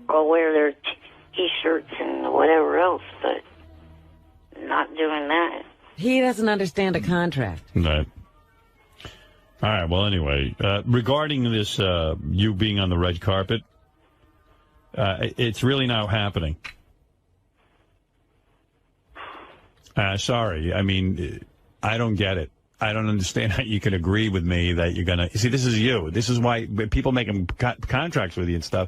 I'll wear their T-shirts and whatever else, but not doing that. He doesn't understand a contract. Right. All right, well, anyway, regarding this, you being on the red carpet, it's really not happening. Sorry. I mean, I don't get it. I don't understand how you can agree with me that you're going to... See, this is you. This is why people make contracts with you and stuff.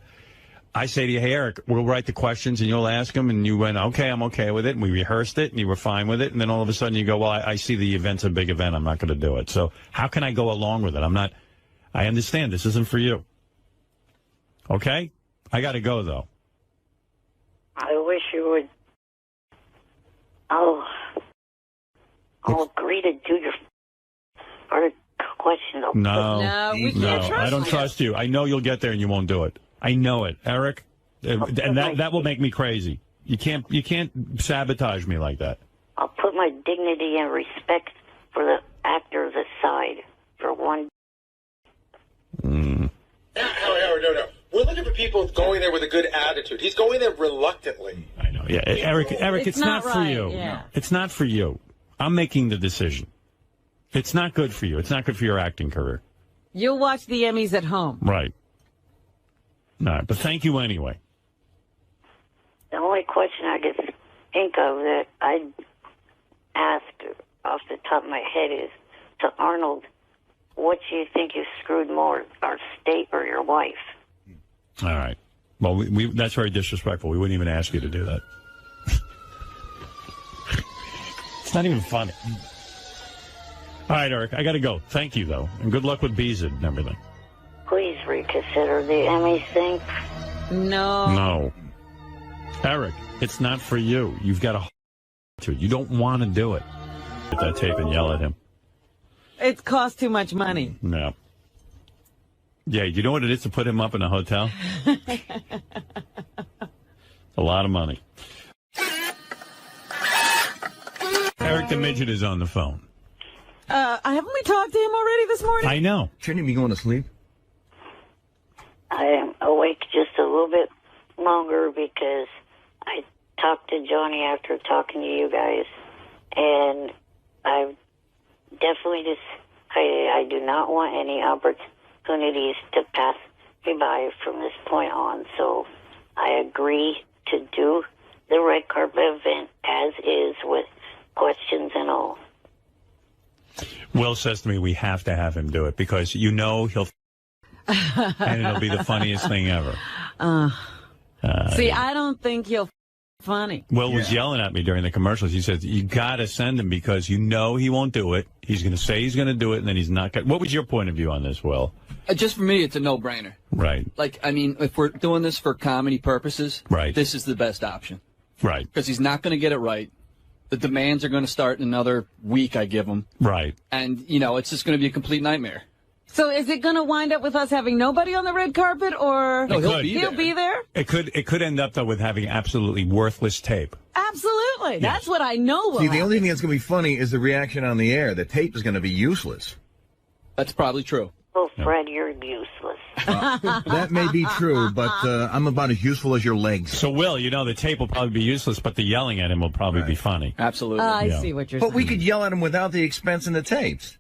I say to you, hey, Eric, we'll write the questions and you'll ask them. And you went, okay, I'm okay with it. And we rehearsed it and you were fine with it. And then all of a sudden you go, well, I see the event's a big event. I'm not going to do it. So how can I go along with it? I understand this isn't for you. Okay? I got to go, though. I wish you would... I'll agree to do your first question. No, we can't trust I don't trust you. I know you'll get there and you won't do it. I know it, Eric. And that will make me crazy. You can't sabotage me like that. I'll put my dignity and respect for the actors aside for one. No. We're looking for people going there with a good attitude. He's going there reluctantly. I know. Yeah, Eric, it's not for you. Yeah. It's not for you. I'm making the decision. It's not good for you. It's not good for your acting career. You'll watch the Emmys at home. Right. All right, but thank you anyway. The only question I could think of that I'd ask off the top of my head is to Arnold, what do you think you screwed more, our state or your wife? All right. Well, that's very disrespectful. We wouldn't even ask you to do that. It's not even funny. All right, Eric, I got to go. Thank you, though. And good luck with Beezid and everything. Please reconsider the Emmy thing. No. Eric, it's not for you. You've got to. You don't want to do it. Get that tape and yell at him. It costs too much money. No. Yeah, you know what it is to put him up in a hotel? A lot of money. Eric the Midget is on the phone. Haven't we talked to him already this morning? I know. Shouldn't he be going to sleep? I am awake just a little bit longer because I talked to Johnny after talking to you guys, and I've definitely decided I do not want any opportunities to pass me by from this point on, so I agree to do the red carpet event as is with questions and all. Will says to me, we have to have him do it because you know he'll and it'll be the funniest thing ever. I don't think he'll funny. Will was yelling at me during the commercials. He said, you got to send him because you know he won't do it. He's going to say he's going to do it, and then he's not. What was your point of view on this, Will? Just for me, it's a no-brainer. Right. Like, I mean, if we're doing this for comedy purposes, right, this is the best option. Right. Because he's not going to get it right. The demands are going to start in another week, I give him. Right. And, you know, it's just going to be a complete nightmare. So is it going to wind up with us having nobody on the red carpet, or no, he'll be there? It could end up though with having absolutely worthless tape. Absolutely, yes. That's what I know. See, the only thing that's going to be funny is the reaction on the air. The tape is going to be useless. That's probably true. Oh, Fred, you're useless. That may be true, but I'm about as useful as your legs. So, Will, you know the tape will probably be useless, but the yelling at him will probably be funny. Absolutely. I see what you're saying. But we could yell at him without the expense in the tapes.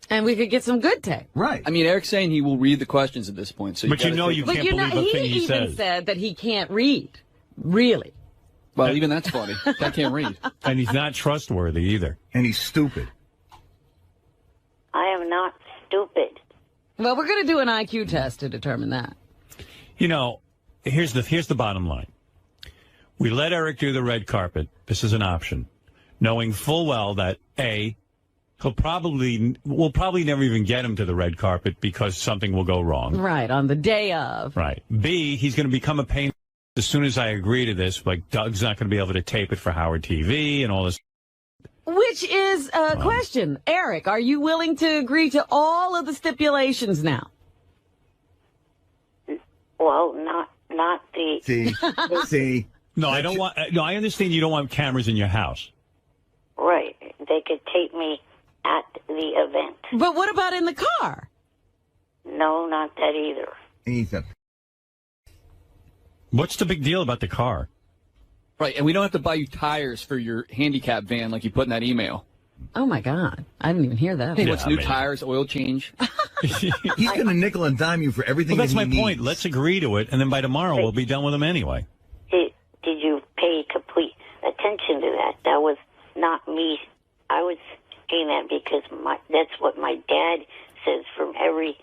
And we could get some good tape. Right. I mean, Eric's saying he will read the questions at this point. So but you know you can't believe a thing he says. He even said that he can't read. Really? Well, even that's funny. I can't read. And he's not trustworthy either. And he's stupid. I am not stupid. Well, we're going to do an IQ test to determine that. You know, here's the bottom line. We let Eric do the red carpet. This is an option. Knowing full well that, A, we'll probably never even get him to the red carpet because something will go wrong. Right, on the day of. Right. B, he's going to become a pain as soon as I agree to this. Like, Doug's not going to be able to tape it for Howard TV and all this. Which is a question. Eric, are you willing to agree to all of the stipulations now? Well, not the... See. No, I don't want... No, I understand you don't want cameras in your house. Right. They could tape me at the event. But what about in the car? No, not that either. He's a... What's the big deal about the car? Right, and we don't have to buy you tires for your handicap van like you put in that email. Oh, my God. I didn't even hear that. Hey, what's new tires, oil change? He's going to nickel and dime you for everything Well, that's that he my point. needs. Let's agree to it, and then by tomorrow we'll be done with him anyway. Did you pay complete attention to that? That was not me. I was saying that because that's what my dad says from every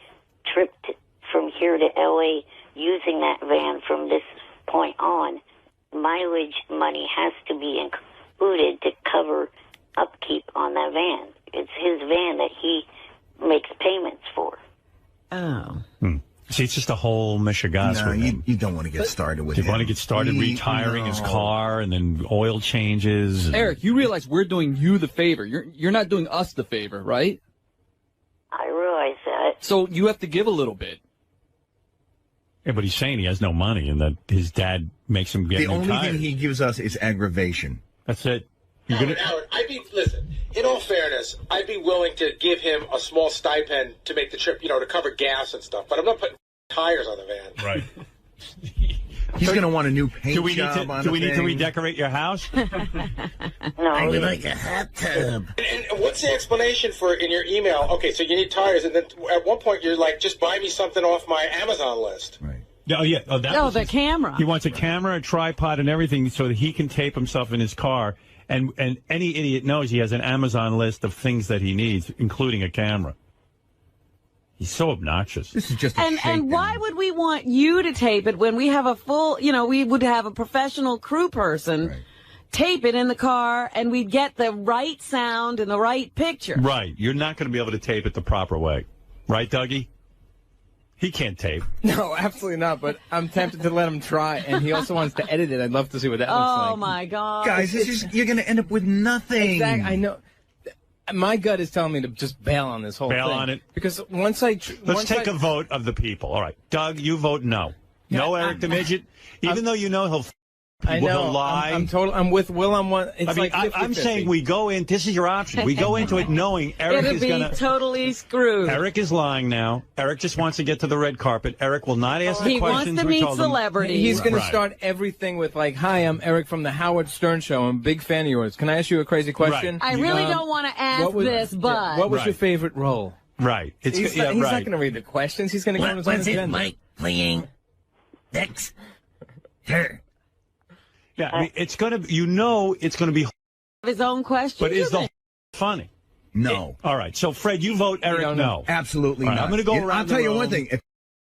trip from here to L.A. using that van from this point on. Mileage money has to be included to cover upkeep on that van. It's his van that he makes payments for. Oh. See, it's just a whole mishigas No, with him. you don't want to get started with You him. want to get started retiring his car and then oil changes. And... Eric, you realize we're doing you the favor. You're not doing us the favor, right? I realize that. So you have to give a little bit. Yeah, but he's saying he has no money and that his dad makes him get The new only tires. thing he gives us is aggravation. That's it. Howard, listen, in all fairness, I'd be willing to give him a small stipend to make the trip, to cover gas and stuff, but I'm not putting tires on the van. Right. He's going to want a new paint Do we job on do we the need to thing. redecorate your house? No, I would like a hot tub. And what's the explanation for in your email? Okay, so you need tires, and then at one point you're like, just buy me something off my Amazon list. Right. Oh, yeah. Oh, that was the his- camera. He wants a camera, a tripod, and everything so that he can tape himself in his car. And any idiot knows he has an Amazon list of things that he needs, including a camera. He's so obnoxious. This is just a And shakedown. why would we want you to tape it when we have a full, we would have a professional crew person tape it in the car and we'd get the right sound and the right picture. Right. You're not going to be able to tape it the proper way. Right, Dougie? He can't tape. No, absolutely not. But I'm tempted to let him try, and he also wants to edit it. I'd love to see what that looks like. Oh, my God. Guys, you're going to end up with nothing. Exactly. I know. My gut is telling me to just bail on this whole thing. Bail on it? Because once I... Let's take a vote of the people. All right. Doug, you vote no. No, Eric the Midget? Even though you know he'll I know. he'll lie. I'm with Will on one. It's I mean, like 50-50. I'm saying we go in. This is your option. We go into it knowing Eric It'll is be going to. totally screwed. Eric is lying now. Eric just wants to get to the red carpet. Eric will not ask the He wants questions to we meet told him. celebrities. He's going Right. to start everything with like, "Hi, I'm Eric from the Howard Stern Show. I'm a big fan of yours. Can I ask you a crazy question?" I really don't want to ask this, but... What was your Right. favorite role? Right. He's not going to read the questions. He's going to go on his own agenda. playing next? Her. Yeah, I mean, it's going to, it's going to be, his own question. but is the funny? No. All right. So, Fred, you vote Eric don't no. know. Absolutely All right, not. I'm gonna go around I'll the tell you room. one thing. If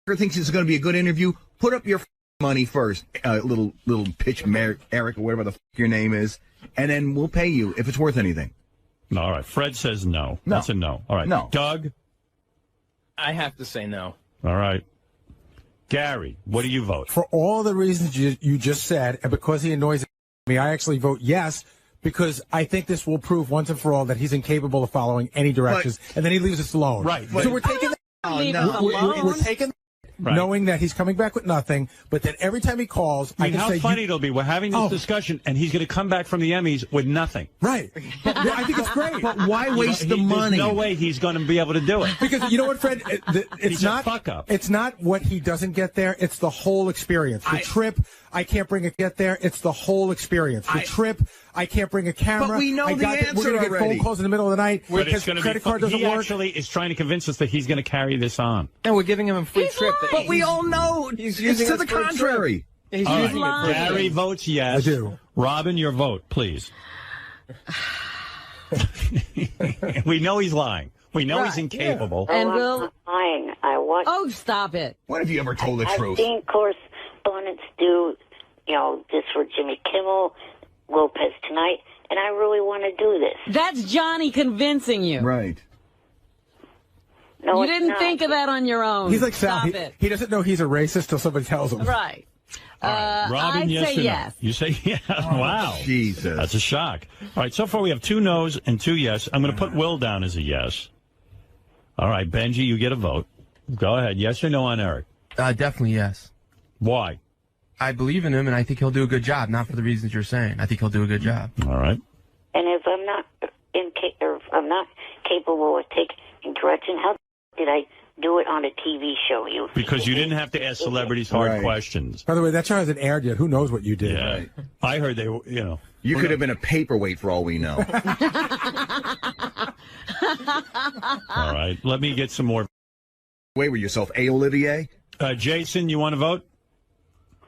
Eric thinks it's going to be a good interview, put up your money first. Little pitch, Eric, or whatever the your name is, and then we'll pay you if it's worth anything. No, all right. Fred says no. No. That's a no. All right. No. Doug? I have to say no. All right. Gary, what do you vote? For all the reasons you just said, and because he annoys me, I actually vote yes, because I think this will prove once and for all that he's incapable of following any directions, and then he leaves us alone. Right. So we're taking Leave no. him we're alone. taking Right. knowing that he's coming back with nothing, but then every time he calls, I I mean, can how say, funny it'll be. We're having this Oh. discussion, and he's going to come back from the Emmys with nothing. right. But I think it's great. But why waste the There's money? no way he's going to be able to do it. Because you know what, Fred? It's He's a not fuck up. It's not what he doesn't get there. It's the whole experience. The trip, I can't bring it get there. It's the whole experience. The trip, I can't bring a camera. But we know I the got answer we're gonna get already. phone calls in the middle of the night But because it's going to credit be card doesn't He work. actually is trying to convince us that he's going to carry this on. And we're giving him a free trip. But we all know He's it's using to us the for a trip. contrary. He's All using right. it for a Gary trip. votes yes. I do. Robin, your vote, please. We know he's lying. We know he's incapable. And I'm we'll... not lying. I watched. Oh, stop it. When have you ever told the I've truth? seen correspondents do, this for Jimmy Kimmel, Lopez Tonight, and I really want to do this. That's Johnny convincing you. Right. No, You it's didn't not. think of that on your own. He's like Sal. Stop He, it. he doesn't know he's a racist till somebody tells him. Right. All right. Robin, I'd yes say or no? yes. You say yes. Wow. Jesus. That's a shock. All right, so far we have 2 no's and 2 yes. I'm going to put Will down as a yes. All right, Benji, you get a vote. Go ahead. Yes or no on Eric? Definitely yes. Why? I believe in him, and I think he'll do a good job. Not for the reasons you're saying. I think he'll do a good job. All right. And if I'm not or if I'm not capable of taking direction, how did I do it on a TV show. Because you didn't have to ask celebrities hard questions. By the way, that show hasn't aired yet. Who knows what you did? Yeah. Right. I heard they were, You could have been a paperweight for all we know. All right. Let me get some more. Way with yourself, Olivier? Jason, you want to vote?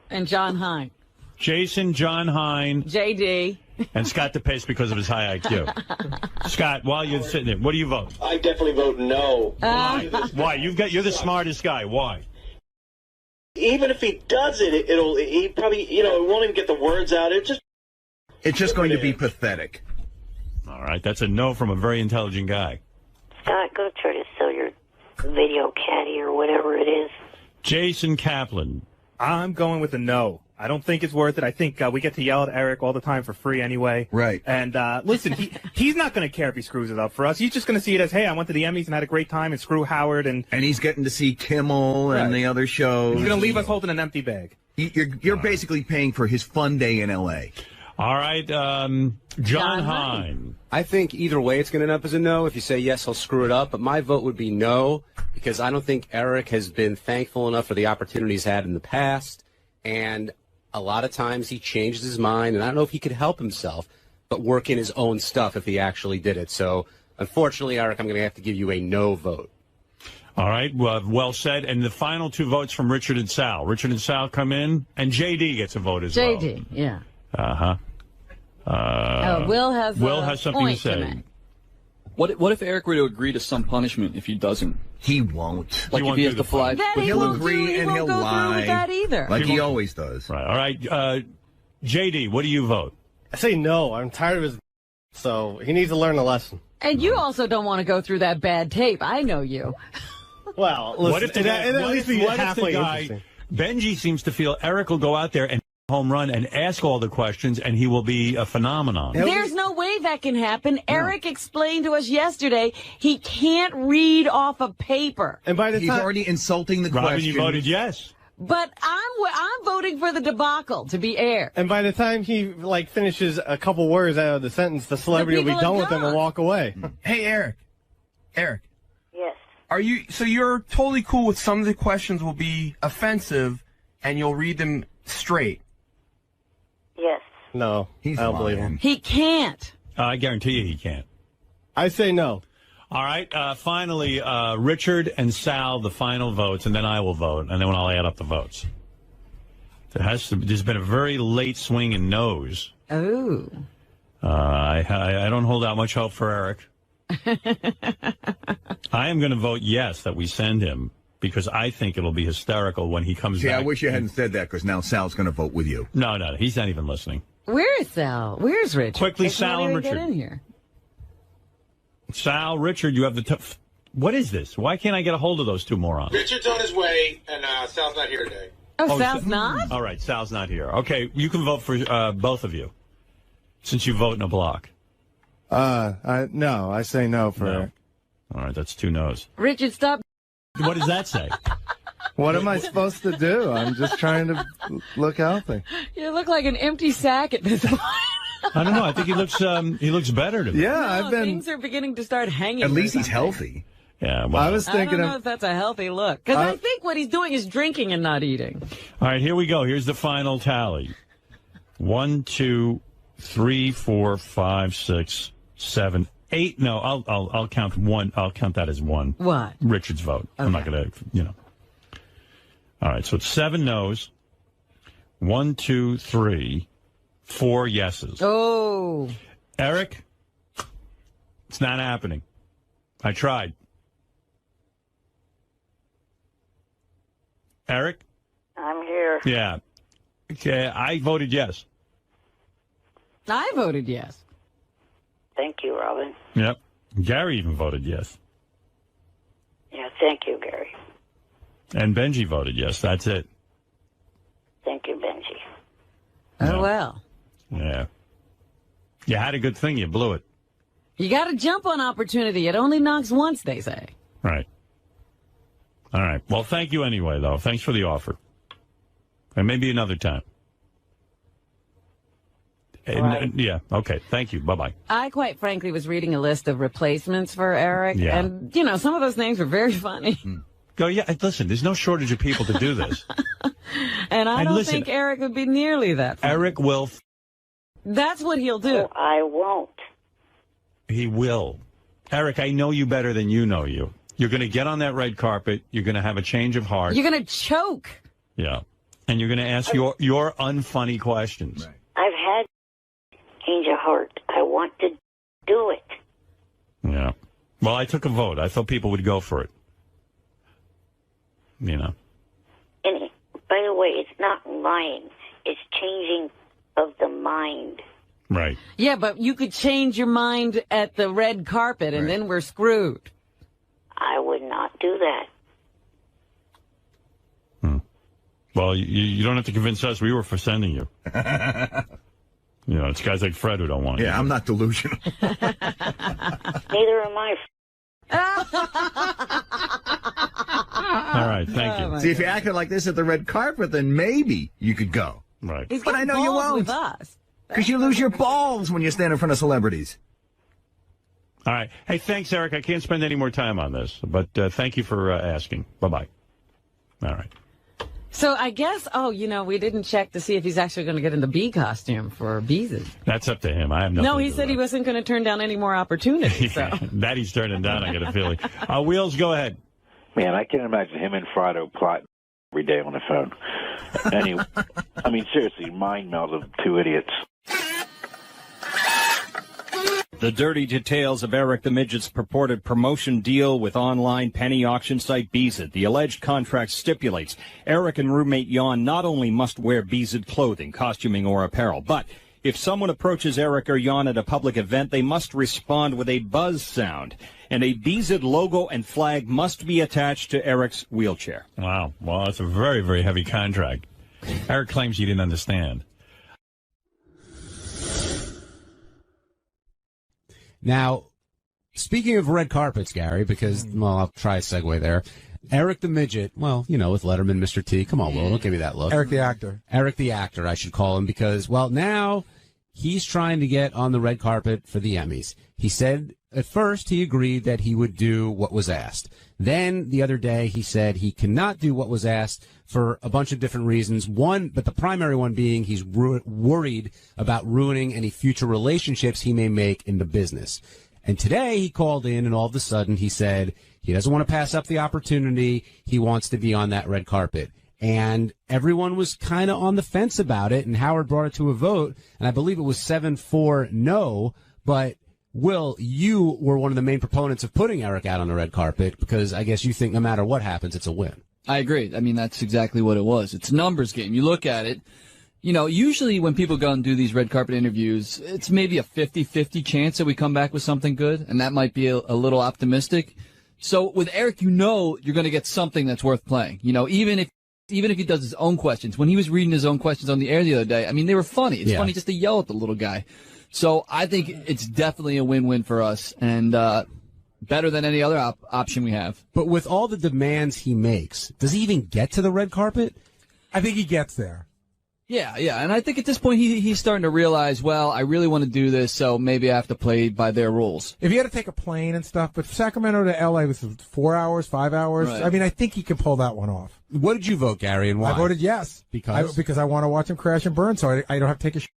And John Hine. Jason, John Hine. JD. And Scott DePace because of his high IQ. Scott, while you're sitting there, what do you vote? I definitely vote no. Why? You're the smartest guy. Why? Even if he does it, he probably, it won't even get the words out. It's just going to be pathetic. All right, that's a no from a very intelligent guy. Scott, go try to sell your video caddy or whatever it is. Jason Kaplan. I'm going with a no. I don't think it's worth it. I think we get to yell at Eric all the time for free anyway. Right. And listen, he's not going to care if he screws it up for us. He's just going to see it as, hey, I went to the Emmys and had a great time, and screw Howard. And he's getting to see Kimmel and the other shows. He's going to leave us holding an empty bag. You're basically paying for his fun day in L.A. All right, John Hine. I think either way it's going to end up as a no. If you say yes, he'll screw it up. But my vote would be no, because I don't think Eric has been thankful enough for the opportunities had in the past. And a lot of times he changes his mind, and I don't know if he could help himself, but work in his own stuff if he actually did it. So, unfortunately, Eric, I'm going to have to give you a no vote. All right, well said. And the final two votes from Richard and Sal. Richard and Sal come in, and JD gets a vote as well. JD, yeah. Uh-huh. Will has something to say. To what if Eric were to agree to some punishment if he doesn't? He won't. Like he if he has to fly. He'll agree and he'll lie. With that either. Like he always does. Right. All right. JD, what do you vote? I say no. I'm tired of his. So he needs to learn a lesson. And you also don't want to go through that bad tape. I know you. Well, listen, what if the guy, Benjy seems to feel Eric will go out there and home run and ask all the questions, and he will be a phenomenon. There's no way that can happen. No. Eric explained to us yesterday he can't read off a paper. And by the time he's already insulting the Robin, question. You voted yes. But I'm voting for the debacle to be aired. And by the time he finishes a couple words out of the sentence, the celebrity will be done with him and walk away. Hey, Eric. Yes. So you're totally cool with some of the questions will be offensive, and you'll read them straight? Yes. No, I don't believe him. He can't. I guarantee you he can't. I say no. All right. Finally, Richard and Sal, the final votes, and then I will vote, and then I'll add up the votes. There's been a very late swing in no's. Oh. I don't hold out much hope for Eric. I am going to vote yes that we send him, because I think it'll be hysterical when he comes back. I wish you hadn't said that, because now Sal's going to vote with you. No, he's not even listening. Where is Sal? Where's Richard? Quickly, Sal and Richard. Get in here. Sal, Richard, you have the what is this? Why can't I get a hold of those two morons? Richard's on his way, and Sal's not here today. Oh, Sal's not? All right, Sal's not here. Okay, you can vote for both of you, since you vote in a block. No, I say no for Eric. All right, that's 2 no's. Richard, stop. What does that say? What am I supposed to do? I'm just trying to look healthy. You look like an empty sack at this point. I don't know. I think he looks better to me. Yeah, things are beginning to start hanging. At least he's healthy. Yeah, well, I was thinking. I don't know if that's a healthy look, because I think what he's doing is drinking and not eating. All right, here we go. Here's the final tally: 1, 2, 3, 4, 5, 6, 7, 8. No, I'll count one. I'll count that as one. What? Richard's vote. Okay. I'm not going to, All right, so it's 7 no's. 1, 2, 3, 4 yeses. Oh. Eric, it's not happening. I tried. Eric? I'm here. Yeah. Okay, I voted yes. I voted yes. Thank you, Robin. Yep. Gary even voted yes. Yeah, thank you, Gary. And Benjy voted yes. That's it. Thank you, Benjy. Oh, well. Yeah. You had a good thing. You blew it. You got to jump on opportunity. It only knocks once, they say. Right. All right. Well, thank you anyway, though. Thanks for the offer. And maybe another time. Right. Yeah. Okay. Thank you. Bye-bye. I quite frankly was reading a list of replacements for Eric. Yeah. And, some of those names were very funny. Go, yeah, listen, there's no shortage of people to do this. And I don't think Eric would be nearly that funny. Eric will. That's what he'll do. Oh, I won't. He will. Eric, I know you better than you know you. You're going to get on that red carpet. You're going to have a change of heart. You're going to choke. Yeah. And you're going to ask your unfunny questions. Right. I've had change of heart. I want to do it. Yeah. Well, I took a vote. I thought people would go for it. You know. And by the way, it's not lying. It's changing of the mind. Right. Yeah, but you could change your mind at the red carpet, and then we're screwed. I would not do that. Well, you don't have to convince us. We were for sending you. You know, it's guys like Fred who don't want you. Yeah, I'm not delusional. Neither am I. All right, thank you. See, if you acted like this at the red carpet, then maybe you could go. Right. But I know you won't. With us. Because you lose your balls when you stand in front of celebrities. All right. Hey, thanks, Eric. I can't spend any more time on this, but thank you for asking. Bye-bye. All right. So I guess, we didn't check to see if he's actually going to get in the bee costume for Beezus. That's up to him. I have nothing No, he to do said with he wasn't going to turn down any more opportunities. So. That he's turning down, I get a feeling. Wheels, go ahead. Man, I can imagine him and Frado plotting every day on the phone. Anyway, I mean, seriously, mind meld of two idiots. The dirty details of Eric the Midget's purported promotion deal with online penny auction site Beezid. The alleged contract stipulates Eric and roommate Jan not only must wear Beezid clothing, costuming, or apparel, but if someone approaches Eric or Jan at a public event, they must respond with a buzz sound. And a Beezid logo and flag must be attached to Eric's wheelchair. Wow. Well, that's a very, very heavy contract. Eric claims he didn't understand. Now, speaking of red carpets, Gary, because, I'll try a segue there. Eric the Midget, with Letterman, Mr. T. Come on, Will, don't give me that look. Eric the actor. Eric the actor, I should call him, because, now he's trying to get on the red carpet for the Emmys. He said at first he agreed that he would do what was asked. Then the other day he said he cannot do what was asked for a bunch of different reasons. One, but the primary one being he's worried about ruining any future relationships he may make in the business. And today he called in and all of a sudden he said he doesn't want to pass up the opportunity. He wants to be on that red carpet. And everyone was kind of on the fence about it, and Howard brought it to a vote, and I believe it was 7-4 no, but Will, you were one of the main proponents of putting Eric out on the red carpet because I guess you think no matter what happens, it's a win. I agree. I mean, that's exactly what it was. It's a numbers game. You look at it, usually when people go and do these red carpet interviews, it's maybe a 50-50 chance that we come back with something good, and that might be a little optimistic. So with Eric, you're going to get something that's worth playing. Even if he does his own questions. When he was reading his own questions on the air the other day, I mean, they were funny. It's funny just to yell at the little guy. So I think it's definitely a win-win for us, and better than any other option we have. But with all the demands he makes, does he even get to the red carpet? I think he gets there. Yeah, and I think at this point he's starting to realize, well, I really want to do this, so maybe I have to play by their rules. If he had to take a plane and stuff, but Sacramento to L.A. was 4 hours, 5 hours. Right. I mean, I think he can pull that one off. What did you vote, Gary, and why? I voted yes. Because I want to watch him crash and burn, so I don't have to take a shit.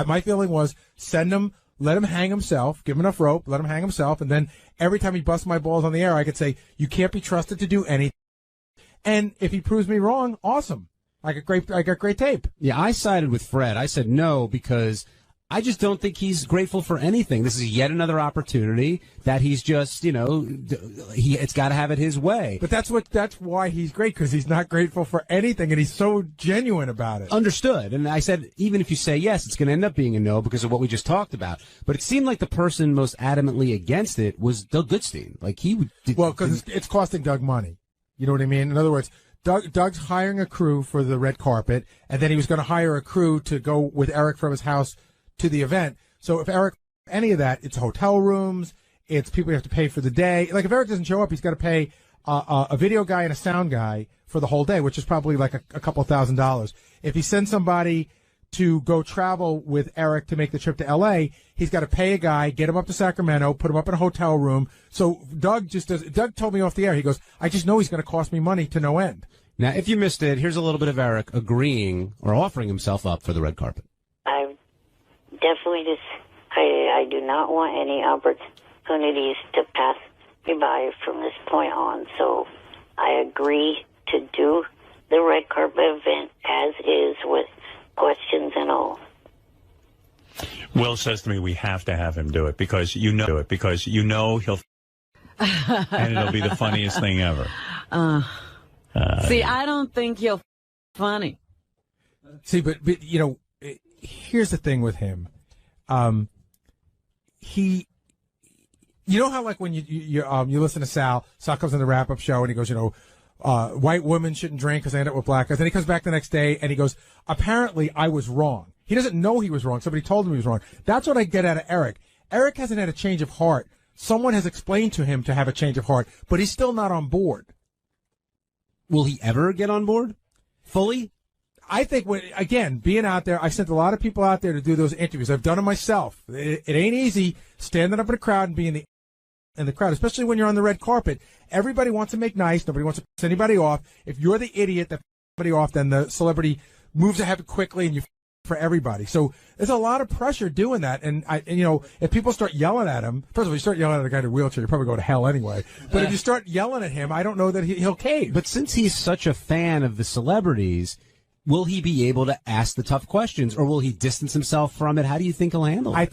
My feeling was send him, let him hang himself, give him enough rope, let him hang himself, and then every time he busts my balls on the air, I could say, you can't be trusted to do anything. And if he proves me wrong, awesome. I got great tape. Yeah, I sided with Fred. I said no because I just don't think he's grateful for anything. This is yet another opportunity that he's just, it's got to have it his way. But that's why he's great, because he's not grateful for anything, and he's so genuine about it. Understood. And I said, even if you say yes, it's going to end up being a no because of what we just talked about. But it seemed like the person most adamantly against it was Doug Goodstein. Like because it's costing Doug money. You know what I mean? In other words, Doug's hiring a crew for the red carpet, and then he was going to hire a crew to go with Eric from his house to the event. So if Eric, any of that, it's hotel rooms, it's people you have to pay for the day. Like if Eric doesn't show up, he's got to pay a video guy and a sound guy for the whole day, which is probably like a couple $1,000. If he sends somebody to go travel with Eric to make the trip to L.A., he's got to pay a guy, get him up to Sacramento, put him up in a hotel room. So Doug told me off the air, he goes, I just know he's going to cost me money to no end. Now, if you missed it, here's a little bit of Eric agreeing or offering himself up for the red carpet. I definitely I do not want any opportunities to pass me by from this point on. So I agree to do the red carpet event as is with questions and all. Will says to me, we have to have him do it because you know he'll and it'll be the funniest thing ever. See, I don't think he'll funny. See, but you know, here's the thing with him. You know how like when you listen to Sal comes on the wrap-up show and he goes, white women shouldn't drink because they end up with black guys. Then he comes back the next day and he goes, apparently I was wrong. He doesn't know he was wrong. Somebody told him he was wrong. That's what I get out of Eric. Eric hasn't had a change of heart. Someone has explained to him to have a change of heart, but he's still not on board. Will he ever get on board fully? I think, again, being out there, I sent a lot of people out there to do those interviews. I've done it myself. It ain't easy standing up in a crowd and being in the crowd, especially when you're on the red carpet. Everybody wants to make nice. Nobody wants to piss anybody off. If you're the idiot that pisses somebody off, then the celebrity moves ahead quickly and you for everybody. So there's a lot of pressure doing that. And if people start yelling at him, first of all, you start yelling at a guy in a wheelchair, you probably go to hell anyway. But if you start yelling at him, I don't know that he'll cave. But since he's such a fan of the celebrities, will he be able to ask the tough questions, or will he distance himself from it? How do you think he'll handle it? I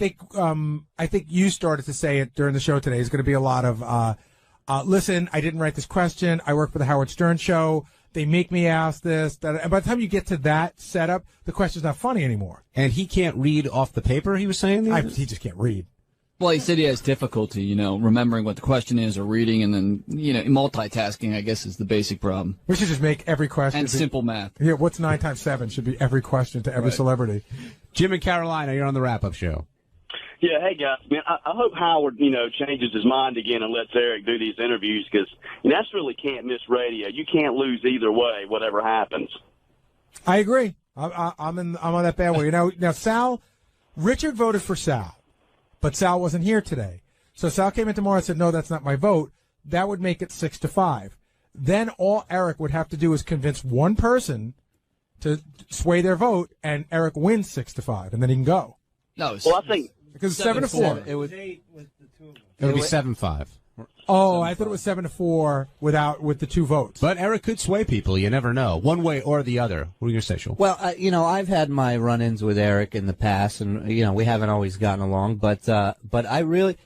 think you started to say it during the show today. There's going to be a lot of, listen, I didn't write this question. I work for the Howard Stern show. They make me ask this. That. And by the time you get to that setup, the question's not funny anymore. And he can't read off the paper, he was saying? He just can't read. Well, he said he has difficulty, remembering what the question is or reading, and then, multitasking, I guess, is the basic problem. We should just make every question. And simple math. Yeah, what's 9 times 7 should be every question to every celebrity. Jim in Carolina, you're on the wrap-up show. Yeah, hey, guys. Man, I hope Howard, changes his mind again and lets Eric do these interviews because that's really can't-miss radio. You can't lose either way, whatever happens. I agree. I'm on that bandwagon. Now, Sal, Richard voted for Sal. But Sal wasn't here today. So Sal came in tomorrow and said, no, that's not my vote. That would make it 6-5. Then all Eric would have to do is convince one person to sway their vote, and Eric wins 6-5, and then he can go. No, well, I think because 7-4. It would be 7-5. Oh, I thought it was 7-4 with the two votes. But Eric could sway people. You never know, one way or the other. What are you going to say, Shul? Well, I've had my run-ins with Eric in the past, and we haven't always gotten along. But I really,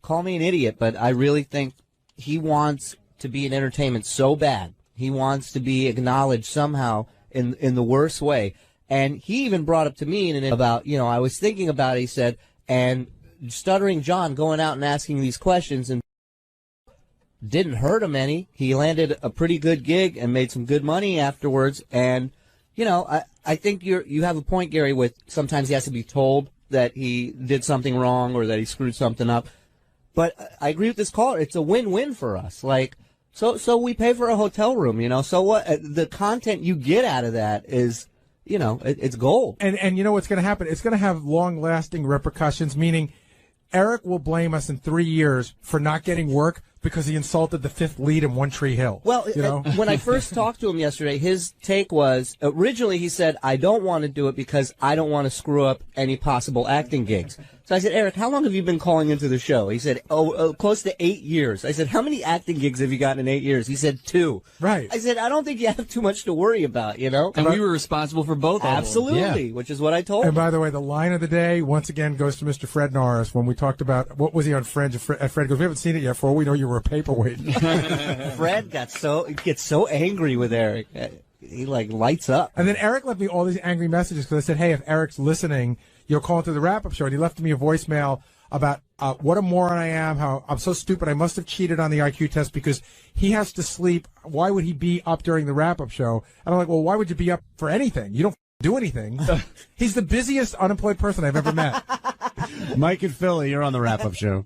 call me an idiot, but I really think he wants to be in entertainment so bad. He wants to be acknowledged somehow in the worst way. And he even brought up to me about, I was thinking about it. He said, and Stuttering John going out and asking these questions and didn't hurt him any. He landed a pretty good gig and made some good money afterwards. And, I think you have a point, Gary, with sometimes he has to be told that he did something wrong or that he screwed something up. But I agree with this caller. It's a win-win for us. So we pay for a hotel room, so what? The content you get out of that is, it's gold. And you know what's going to happen? It's going to have long-lasting repercussions, meaning Eric will blame us in 3 years for not getting work because he insulted the fifth lead in One Tree Hill. Well, when I first talked to him yesterday, his take was, originally he said, I don't want to do it because I don't want to screw up any possible acting gigs. So I said, Eric, how long have you been calling into the show? He said, close to 8 years. I said, how many acting gigs have you gotten in 8 years? He said, 2. Right. I said, I don't think you have too much to worry about, And we were responsible for both of them. Absolutely, which is what I told him. And by the way, the line of the day, once again, goes to Mr. Fred Norris when we talked about, what was he on Fringe? Fred goes, we haven't seen it yet, for all we know you were a paperweight. Fred gets so angry with Eric. He lights up. And then Eric left me all these angry messages because I said, hey, if Eric's listening, you'll call into the wrap-up show. And he left me a voicemail about what a moron I am, how I'm so stupid. I must have cheated on the IQ test because he has to sleep. Why would he be up during the wrap-up show? And I'm like, well, why would you be up for anything? You don't do anything. He's the busiest unemployed person I've ever met. Mike in Philly, you're on the wrap-up show.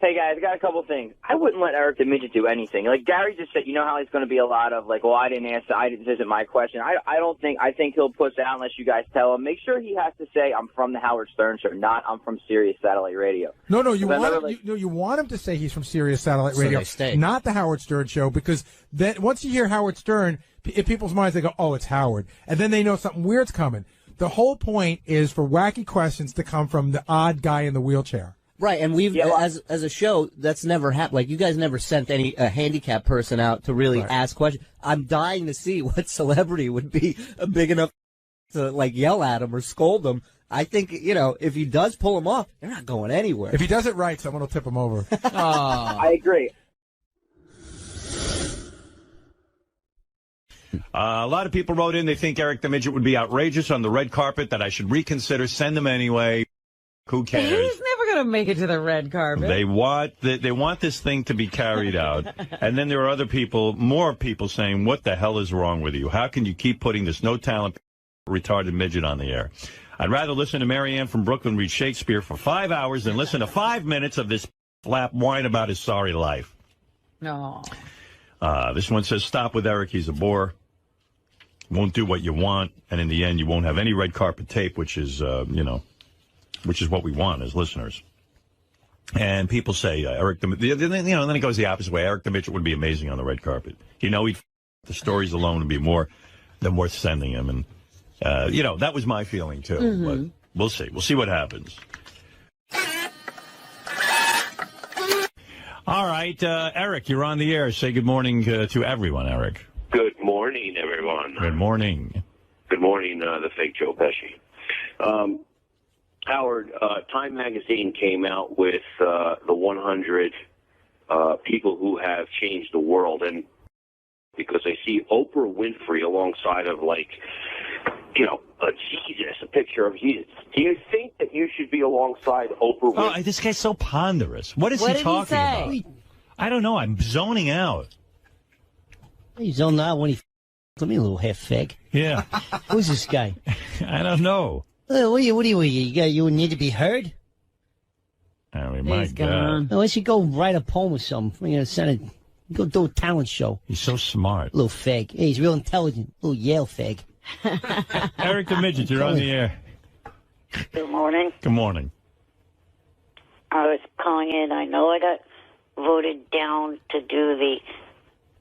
Hey, guys, I got a couple things. I wouldn't let Eric the Midget do anything. Like Gary just said, you know how he's going to be a lot of, like, well, I didn't answer, this isn't my question. I think he'll push out unless you guys tell him. Make sure he has to say, I'm from the Howard Stern Show, not I'm from Sirius Satellite Radio. No, you want him to say he's from Sirius Satellite Radio, not the Howard Stern Show, because then once you hear Howard Stern, in people's minds, they go, oh, it's Howard. And then they know something weird's coming. The whole point is for wacky questions to come from the odd guy in the wheelchair. Right, and we've, as a show, that's never happened. Like, you guys never sent a handicapped person out to really ask questions. I'm dying to see what celebrity would be big enough to, like, yell at him or scold him. I think, if he does pull him off, they're not going anywhere. If he does it right, someone will tip him over. I agree. A lot of people wrote in, they think Eric the Midget would be outrageous on the red carpet, that I should reconsider, send him anyway. Who cares? He's never going to make it to the red carpet. They want this thing to be carried out. And then there are more people saying, what the hell is wrong with you? How can you keep putting this no-talent, retarded midget on the air? I'd rather listen to Marianne from Brooklyn read Shakespeare for 5 hours than listen to 5 minutes of this flap whine about his sorry life. No. This one says, stop with Eric. He's a bore. Won't do what you want. And in the end, you won't have any red carpet tape, which is, which is what we want as listeners. And people say, Eric, then it goes the opposite way. Eric the Midget would be amazing on the red carpet. The stories alone would be more than worth sending him. And, that was my feeling, too. Mm-hmm. But we'll see. We'll see what happens. All right, Eric, you're on the air. Say good morning to everyone, Eric. Good morning, everyone. Good morning. Good morning, the fake Joe Pesci. Howard, Time Magazine came out with the 100 people who have changed the world, and because I see Oprah Winfrey alongside of, like, a Jesus, a picture of Jesus. Do you think that you should be alongside Oprah Winfrey? Oh, this guy's so ponderous. What is he talking about? I don't know. I'm zoning out. He's zoning out when he me a little half fag. Yeah. Who's this guy? I don't know. What do you need to be heard? I mean, my God. Unless you go write a poem or something. Go do a talent show. He's so smart. Little fag. Hey, he's real intelligent. Little Yale fag. Eric the Midget, you're on the air. Good morning. Good morning. I was calling in. I know I got voted down to do the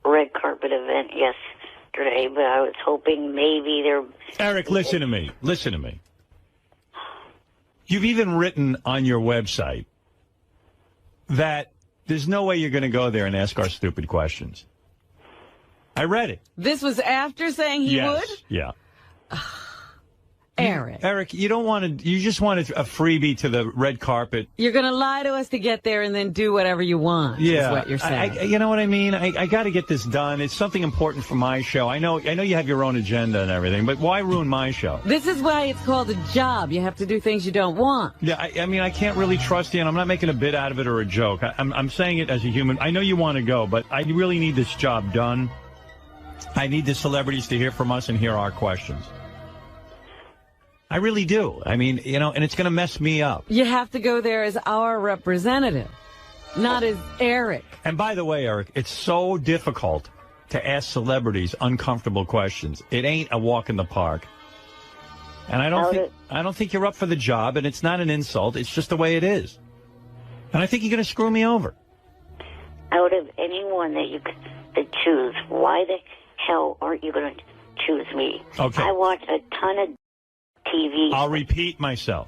red carpet event yesterday, but I was hoping maybe there... Eric, listen to me. Listen to me. You've even written on your website that there's no way you're going to go there and ask our stupid questions. I read it. This was after saying he would? Yeah. Eric, you don't want to. You just wanted a freebie to the red carpet. You're going to lie to us to get there and then do whatever you want. Yeah, is what you're saying. you know what I mean. I got to get this done. It's something important for my show. I know you have your own agenda and everything, but why ruin my show? This is why it's called a job. You have to do things you don't want. Yeah, I mean, I can't really trust you, and I'm not making a bit out of it or a joke. I'm saying it as a human. I know you want to go, but I really need this job done. I need the celebrities to hear from us and hear our questions. I really do. I mean, and it's going to mess me up. You have to go there as our representative, not as Eric. And by the way, Eric, it's so difficult to ask celebrities uncomfortable questions. It ain't a walk in the park. And I don't think you're up for the job, and it's not an insult. It's just the way it is. And I think you're going to screw me over. Out of anyone that you could choose, why the hell aren't you going to choose me? Okay. I watch a ton of TV. I'll repeat myself.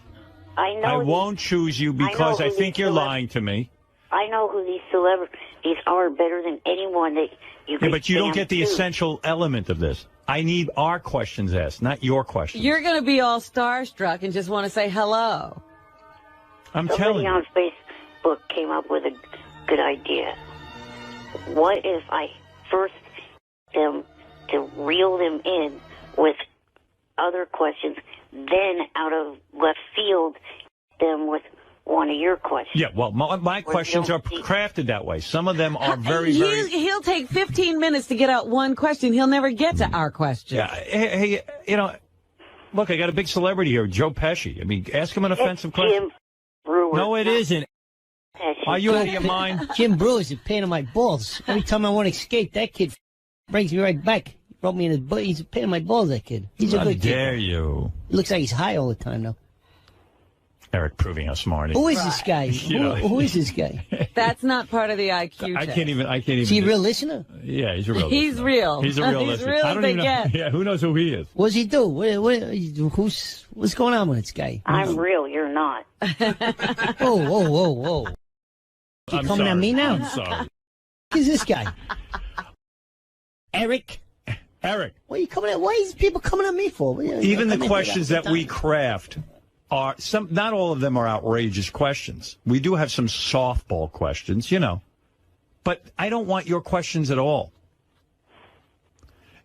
I know. I won't choose you because I think you're lying to me. I know who these celebrities are better than anyone that you could. Yeah, but you don't get the essential element of this. I need our questions asked, not your questions. You're going to be all starstruck and just want to say hello. I'm telling you. Somebody on Facebook came up with a good idea. What if I first them to reel them in with other questions, then out of left field them with one of your questions? Yeah, well, my questions are crafted that way. Some of them are very, very... He'll take 15 minutes to get out one question. He'll never get to our question. Yeah, hey, look, I got a big celebrity here, Joe Pesci. I mean, ask him an offensive question. Jim Brewer. No, it isn't. Are you out of your mind? Jim Brewer's a pain in my balls. Every time I want to skate, that kid brings me right back. He brought me in his butt. He's a pain in my balls, that kid. He's a good kid. How dare you? He looks like he's high all the time, though. Eric proving how smart he is. Who is this guy? Who is this guy? That's not part of the IQ test. I can't even. Is he a real listener? Yeah, he's a real He's listener. real. He's a real He's listener. real I don't as even they know. get. Yeah, who knows who he is? What does he do? What's going on with this guy? I'm real. You're not. Whoa. You I'm coming sorry. at me now? I'm sorry. Who's this guy? Eric? What are you coming at? Why is people coming at me for? Even the questions that we craft are not all of them are outrageous questions. We do have some softball questions, but I don't want your questions at all.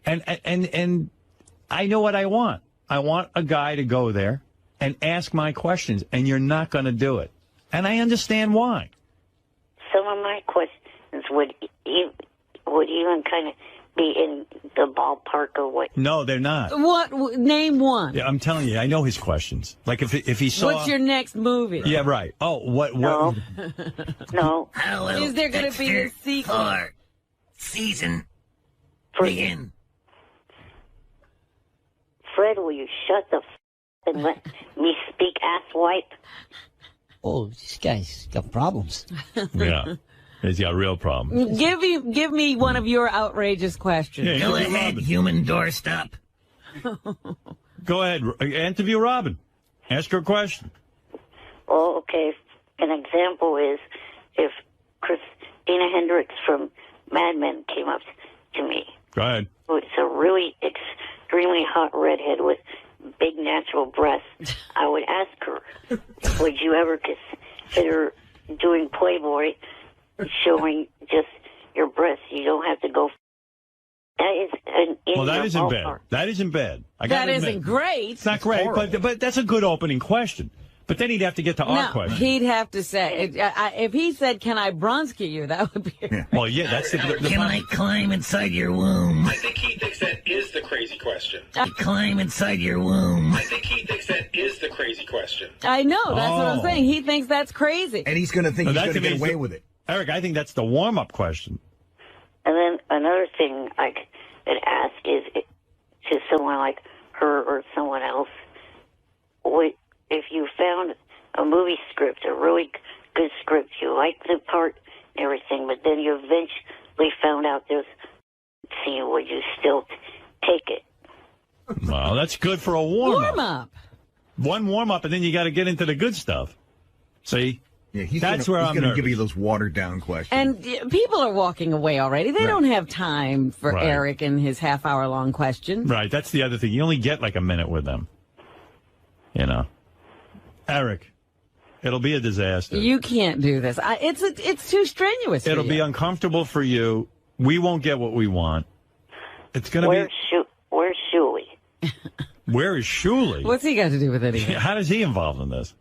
And I know what I want. I want a guy to go there and ask my questions, and you're not going to do it. And I understand why. Some of my questions would even kind of be in the ballpark of what. No, they're not. What? Name one. Yeah, I'm telling you, I know his questions. Like if he saw. What's your next movie? Yeah, right. Oh, what? No. No. Is there going to be a sequel? Season begin. Fred, will you shut the and let me speak, asswipe? Oh, this guy's got problems. Yeah. He's got real problems. Give me one of your outrageous questions. Yeah, Go ahead, human doorstop. Go ahead. Interview Robin. Ask her a question. Well, okay. An example is if Christina Hendricks from Mad Men came up to me. Go ahead. It's a really extremely hot redhead with big natural breasts. I would ask her, would you ever consider doing Playboy, showing just your breasts? You don't have to go. That is Well, that isn't bad. That isn't bad. That isn't great. It's not great, but that's a good opening question. But then he'd have to get to our question. He'd have to say, if he said, can I Bronski you, that would be... Well, yeah, that's the Can I climb inside your womb? I think he thinks that is the crazy question. Climb inside your womb. I think he thinks that is the crazy question. I know, that's what I'm saying. He thinks that's crazy. And he's going to think he's going to get away with it. Eric, I think that's the warm-up question. And then another thing I could ask is to someone like her or someone else, if you found a movie script, a really good script, you liked the part and everything, but then you eventually found out there's a scene, would you still take it? Well, that's good for a warm-up. Warm-up. One warm-up, and then you got to get into the good stuff. See? Yeah, that's where I'm going to give nervous. you those watered-down questions. And people are walking away already. They don't have time for Right. Eric and his half-hour-long question. Right, that's the other thing. You only get like a minute with them. Eric, it'll be a disaster. You can't do this. It's too strenuous. It'll for be you. uncomfortable for you. We won't get what we want. It's going to be... Where's Shuley? Where is Shuley? What's he got to do with it? Again? How is he involved in this?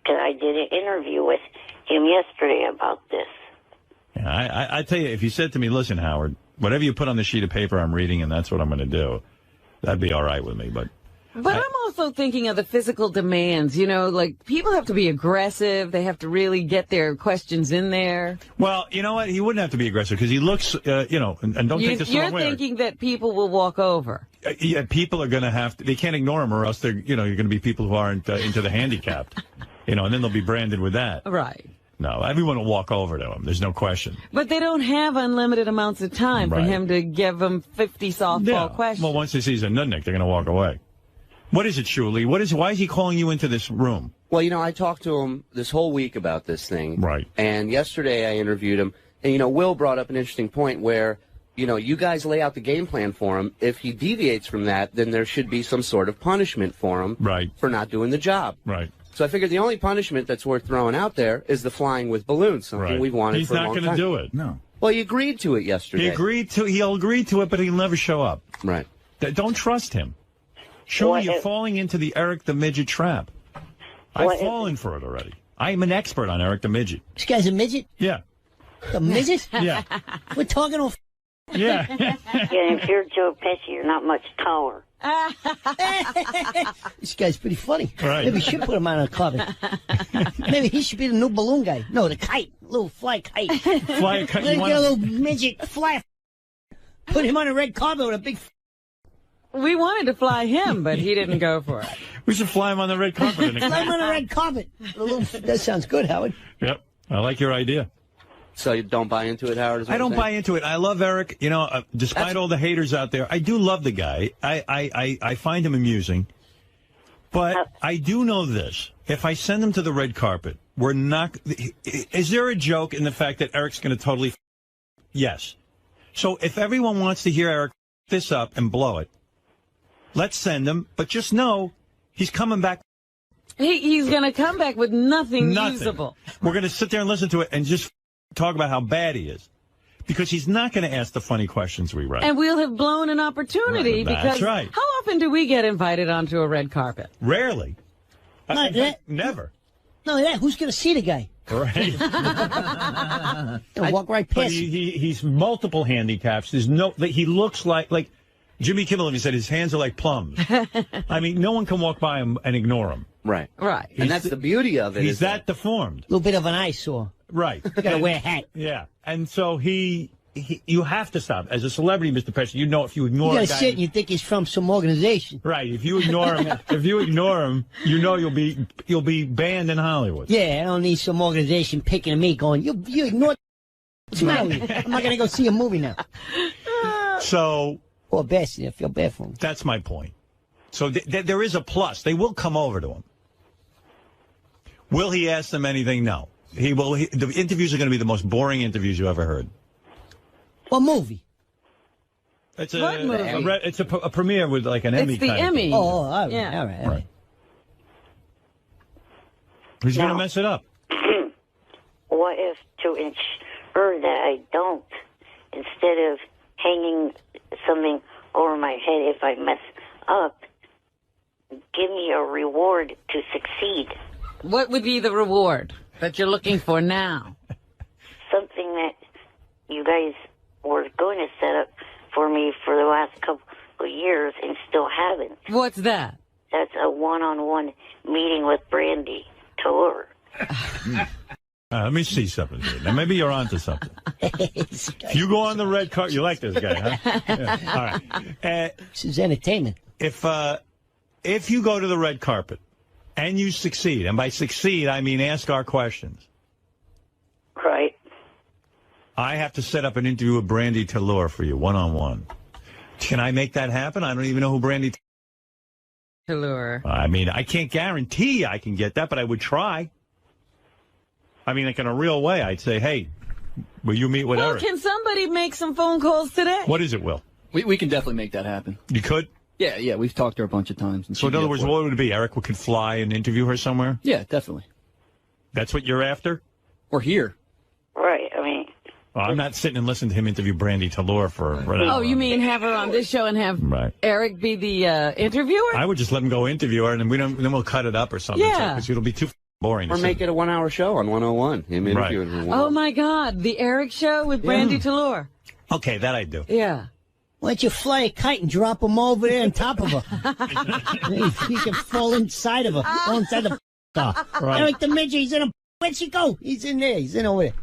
Because I did an interview with him yesterday about this. Yeah, I tell you, if you said to me, listen, Howard, whatever you put on the sheet of paper, I'm reading, and that's what I'm going to do, that'd be all right with me. But I'm also thinking of the physical demands. Like people have to be aggressive. They have to really get their questions in there. Well, you know what? He wouldn't have to be aggressive because he looks, and don't take this the You're wrong way. thinking that people will walk over. Yeah, people are going to have to, they can't ignore him or else they're, you're going to be people who aren't into the handicapped, and then they'll be branded with that. Right. No, everyone will walk over to him. There's no question. But they don't have unlimited amounts of time for Right. him to give them 50 softball questions. Well, once he sees a nutnik, they're going to walk away. What is it, Shuley? Why is he calling you into this room? Well, I talked to him this whole week about this thing. Right. And yesterday I interviewed him. And, Will brought up an interesting point where, you guys lay out the game plan for him. If he deviates from that, then there should be some sort of punishment for him for not doing the job. Right. So I figured the only punishment that's worth throwing out there is the flying with balloons, something we've wanted for a long time. He's not going to do it. No. Well, he agreed to it yesterday. He'll agree to it, but he'll never show up. Right. Don't trust him. Shuley, you're falling into the Eric the Midget trap. I've fallen for it already. I'm an expert on Eric the Midget. This guy's a midget? Yeah. A midget? Yeah. We're talking all Yeah. Yeah, if you're Joe Pesci, you're not much taller. This guy's pretty funny. Right. Maybe we should put him on a carpet. Maybe he should be the new balloon guy. No, the kite. Little fly kite. Fly kite. Let's get a little midget fly. Put him on a red carpet with a big... We wanted to fly him, but he didn't go for it. We should fly him on the red carpet. Fly him on a red carpet. That sounds good, Howard. Yep. I like your idea. So you don't buy into it, Howard? I don't buy into it. I love Eric. You know, despite all the haters out there, I do love the guy. I find him amusing. But I do know this. If I send him to the red carpet, we're not... Is there a joke in the fact that Eric's going to totally... Yes. So if everyone wants to hear Eric this up and blow it, let's send him. But just know he's coming back. He's going to come back with nothing usable. We're going to sit there and listen to it and just talk about how bad he is. Because he's not going to ask the funny questions we write. And we'll have blown an opportunity That's because right. How often do we get invited onto a red carpet? Rarely. Never. No, who's going to see the guy? Right. He'll walk right But past him. he's multiple handicaps. There's no... He looks like Jimmy Kimmel even said his hands are like plums. I mean, no one can walk by him and ignore him. Right. Right. And that's the beauty of it. He's that deformed. A little bit of an eyesore. Right. You got to wear a hat. Yeah. And so you have to stop. As a celebrity, Mr. Pesci, you know if you ignore You a got to guy... sit and you think he's from some organization. Right. If you ignore him, you know you'll be banned in Hollywood. Yeah, I don't need some organization picking at me going, you ignored... What's the matter with you? I'm not going to go see a movie now. So... Poor Bessie, I feel bad for him. That's my point. So there is a plus. They will come over to him. Will he ask them anything? No. He will. The interviews are going to be the most boring interviews you ever heard. What movie? It's What movie? It's a premiere with like an Emmy. It's the kind of Emmy. thing. Oh, all right, all right. He's going to mess it up. What if to ensure that I don't, instead of hanging something over my head if I mess up, give me a reward to succeed? What would be the reward that you're looking for now? Something that you guys were going to set up for me for the last couple of years and still haven't. What's that? That's a one-on-one meeting with Brandy Tour. Let me see something here. Now, maybe you're onto something. If you go on the red carpet, you like this guy, huh? Yeah. All right. This is entertainment. If you go to the red carpet and you succeed, and by succeed, I mean ask our questions. Right. I have to set up an interview with Brandy Tallur for you, one-on-one. Can I make that happen? I don't even know who Brandy Tallur. I mean, I can't guarantee I can get that, but I would try. I mean, like in a real way, I'd say, hey, will you meet with Well, Eric? can somebody make some phone calls today? What is it, Will? We can definitely make that happen. You could? Yeah, we've talked to her a bunch of times. And So in other words, what would it be? Eric could fly and interview her somewhere? Yeah, definitely. That's what you're after? Or here. Right, I mean... Well, I'm not sitting and listening to him interview Brandy Tallur for an hour. Oh, you mean have her on this show and have Eric be the interviewer? I would just let him go interview her, and then we'll cut it up or something. Yeah. Because it'll be too boring. Or make it a 1 hour show on 101. Him interviewing her. Oh, my God. The Eric show with Brandy Tallur. Okay, that I do. Yeah. Why don't you fly a kite and drop him over there on top of her? He can fall inside of her. Fall inside the car. Right. Eric the Midget, he's in a... Where'd she go? He's in there. He's in over there.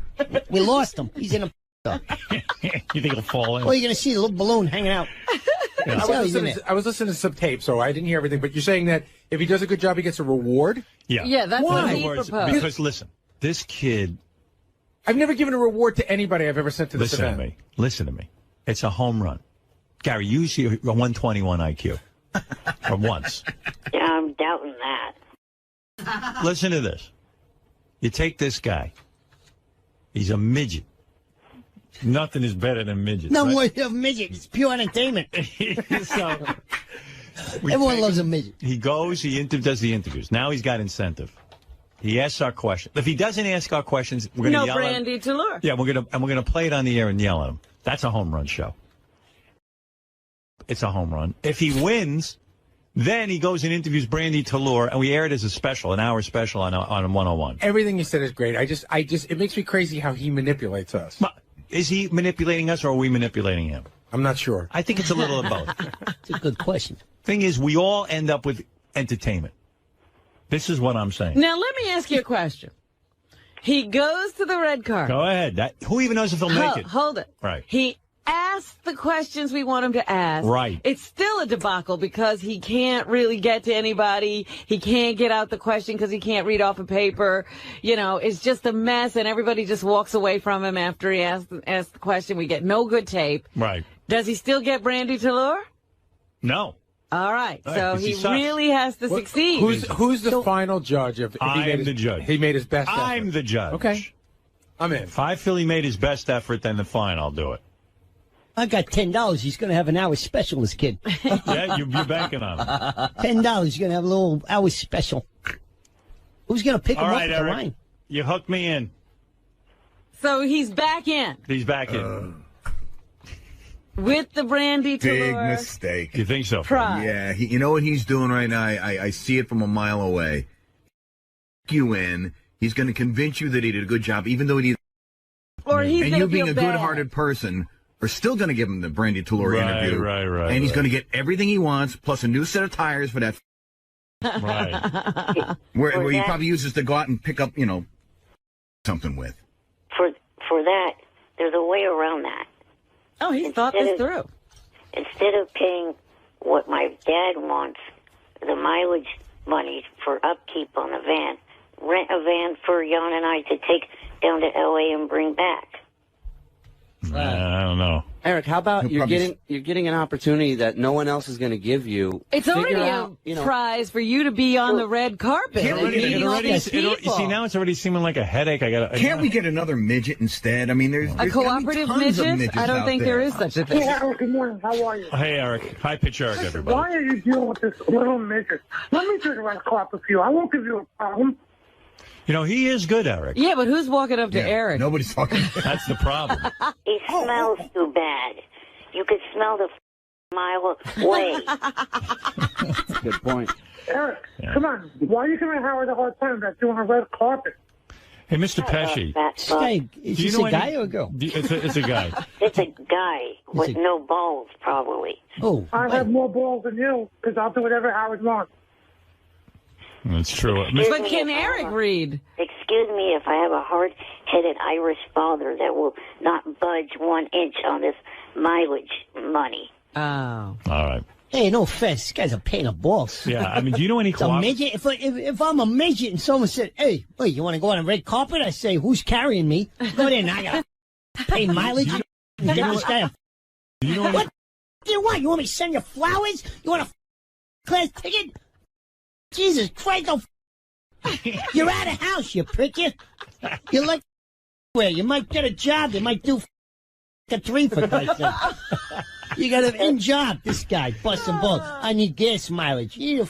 We lost him. He's in a... car. You think he'll fall in? Oh, you're going to see the little balloon hanging out. I was listening to some tape, so I didn't hear everything. But you're saying that if he does a good job, he gets a reward? Yeah. Yeah, that's what Why? he proposed. Because, listen, this kid... I've never given a reward to anybody I've ever sent to this event. Listen to me. It's a home run. Gary, you see a 121 IQ. Or once. Yeah, I'm doubting that. Listen to this. You take this guy. He's a midget. Nothing is better than midgets. No right? more than midget. It's pure entertainment. So, Everyone loves a midget. He goes, does the interviews. Now he's got incentive. He asks our questions. If he doesn't ask our questions, we're going to yell at him. Brandy Tallur. Yeah, we're going to play it on the air and yell at him. That's a home run show. It's a home run. If he wins, then he goes and interviews Brandy Tallur, and we air it as a special, an hour special on 101. Everything you said is great. It makes me crazy how he manipulates us. is he manipulating us or are we manipulating him? I'm not sure. I think it's a little of both. It's a good question. Thing is, we all end up with entertainment. This is what I'm saying. Now, let me ask you a question. He goes to the red carpet. Go ahead. Who even knows if he'll make it? Hold it. Right. He asks the questions we want him to ask. Right. It's still a debacle because he can't really get to anybody. He can't get out the question because he can't read off a paper. You know, it's just a mess, and everybody just walks away from him after he asks the question. We get no good tape. Right. Does he still get Brandy Tallur? No. All right. All right, So 'cause he he sucks. really has to succeed. Who's the final judge of? If I am the judge. He made his best. I'm effort. the judge. Okay. I'm in. If I feel he made his best effort, then fine, I'll do it. I got $10. He's going to have an hour special, this kid. Yeah, you're banking on it. $10. He's going to have a little hour special. Who's going to pick All him right, up at the Eric. line? You hooked me in. So he's back in He's back in. with the Brandy Big Tallur. mistake. You think so? Pride. Yeah, you know what he's doing right now? I see it from a mile away. You in. He's going to convince you that he did a good job, even though he did. Or he's And gonna you being feel a bad. good-hearted person are still going to give him the Brandy Tallur Right, interview. right, And he's right. going to get everything he wants, plus a new set of tires for that. Right. Where he that- probably uses to go out and pick up, something with. For that, there's a way around that. Oh, he thought this through. Instead of paying what my dad wants, the mileage money for upkeep on the van, rent a van for Jan and I to take down to L.A. and bring back. I don't know. Eric, how about He'll you're probably getting an opportunity that no one else is going to give you? It's Figure already out, a prize for you to be on the red carpet. Can't and we get meeting all these You people. see, now it's already seeming like a headache. Can't we get another midget instead? I mean, there's A gotta be cooperative tons of midget? midgets I don't out think there is such a Hey, thing. Eric, good morning. How are you? Hey, Eric. Hi, Pitch Eric, everybody. Why are you dealing with this little midget? Let me take a red carpet for you. I won't give you a problem. You know, he is good, Eric. Yeah, but who's walking up to Eric? Nobody's talking. That's the problem. He smells too bad. You could smell the mile away. Good point. Eric, come on. Why are you giving Howard a hard time about doing a red carpet? Hey, Mr. Pesci. This guy, is Do you this know a guy any- or a girl? It's a guy. It's a guy with no balls, probably. Oh, I have more balls than you because I'll do whatever Howard wants. That's true. But can Eric read? Excuse me if I have a hard-headed Irish father that will not budge 1 inch on this mileage money. Oh. All right. Hey, no offense. This guy's a pain in the balls. Yeah, I mean, do you know any It's a midget. If I'm a midget and someone said, "Hey, wait, you want to go on a red carpet?" I say, "Who's carrying me?" Go there. Now I gotta pay mileage. And give this guy a. Do you know What do you want? You want me to send you flowers? You want a class ticket? Jesus Christ! No. You're out of house, you prick. You're like where you might get a job. They might do a 3 for Christ's sake. You got an in job. This guy busting balls. I need gas mileage. You need a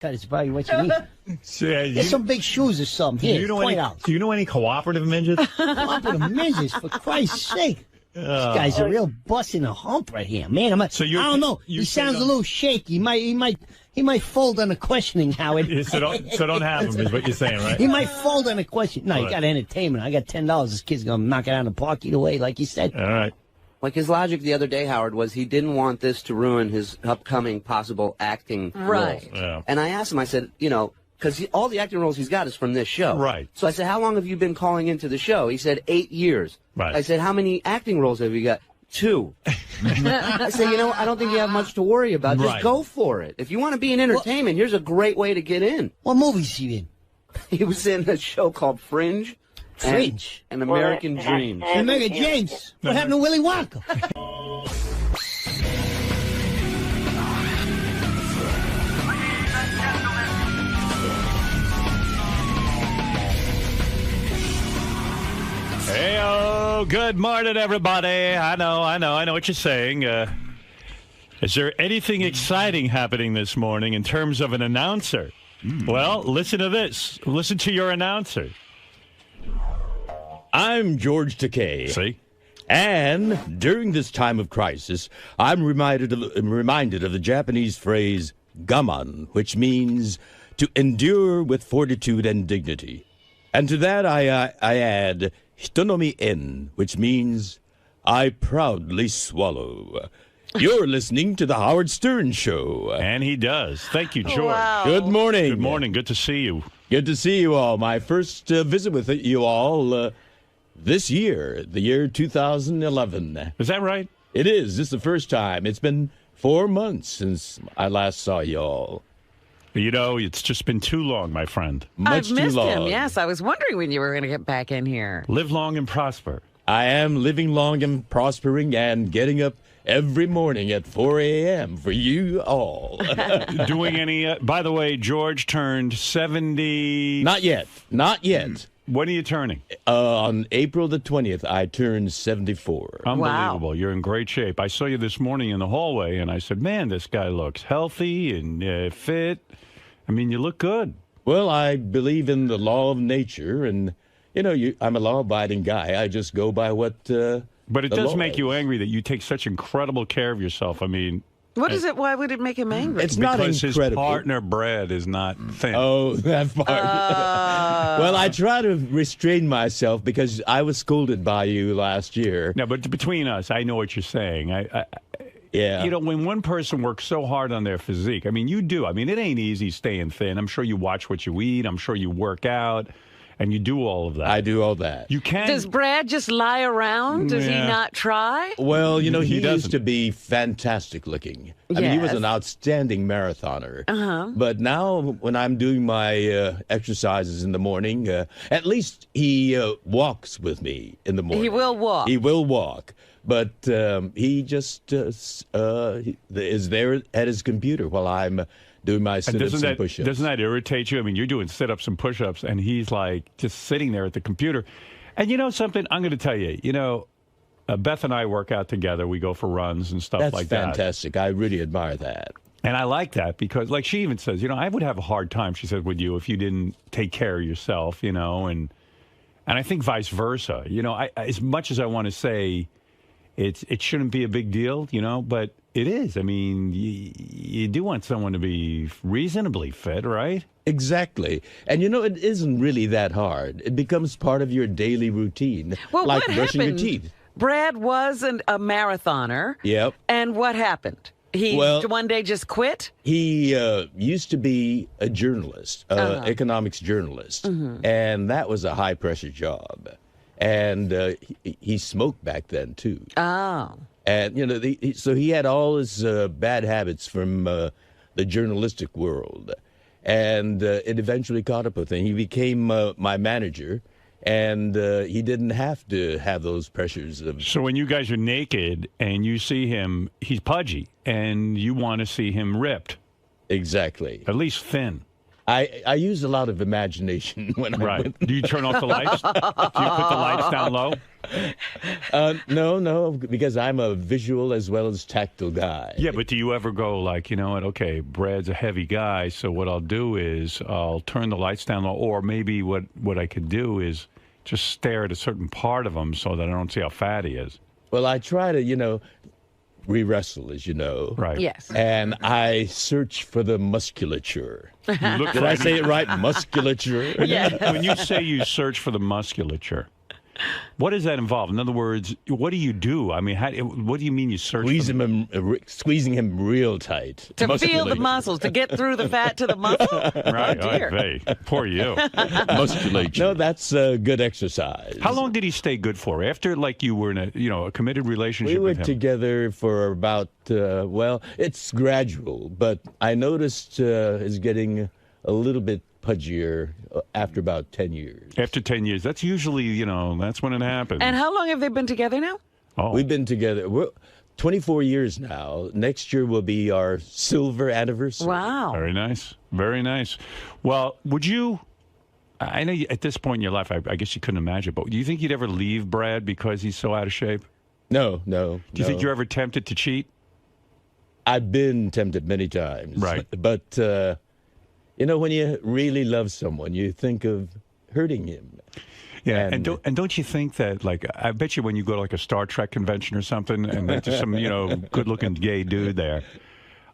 cut is probably what you need. Get some big shoes or something. Here, do $20. you know any cooperative midgets? Cooperative midgets, for Christ's sake. This guy's a real bust in a hump right here, man. I don't know. He sounds a little shaky. He might fold on a questioning, Howard. so don't have him, is what you're saying, right? He might fold on a question. No, you Right. got entertainment. I got $10. This kid's gonna knock it out of the park either way, like you said. All right. Like his logic the other day, Howard, was he didn't want this to ruin his upcoming possible acting Right. roles. Yeah. And I asked him, I said, because all the acting roles he's got is from this show. Right. So I said, how long have you been calling into the show? He said, 8 years. Right. I said, how many acting roles have you got? 2. I said, I don't think you have much to worry about. Just Right. go for it. If you want to be in entertainment, here's a great way to get in. What movie's he in? He was in a show called Fringe. Fringe? And American Dreams. American James. What happened to Willy Wonka? Hey, good morning, everybody. I know what you're saying. Is there anything exciting happening this morning in terms of an announcer? Well, listen to this. Listen to your announcer. I'm George Takei. See? And during this time of crisis, I'm reminded of the Japanese phrase gaman, which means to endure with fortitude and dignity. And to that I add hitonomi en, which means I proudly swallow. You're listening to the Howard Stern Show. And he does. Thank you, George. Wow. Good morning. Good morning. Good to see you. Good to see you all. My first visit with you all this year, the year 2011. Is that right? It is. This is the first time. It's been 4 months since I last saw you all. You know, it's just been too long, my friend. I've missed him, yes. I was wondering when you were going to get back in here. Live long and prosper. I am living long and prospering and getting up every morning at 4 a.m. for you all. Doing any... by the way, George turned 70... Not yet. Not yet. When are you turning? On April the 20th, I turned 74. Unbelievable. Wow. You're in great shape. I saw you this morning in the hallway, and I said, man, this guy looks healthy and fit. I mean, you look good. Well, I believe in the law of nature, and, you know, I'm a law-abiding guy. I just go by what... But it does make you angry that you take such incredible care of yourself. I mean... What is it? Why would it make him angry? It's not because incredible. His partner, Brad, is not thin. Oh, that part. Well, I try to restrain myself because I was scolded by you last year. No, but between us, I know what you're saying. Yeah. You know, when one person works so hard on their physique, I mean, you do. I mean, it ain't easy staying thin. I'm sure you watch what you eat. I'm sure you work out. And you do all of that. I do all that. You can. Does Brad just lie around? Does he not try? Well, you know, he used to be fantastic looking. I mean, he was an outstanding marathoner. But now when I'm doing my exercises in the morning, at least he walks with me in the morning. He will walk. He will walk. But he just is there at his computer while I'm doing my sit-ups and push-ups. Doesn't that irritate you? I mean, you're doing sit-ups and push-ups, and he's like just sitting there at the computer. And you know something? I'm going to tell you. You know, Beth and I work out together. We go for runs and stuff like that. That's fantastic. I really admire that. And I like that because, like she even says, you know, I would have a hard time, she said, with you if you didn't take care of yourself, you know, and I think vice versa. You know, as much as I want to say it shouldn't be a big deal, you know, but it is. I mean, you do want someone to be reasonably fit, right? Exactly. And, you know, it isn't really that hard. It becomes part of your daily routine, well, like what brushing happened? your teeth. Brad was a marathoner. Yep. And what happened? He one day just quit? He used to be a journalist, economics journalist, and that was a high-pressure job. And he smoked back then, too. Oh. And, you know, so he had all his bad habits from the journalistic world. And it eventually caught up with him. He became my manager, and he didn't have to have those pressures. So when you guys are naked and you see him, he's pudgy, and you want to see him ripped. Exactly. At least thin. I use a lot of imagination when I'm with... Do you turn off the lights? Do you put the lights down low? No, because I'm a visual as well as tactile guy. Yeah, but do you ever go like, you know what, okay, Brad's a heavy guy, so what I'll do is I'll turn the lights down low, or maybe what I could do is just stare at a certain part of him so that I don't see how fat he is. Well, I try to, you know, we wrestle, as you know. Right. Yes. And I search for the musculature. Did I say it right? Musculature? Yeah. When you say you search for the musculature, what does that involve? In other words, what do you do? I mean, what do you mean you search? Squeezing him real tight. To feel the muscles, to get through the fat to the muscle? Right. Oh, dear. Hey, poor you. Musculature. No, that's a good exercise. How long did he stay good for? After, like, you were in a committed relationship with him? We were together for about, it's gradual, but I noticed his getting a little bit pudgier after about 10 years. After 10 years. That's usually, that's when it happens. And how long have they been together now? Oh. We've been together. We're 24 years now. Next year will be our silver anniversary. Wow. Very nice. Very nice. Well, would you... I know at this point in your life, I guess you couldn't imagine, but do you think you'd ever leave Brad because he's so out of shape? No. Do you think you're ever tempted to cheat? I've been tempted many times. Right. But... when you really love someone, you think of hurting him. Yeah, and don't you think that, like, I bet you when you go to, like, a Star Trek convention or something, and there's just some, good-looking gay dude there,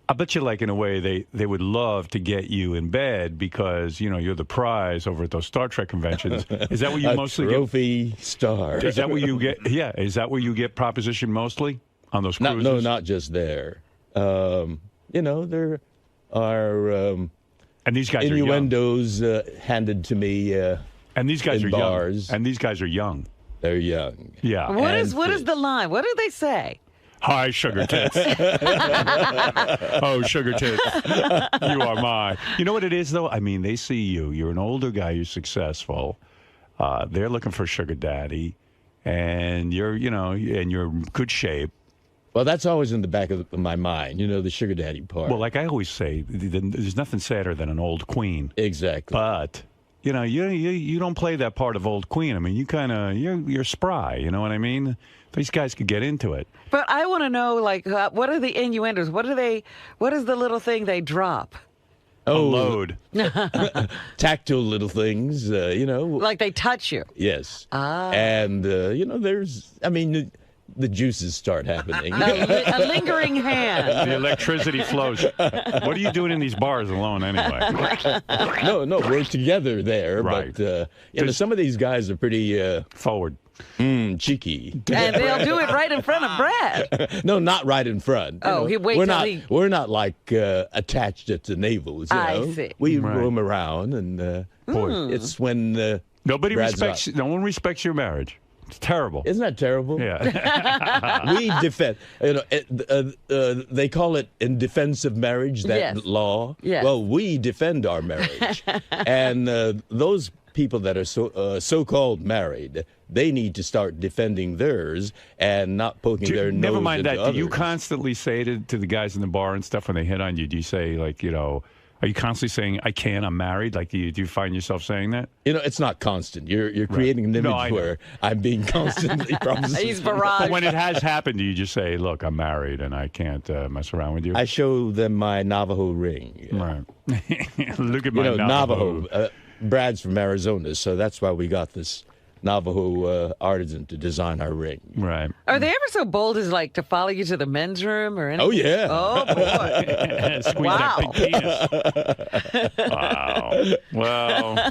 I bet you, like, in a way, they would love to get you in bed because, you know, you're the prize over at those Star Trek conventions. Is that where you mostly trophy star? Is that where you get? Yeah, is that where you get proposition mostly on those cruises? No, not just there. You know, there are and these guys innuendos handed to me. And these guys in are bars. young. And these guys are young. They're young. Yeah. What is the line? What do they say? Hi, sugar tits. Oh, sugar tits. You are mine. You know what it is, though? I mean, they see you. You're an older guy. You're successful. They're looking for sugar daddy. And you're in good shape. Well, that's always in the back of my mind, you know, the sugar daddy part. Well, like I always say, there's nothing sadder than an old queen. Exactly. But, you know, you don't play that part of old queen. I mean, you're spry. You know what I mean? These guys could get into it. But I want to know, like, what are the innuendos? What is the little thing they drop? A load. Tactile little things, you know. Like they touch you. Yes. Ah. And, you know, the juices start happening. A lingering hand. The electricity flows. What are you doing in these bars alone anyway? No, we're together there. Right. But, you know, some of these guys are pretty... forward. Cheeky. And they'll do it right in front of Brad. No, not right in front. Oh, he waits till he... We're not like attached at the navels, you know? I see. We roam around, and it's when no one respects your marriage. It's terrible. Isn't that terrible? Yeah. We defend. You know, they call it in defense of marriage, that law. Yes. Well, we defend our marriage, and those people that are so-called married, they need to start defending theirs and not poking their nose Never mind into that. others. Do you constantly say to the guys in the bar and stuff when they hit on you? Do you say, like, you know? Are you constantly saying, I can't, I'm married? Like, do you find yourself saying that? You know, it's not constant. You're creating an image where I'm being constantly promised. He's barraged. But when it has happened, do you just say, look, I'm married and I can't mess around with you? I show them my Navajo ring. Right. Look at my Navajo. Brad's from Arizona, so that's why we got this Navajo artisan to design our ring. Right. Are they ever so bold as, like, to follow you to the men's room or anything? Oh, yeah. Oh, boy. Squeeze that big penis. Wow. Well...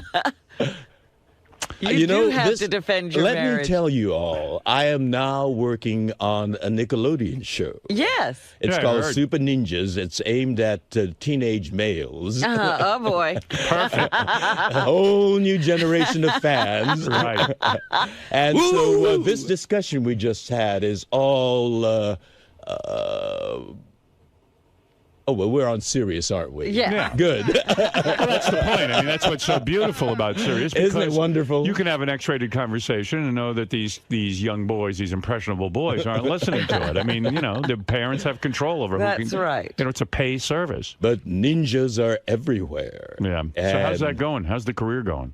You do have to defend your marriage. Let me tell you all, I am now working on a Nickelodeon show. Yes. It's called Super Ninjas. It's aimed at teenage males. Oh, boy. Perfect. A whole new generation of fans. Right. And so this discussion we just had is all... Oh, well, we're on Sirius, aren't we? Yeah. Good. Well, that's the point. I mean, that's what's so beautiful about Sirius. Isn't it wonderful? You can have an X-rated conversation and know that these young boys, these impressionable boys, aren't listening to it. I mean, you know, the parents have control over who can... That's right. You know, it's a pay service. But ninjas are everywhere. Yeah. So how's that going? How's the career going?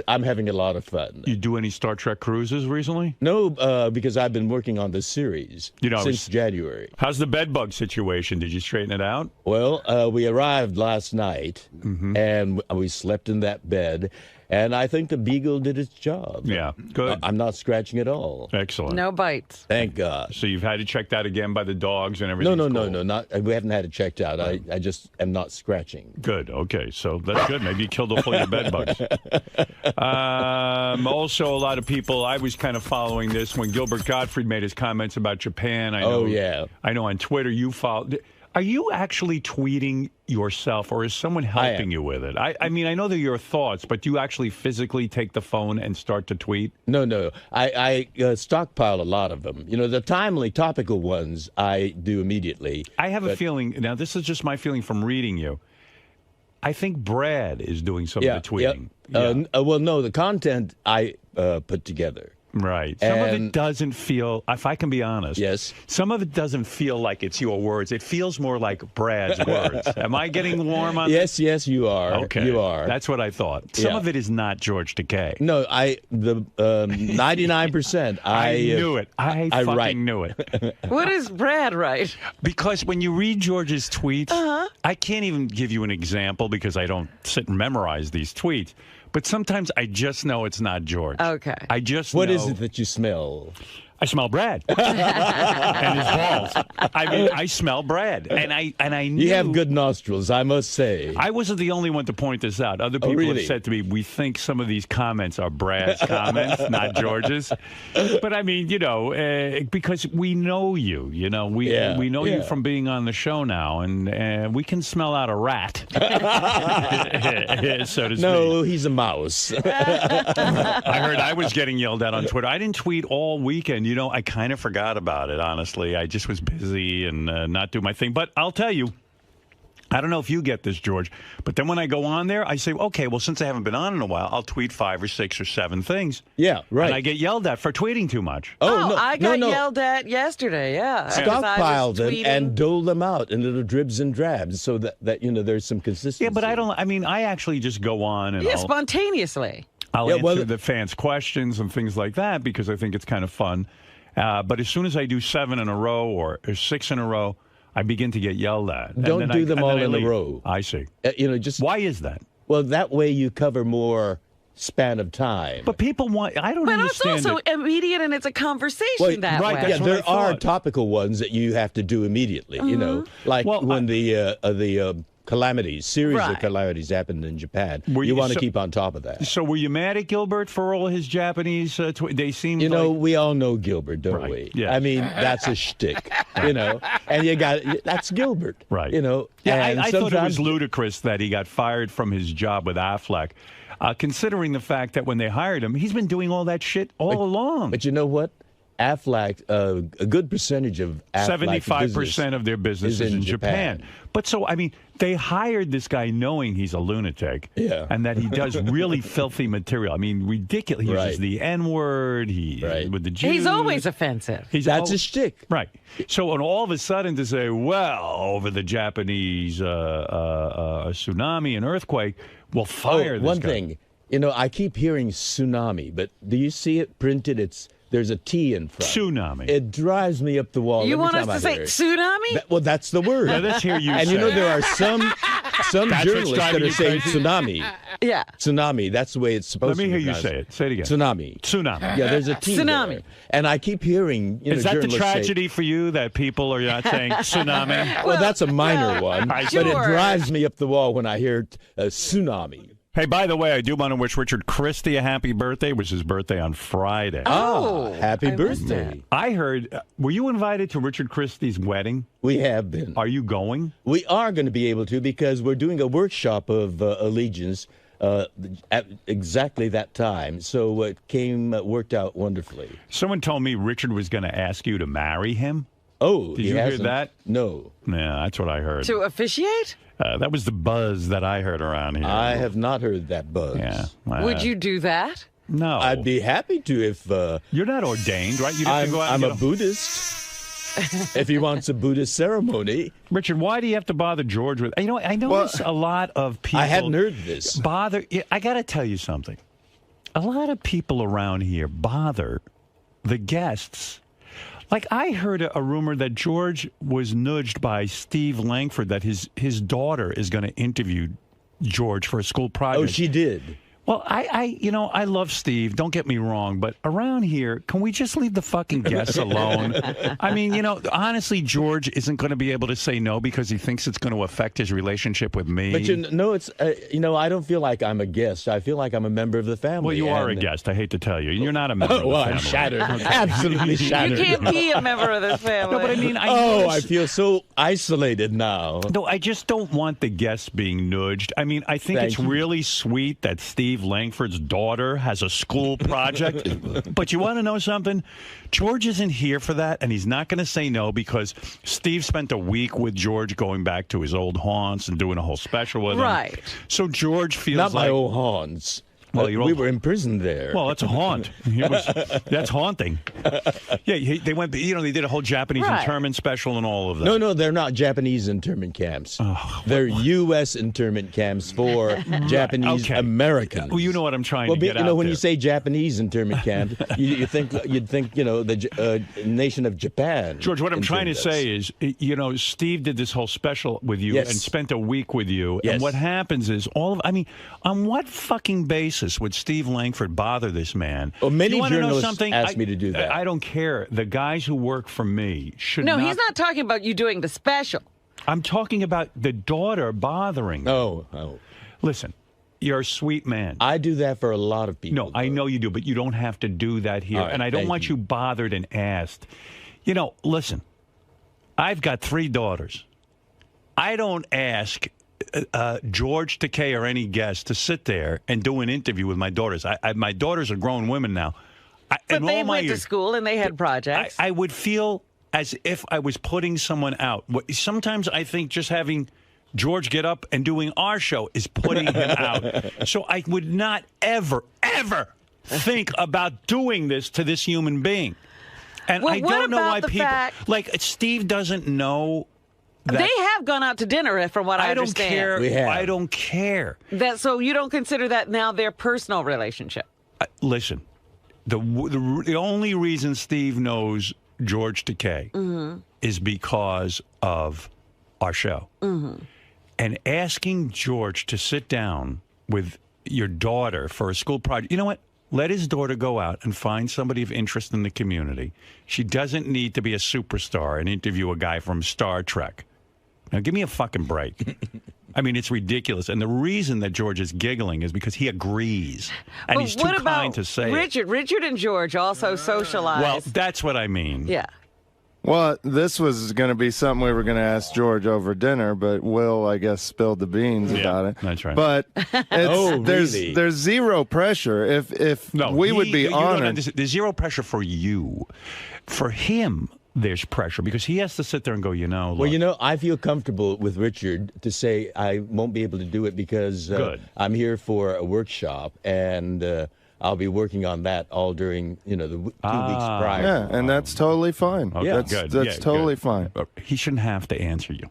I'm having a lot of fun. You do any Star Trek cruises recently? No, because I've been working on this series since January. How's the bedbug situation? Did you straighten it out? Well, we arrived last night, and we slept in that bed, and I think the beagle did its job. Yeah, good. I'm not scratching at all. Excellent. No bites. Thank God. So you've had it checked out again by the dogs and everything? No. We haven't had it checked out. I just am not scratching. Good. Okay, so that's good. Maybe you killed a full of bed bugs. Also, a lot of people, I was kind of following this when Gilbert Gottfried made his comments about Japan. I know on Twitter you followed... Are you actually tweeting yourself, or is someone helping you with it? I mean, I know they're your thoughts, but do you actually physically take the phone and start to tweet? No. I stockpile a lot of them. You know, the timely, topical ones I do immediately. I have a feeling, now this is just my feeling from reading you, I think Brad is doing some of the tweeting. Well, no, the content I put together. Right. Some of it doesn't feel, if I can be honest, some of it doesn't feel like it's your words. It feels more like Brad's words. Am I getting warm on this? Yes, you are. Okay. You are. That's what I thought. Some of it is not George Takei. No, 99%. I knew it. I fucking knew it. What does Brad write? Because when you read George's tweets, I can't even give you an example because I don't sit and memorize these tweets. But sometimes I just know it's not George. Okay. I just What know. is it that you smell? I smell Brad and his balls. I mean, I smell Brad, and I knew you have good nostrils, I must say. I wasn't the only one to point this out. Other people really? have said to me, "We think some of these comments are Brad's comments, not George's." But I mean, because we know you. We know you from being on the show now, and we can smell out a rat, so to speak. No, he's a mouse. I heard I was getting yelled at on Twitter. I didn't tweet all weekend. I kind of forgot about it, honestly. I just was busy and not doing my thing. But I'll tell you, I don't know if you get this, George, but then when I go on there, I say, okay, well, since I haven't been on in a while, I'll tweet 5 or 6 or 7 things. Yeah, right. And I get yelled at for tweeting too much. No, I got yelled at yesterday, yeah. Stockpile them and dole them out in little dribs and drabs so that there's some consistency. Yeah, but I actually just go on and spontaneously. I'll answer the fans' questions and things like that because I think it's kind of fun. But as soon as I do 7 in a row or 6 in a row, I begin to get yelled at. Don't do them all in a row. I see. Why is that? Well, that way you cover more span of time. But people want. I don't understand. But it's also immediate, and it's a conversation that way. Yeah, there are topical ones that you have to do immediately. Like when the series of calamities happened in Japan. You want to keep on top of that. So were you mad at Gilbert for all his Japanese? They seem we all know Gilbert, don't we? Yeah. I mean, that's a shtick, and that's Gilbert, right? Yeah, I thought it was ludicrous that he got fired from his job with Affleck, considering the fact that when they hired him, he's been doing all that shit all along. But you know what? Affleck, a good percentage of Affleck 75% of their business is in Japan. But so, I mean, they hired this guy knowing he's a lunatic and that he does really filthy material. I mean, ridiculous. He uses the N-word. With the Jews. He's always offensive. That's a shtick. Right. So, and all of a sudden to say, well, over the Japanese tsunami and earthquake, we'll fire this one guy. thing. I keep hearing tsunami, but do you see it printed? There's a T in front. Tsunami. It drives me up the wall. You every want time us to I say hear it. tsunami? Well, that's the word. Yeah, let's hear you and say there are some journalists that are saying tsunami. Yeah. Tsunami. That's the way it's supposed to be. Let me hear you say it. Say it again. Tsunami. Tsunami. Yeah, there's a T Tsunami. there. And I keep hearing, Is that the journalists tragedy for you that people are not saying tsunami? Well, that's a minor one, Sure. but it drives me up the wall when I hear tsunami. Hey, by the way, I do want to wish Richard Christie a happy birthday. It was his birthday on Friday. Happy birthday. I heard, were you invited to Richard Christie's wedding? We have been. Are you going? We are going to be able to because we're doing a workshop of allegiance at exactly that time. So it worked out wonderfully. Someone told me Richard was going to ask you to marry him. Oh, did you hear that? No. Yeah, that's what I heard. To officiate? That was the buzz that I heard around here. I have not heard that buzz. Yeah. Would you do that? No. I'd be happy to if... You're not ordained, right? You didn't go out I'm a Buddhist. If he wants a Buddhist ceremony. Richard, why do you have to bother George with... I notice a lot of people... I hadn't heard this. I got to tell you something. A lot of people around here bother the guests. Like, I heard a rumor that George was nudged by Steve Langford that his daughter is going to interview George for a school project. Oh, she did. Well, I love Steve. Don't get me wrong, but around here, can we just leave the fucking guests alone? I mean, honestly, George isn't going to be able to say no because he thinks it's going to affect his relationship with me. But it's I don't feel like I'm a guest. I feel like I'm a member of the family. Well, you are a guest. I hate to tell you, you're not a member. Of the family. I'm shattered. Absolutely shattered. You can't be a member of this family. No, but I mean, I feel so isolated now. No, I just don't want the guests being nudged. I mean, I think it's really sweet that Steve Langford's daughter has a school project. But you want to know something? George isn't here for that, and he's not going to say no because Steve spent a week with George going back to his old haunts and doing a whole special with him. Right. So George feels Not like... my old haunts. Well, we were imprisoned there. Well, that's a haunt. That's haunting. Yeah, they went. They did a whole Japanese internment special and all of that. No, they're not Japanese internment camps. They're U.S. internment camps for Japanese Americans. Well, you know what I'm trying to get when you say Japanese internment camp, you'd think the nation of Japan. George, what I'm trying to say is, Steve did this whole special with you and spent a week with you, and what happens is on what fucking basis basis would Steve Langford bother this man? Well, many you wanna know journalists something? asked me to do that. I don't care. The guys who work for me should No, not. he's not talking about you doing the special. I'm talking about the daughter bothering. Oh. Listen, you're a sweet man. I do that for a lot of people. No, I know you do, but you don't have to do that here. All right, and I don't thank want you bothered and asked. You know, listen, I've got 3 daughters. I don't ask George Takei or any guest to sit there and do an interview with my daughters. My daughters are grown women now. But they went to school and they had projects. I would feel as if I was putting someone out. Sometimes I think just having George get up and doing our show is putting him out. So I would not ever think about doing this to this human being. And Well, I what don't know about why the people fact- like Steve doesn't know that They have gone out to dinner, from what I don't understand. care. I don't care. So you don't consider that now their personal relationship? Listen, the only reason Steve knows George Takei is because of our show. And asking George to sit down with your daughter for a school project, you know what? Let his daughter go out and find somebody of interest in the community. She doesn't need to be a superstar and interview a guy from Star Trek. Now, give me a fucking break. I mean, it's ridiculous. And the reason that George is giggling is because he agrees. And But he's too what about kind to say it. Richard and George also socialize. Well, that's what I mean. Yeah. Well, this was going to be something we were going to ask George over dinner, but Will, I guess, spilled the beans about it. That's right. But really? there's zero pressure. If we would be you don't honored. understand. There's zero pressure for you. For him, there's pressure because he has to sit there and go, Well, look, I feel comfortable with Richard to say I won't be able to do it because Good. I'm here for a workshop and I'll be working on that all during, the 2 weeks prior. Yeah, and that's totally fine. Okay, That's good. that's Yeah, totally good. fine. But he shouldn't have to answer you.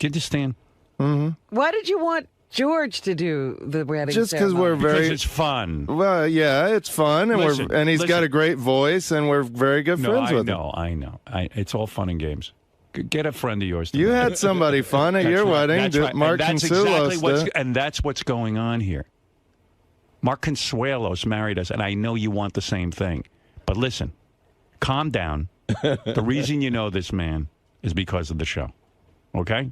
Do you understand? Mm-hmm. Why did you want George to do the wedding Just because we're very Because it's fun. Well, yeah, it's fun, and he's got a great voice, and we're very good friends with him. I know. It's all fun and games. Get a friend of yours. You had somebody fun at That's your right. wedding, That's right. Mark And that's Consuelos. exactly and that's what's going on here. Mark Consuelos married us, and I know you want the same thing. But listen, calm down. The reason you know this man is because of the show. Okay?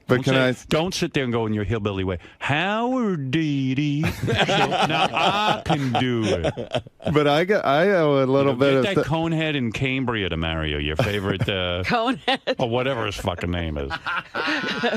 But don't sit there and go in your hillbilly way. Howard Deedy. Now I can do it. But I owe a little bit get of that conehead in Cambria to marry you. Your favorite conehead or whatever his fucking name is.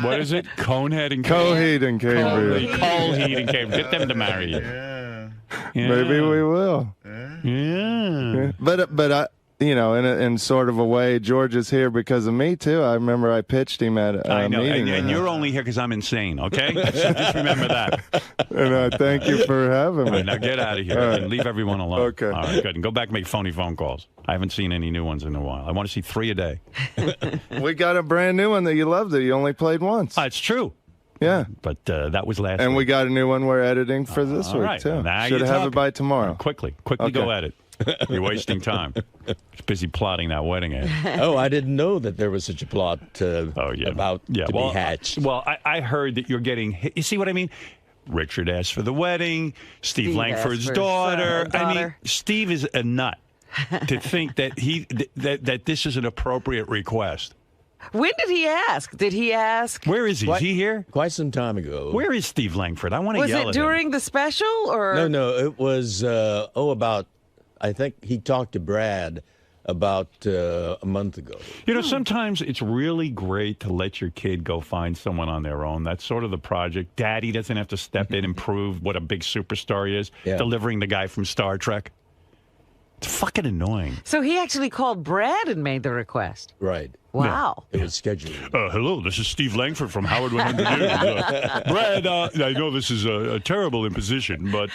What is it? Conehead and Coheed in Cambria. Coheed in Cambria. Get them to marry you. Yeah. Maybe we will. Yeah. But I. In sort of a way, George is here because of me, too. I remember I pitched him at a meeting. And you're only here because I'm insane, okay? So just remember that. And I thank you for having me. All right, now get out of here and leave everyone alone. Okay. All right, good. And go back and make phony phone calls. I haven't seen any new ones in a while. I want to see 3 a day. We got a brand new one that you loved that you only played once. It's true. Yeah. But that was last And week. we got a new one we're editing for this All week, right. too. Now Should you're have it talking. by tomorrow. Quickly Okay. go at it. You're wasting time. He's busy plotting that wedding ad. Oh, I didn't know that there was such a plot about to be hatched. Well, I heard that you're getting hit. You see what I mean? Richard asked for the wedding. Steve Langford's asked for daughter. his I mean, daughter. Steve is a nut to think that that this is an appropriate request. When did he ask? Did he ask? Where is he? Is he here? Quite some time ago. Where is Steve Langford? I want to Was yell it at him. during the special or? No, it was, I think he talked to Brad about a month ago. You know, sometimes it's really great to let your kid go find someone on their own. That's sort of the project. Daddy doesn't have to step in and prove what a big superstar he is, delivering the guy from Star Trek. It's fucking annoying. So he actually called Brad and made the request. Right. Wow. It was scheduled. Hello, this is Steve Langford from Howard 100 News. Brad, I know this is a terrible imposition, but,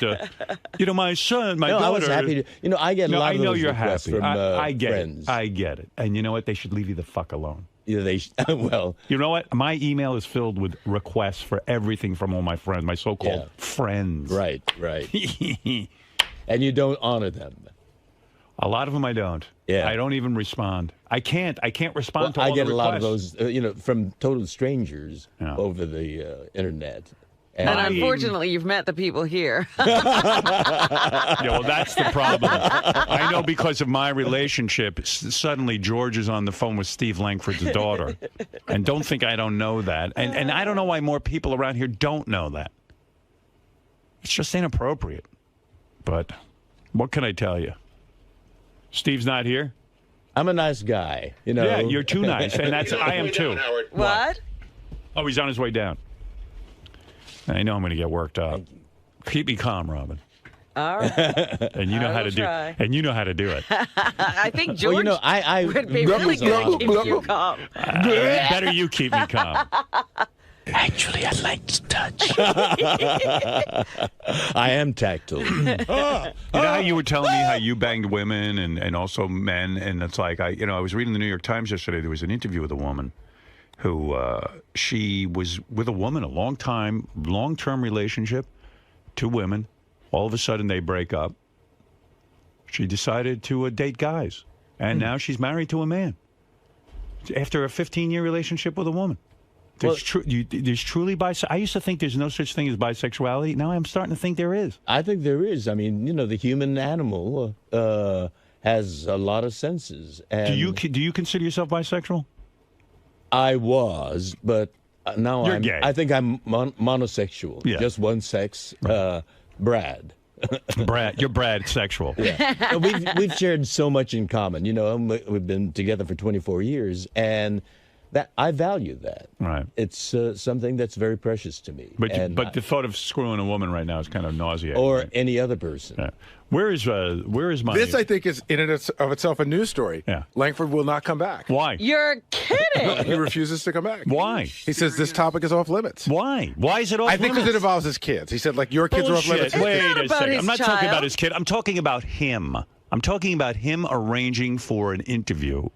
my son, my daughter... I was happy to... I get a lot of those you're requests happy. from I get friends. it. I get it. And you know what? They should leave you the fuck alone. Yeah, well... You know what? My email is filled with requests for everything from all my friends, my so-called friends. Right. And you don't honor them. A lot of them I don't. Yeah. I don't even respond. I can't respond to all I get the a lot of requests. those, from total strangers over the internet. And unfortunately, you've met the people here. Yeah, well, that's the problem. I know because of my relationship, suddenly George is on the phone with Steve Langford's daughter. And don't think I don't know that. And I don't know why more people around here don't know that. It's just inappropriate. But what can I tell you? Steve's not here? I'm a nice guy, you know. Yeah, you're too nice. And I am too. What? Oh, he's on his way down. I know I'm going to get worked up. Keep me calm, Robin. All right. And you know how to do. And you know how to do it. I think George I would be really good at keeping you calm. Better you keep me calm. Actually, I'd like to touch. I am tactile. You know how you were telling me how you banged women and also men, and it's like I was reading the New York Times yesterday. There was an interview with a woman who she was with a woman, a long-term relationship, 2 women. All of a sudden, they break up. She decided to date guys, and now she's married to a man after a 15-year relationship with a woman. There's truly I used to think there's no such thing as bisexuality. Now I'm starting to think there is. I think there is. I mean, the human animal has a lot of senses. And do you consider yourself bisexual? I was, but now You're gay. I think I'm monosexual. Yeah. Just one sex. Brad. You're Brad sexual. Yeah. We've shared so much in common. We've been together for 24 years, and that I value that. Right. It's something that's very precious to me. But the thought of screwing a woman right now is kind of nauseating. Or right? any other person. Yeah. Where is my? This, I think, is in and of itself a news story. Yeah. Langford will not come back. Why? You're kidding. He refuses to come back. Why? He says this topic is off limits. Why? Why is it off limits? I think because it involves his kids. He said, your kids are off limits. Wait a second. I'm not talking about his kid. I'm talking about him. I'm talking about him arranging for an interview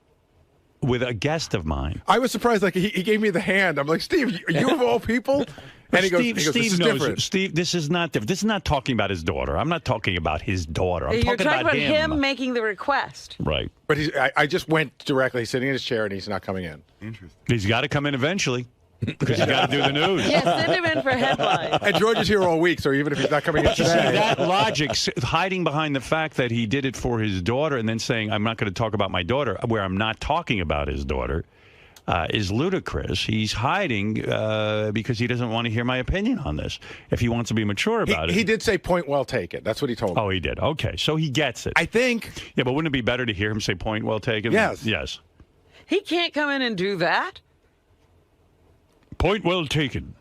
with a guest of mine. I was surprised. He gave me the hand. I'm like, Steve, you of all people? And he goes, Steve this is knows different. Steve, this is not different. This is not talking about his daughter. I'm not talking about his daughter. I'm You're talking about him. making the request. Right. But I just went directly. He's sitting in his chair, and he's not coming in. Interesting. He's got to come in eventually. Because you got to do the news. Yeah, send him in for headlines. And George is here all week, so even if he's not coming in See, today. that logic, hiding behind the fact that he did it for his daughter and then saying, I'm not going to talk about my daughter, where I'm not talking about his daughter, is ludicrous. He's hiding because he doesn't want to hear my opinion on this. If he wants to be mature about it. He did say point well taken. That's what he told me. Oh, he did. Okay, so he gets it. I think. Yeah, but wouldn't it be better to hear him say point well taken? Yes. Yes. He can't come in and do that. Point well taken.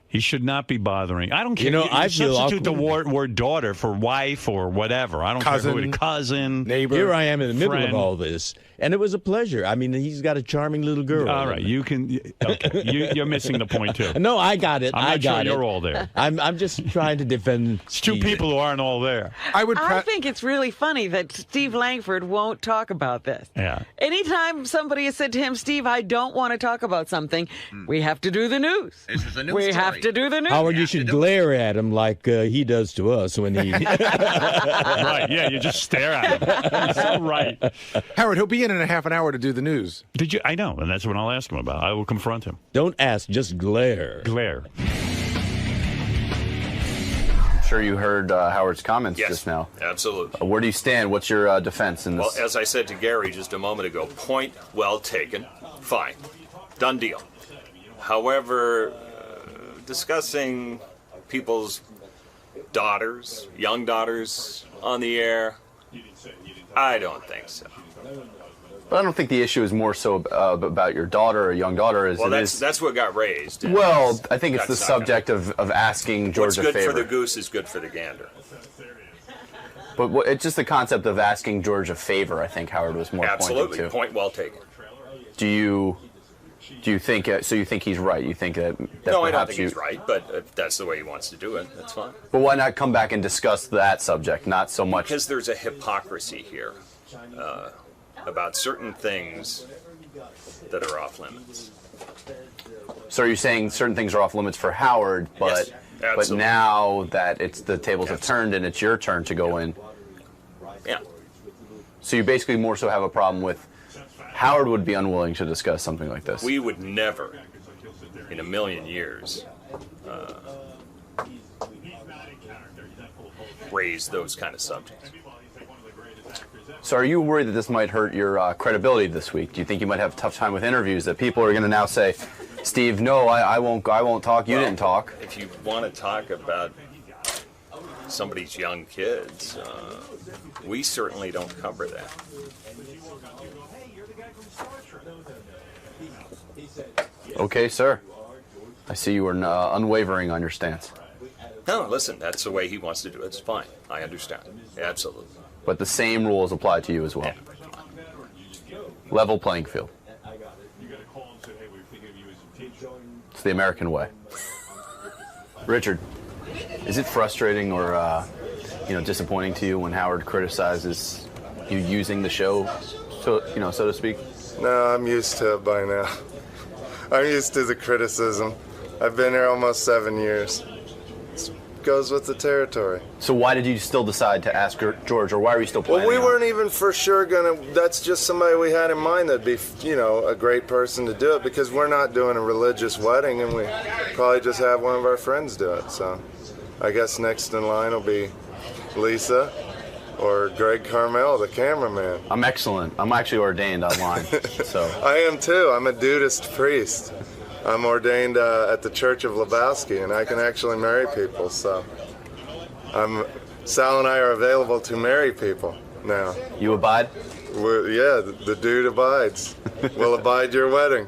He should not be bothering. I don't care. I feel substitute the awkward. word daughter for wife or whatever. I don't care who it is. Cousin, neighbor. Here I am in the middle friend. of all this, and it was a pleasure. I mean, he's got a charming little girl. All right, you can. Okay. You're missing the point too. No, I got it. I'm not sure you're all there. I'm just trying to defend. It's 2 people who aren't all there. I think it's really funny that Steve Langford won't talk about this. Yeah. Anytime somebody has said to him, Steve, I don't want to talk about something, we have to do the news. This is a news we story. have to do the news. Howard, you should glare at him like he does to us when he. Right? Yeah, you just stare at him. He's so right. Howard, he'll be in a half an hour to do the news. Did you? I know, and that's what I'll ask him about. I will confront him. Don't ask, just glare. Glare. I'm sure you heard Howard's comments just now. Absolutely. Where do you stand? What's your defense in this? Well, as I said to Gary just a moment ago, point well taken. Fine. Done deal. However, discussing people's daughters, young daughters, on the air, I don't think so. But I don't think the issue is more so about your daughter or young daughter. Well, that's what got raised. Well, I think it's the subject of asking George a favor. What's good for the goose is good for the gander. But it's just the concept of asking George a favor, I think Howard was more pointing to. Absolutely. Point well taken. Do you think so? You think he's right? You think that No, I don't perhaps think he's right, but if that's the way he wants to do it, that's fine. But why not come back and discuss that subject, not so much? Because there's a hypocrisy here about certain things that are off limits. So are you saying certain things are off limits for Howard, but Yes, now that the tables have turned and it's your turn to go in? Yeah. So you basically more so have a problem with Howard would be unwilling to discuss something like this. We would never, in a million years, raise those kind of subjects. So are you worried that this might hurt your credibility this week? Do you think you might have a tough time with interviews, that people are going to now say, Steve, no, I won't talk, you didn't talk? If you want to talk about somebody's young kids, we certainly don't cover that. Okay, sir. I see you are unwavering on your stance. No, listen, that's the way he wants to do it. It's fine. I understand. Absolutely. But the same rules apply to you as well. Level playing field. It's the American way. Richard, is it frustrating or disappointing to you when Howard criticizes you using the show, so to speak? No, I'm used to it by now. I'm used to the criticism. I've been here almost 7 years. It goes with the territory. So why did you still decide to ask George, or why are you still planning? Well, we weren't even for sure that's just somebody we had in mind that'd be, a great person to do it, because we're not doing a religious wedding, and we probably just have one of our friends do it. So I guess next in line will be Lisa or Greg Carmel, the cameraman. I'm excellent. I'm actually ordained online. So I am too. I'm a Dudist priest. I'm ordained at the Church of Lebowski, and I can actually marry people. So Sal and I are available to marry people now. You abide? The dude abides. We'll abide your wedding.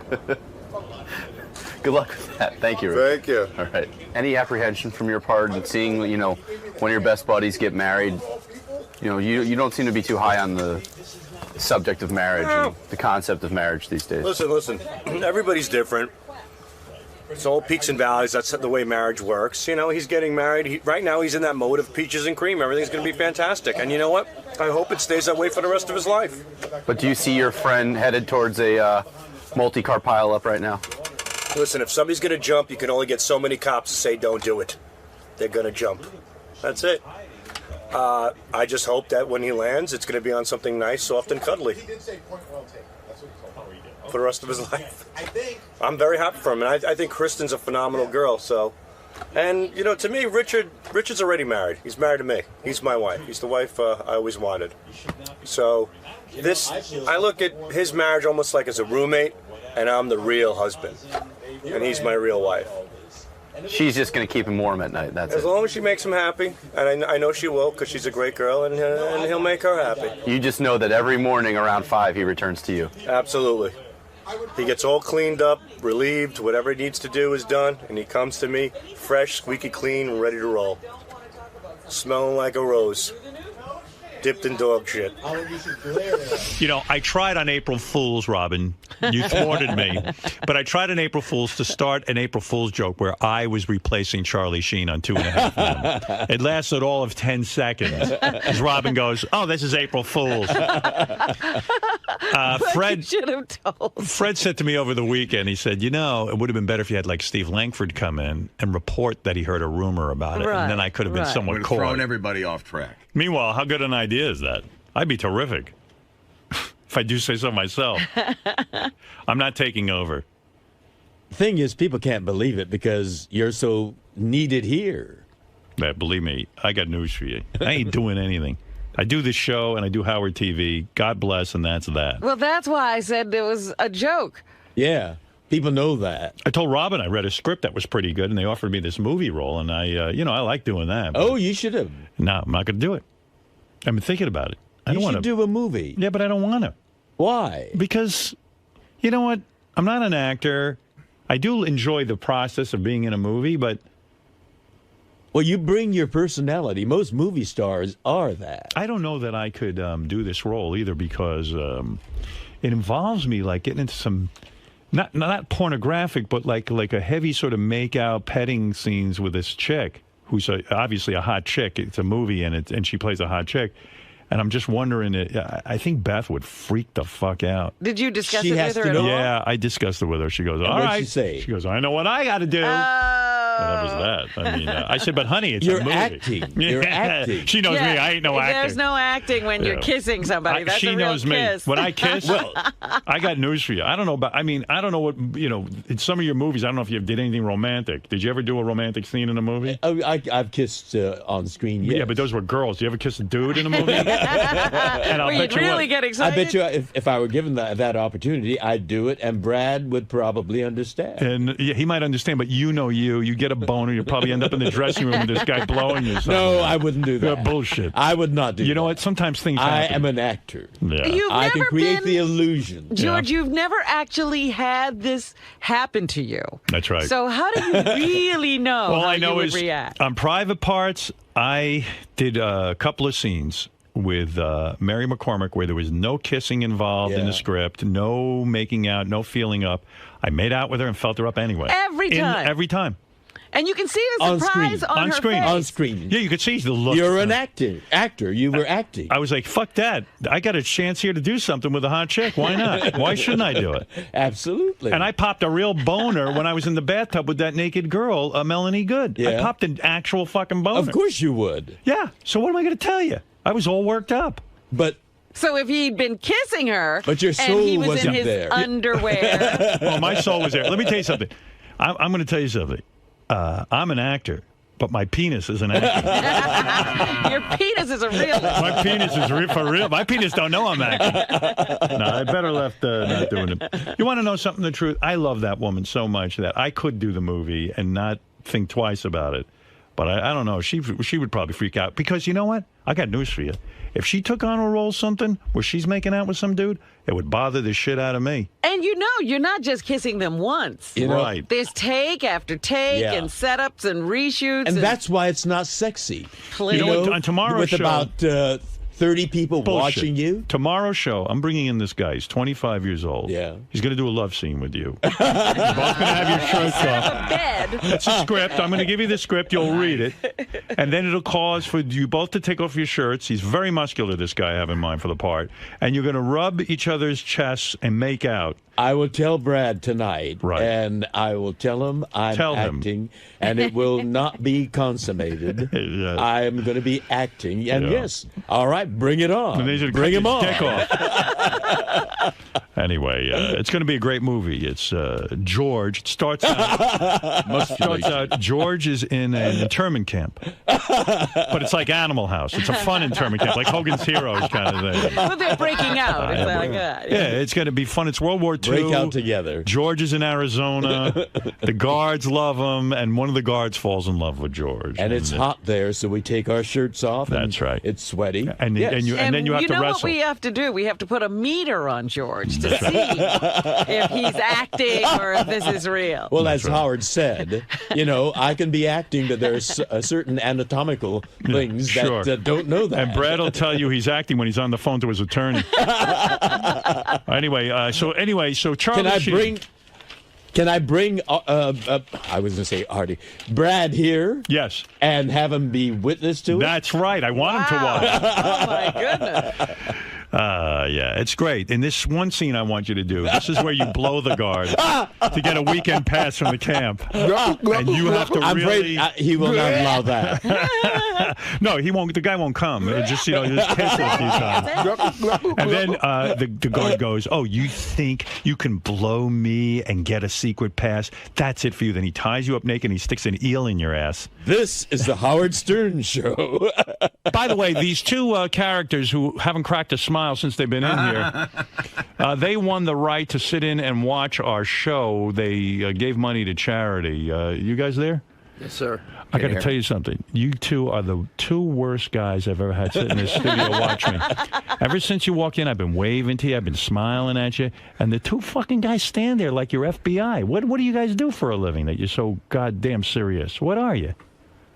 Good luck with that. Thank you, Thank Rick. you. All right. Any apprehension from your part in seeing, one of your best buddies get married? You don't seem to be too high on the subject of marriage and the concept of marriage these days. Listen. Everybody's different. It's all peaks and valleys. That's the way marriage works. He's getting married. Right now, he's in that mode of peaches and cream. Everything's going to be fantastic. And you know what? I hope it stays that way for the rest of his life. But do you see your friend headed towards a multi-car pileup right now? Listen, if somebody's going to jump, you can only get so many cops to say don't do it. They're going to jump. That's it. I just hope that when he lands, it's going to be on something nice, soft, and cuddly for the rest of his life. I'm very happy for him, and I think Kristen's a phenomenal girl. So, and to me, Richard's already married. He's married to me. He's my wife. He's the wife I always wanted. So, I look at his marriage almost like as a roommate, and I'm the real husband, and he's my real wife. She's just going to keep him warm at night. That's as long as she makes him happy, and I know she will, because she's a great girl, and he'll make her happy. You just know that every morning around 5 he returns to you. Absolutely. He gets all cleaned up, relieved, whatever he needs to do is done, and he comes to me fresh, squeaky clean, ready to roll. Smelling like a rose. Dipped in dog shit. I tried on April Fool's, Robin. You thwarted me. But I tried on April Fool's to start an April Fool's joke where I was replacing Charlie Sheen on 2.5 Men. It lasted all of 10 seconds. As Robin goes, oh, this is April Fool's. Fred should have told. Fred said to me over the weekend, he said, it would have been better if you had like Steve Langford come in and report that he heard a rumor about it. Right, and then I could have been somewhat Would have caught. thrown everybody off track. Meanwhile, how good an idea is that? I'd be terrific. If I do say so myself. I'm not taking over. The thing is, people can't believe it because you're so needed here. Yeah, believe me, I got news for you. I ain't doing anything. I do this show and I do Howard TV. God bless, and that's that. Well, that's why I said it was a joke. Yeah, people know that. I told Robin I read a script that was pretty good, and they offered me this movie role, and I like doing that. Oh, you should have. No, I'm not going to do it. I've been thinking about it. I don't want to do a movie. Yeah, but I don't want to. Why? Because, you know what? I'm not an actor. I do enjoy the process of being in a movie, but... Well, you bring your personality. Most movie stars are that. I don't know that I could do this role either because it involves me like getting into some... Not pornographic, but like a heavy sort of make-out petting scenes with this chick who's obviously a hot chick. It's a movie, and she plays a hot chick. And I'm just wondering, I think Beth would freak the fuck out. Did you discuss it with her at all? Yeah, I discussed it with her. She goes, all right. What'd she say? She goes, I know what I got to do. Oh. That was that. I mean, I said, but honey, it's You're a movie. acting. You're acting. She knows me. I ain't no actor. There's no acting when you're kissing somebody. That's she a real knows me. kiss. When I kiss, well, I got news for you. I don't know about. I mean, I don't know what in some of your movies. I don't know if you did anything romantic. Did you ever do a romantic scene in a movie? I've kissed on screen. Yes. Yeah, but those were girls. Do you ever kiss a dude in a movie? And I'll Well, bet you'd you really what. get excited. I bet you if I were given that opportunity, I'd do it, and Brad would probably understand. And yeah, he might understand, but you get a boner, you probably end up in the dressing room with this guy blowing you. No, I wouldn't do that. Bullshit. I would not do that. You know what? Sometimes things I happen. am an actor. Yeah. I can create the illusion. George, you've never actually had this happen to you. That's right. So how do you really know All how I know you would is react? on Private Parts, I did a couple of scenes with Mary McCormick where there was no kissing involved in the script, no making out, no feeling up. I made out with her and felt her up anyway. Every time? Every time. And you can see the surprise on her face. On screen. Yeah, you could see the look. You're an actor. You were acting. I was like, fuck that. I got a chance here to do something with a hot chick. Why not? Why shouldn't I do it? Absolutely. And I popped a real boner when I was in the bathtub with that naked girl, Melanie Good. I Yeah. popped an actual fucking boner. Of course you would. Yeah. So what am I going to tell you? I was all worked up. But So if he'd been kissing her, But your and he soul was wasn't in his there. underwear. Well, my soul was there. Let me tell you something. I'm going to tell you something. I'm an actor, but my penis is an actor. Your penis is a real. My penis is for real. My penis don't know I'm acting. No, I better left not doing it. You want to know something? The truth? I love that woman so much that I could do the movie and not think twice about it. But I don't know. She would probably freak out because you know what? I got news for you. If she took on a role something where she's making out with some dude, it would bother the shit out of me. And you're not just kissing them once. Right. There's take after take Yeah. and setups and reshoots. And that's why it's not sexy. Please. You know what? On tomorrow's with show, about 30 people bullshit. watching you. Tomorrow's show, I'm bringing in this guy. He's 25 years old. Yeah. He's going to do a love scene with you. You're both going to have your shirts off. bed. It's a script. I'm going to give you the script. You'll read it. And then it'll cause for you both to take off your shirts. He's very muscular, this guy I have in mind for the part. And you're going to rub each other's chests and make out. I will tell Brad tonight, and I will tell him I'm acting, and it will not be consummated. I am going to be acting, and yes, all right, bring it on. Bring him on. Dick off. Anyway, it's going to be a great movie. It's George. It starts out, George is in an internment camp, but it's like Animal House. It's a fun internment camp, like Hogan's Heroes kind of thing. Well, they're breaking out. It's like that. Yeah, it's going to be fun. It's World War II. Break out together. George is in Arizona. The guards love him, and one of the guards falls in love with George. And it's hot there, so we take our shirts off. That's right. It's sweaty. And then you have to know wrestle. what we have to do? We have to put a meter on George to see if he's acting or if this is real. Well, as Howard said, I can be acting, but there's certain anatomical things that don't know that. And Brad will tell you he's acting when he's on the phone to his attorney. So Charlie Can I bring I was going to say Artie, Brad here? Yes. And have him be witness to it? That's right. I want him to watch. Oh, my goodness. Yeah, it's great. In this one scene I want you to do, this is where you blow the guard to get a weekend pass from the camp. And you have to I'm really... afraid he will not allow that. No, he won't. The guy won't come. Just, just kiss it a few times. And then the guard goes, "Oh, you think you can blow me and get a secret pass? That's it for you." Then he ties you up naked and he sticks an eel in your ass. This is the Howard Stern Show. By the way, these two characters who haven't cracked a smile since they've been in here, they won the right to sit in and watch our show. They gave money to charity. You guys there? Yes, sir. I got to tell you something. You two are the two worst guys I've ever had sit in this studio watch me. Ever since you walk in, I've been waving to you. I've been smiling at you. And the two fucking guys stand there like you're FBI. What do you guys do for a living that you're so goddamn serious? What are you?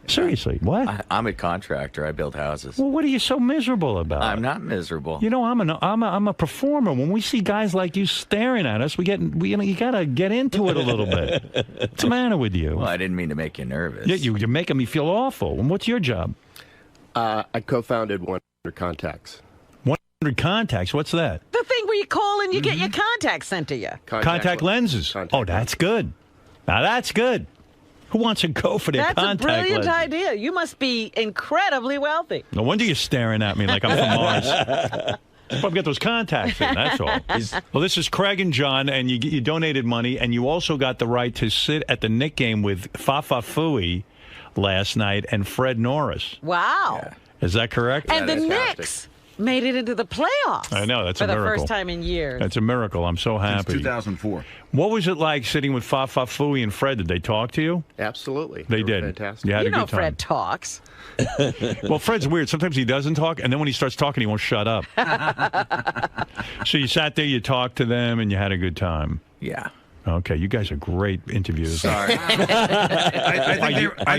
Seriously, what? I'm a contractor. I build houses. Well, what are you so miserable about? I'm not miserable. I'm a performer. When we see guys like you staring at us, you got to get into it a little bit. What's the matter with you? Well, I didn't mean to make you nervous. Yeah, you're making me feel awful. And what's your job? I co-founded 100 Contacts. 100 Contacts? What's that? The thing where you call and you get your contacts sent to you. Contact lenses. Oh, that's good. Now that's good. Who wants to go for their That's a contact brilliant lenses? idea. You must be incredibly wealthy. No wonder you're staring at me like I'm from Mars. Just probably got those contacts in, that's all. Well, this is Craig and John, and you donated money, and you also got the right to sit at the Knick game with Fafa Fui last night and Fred Norris. Wow. Is that correct? And the Knicks made it into the playoffs. I know, that's for a miracle. the first time in years. That's a miracle. I'm so happy. Since 2004. What was it like sitting with Fafa Fui and Fred? Did they talk to you? Absolutely. They were did. Fantastic. You had You a know good time. Fred talks. Well, Fred's weird. Sometimes he doesn't talk, and then when he starts talking, he won't shut up. So you sat there, you talked to them, and you had a good time. Yeah. Okay, you guys are great interviewers. Sorry. I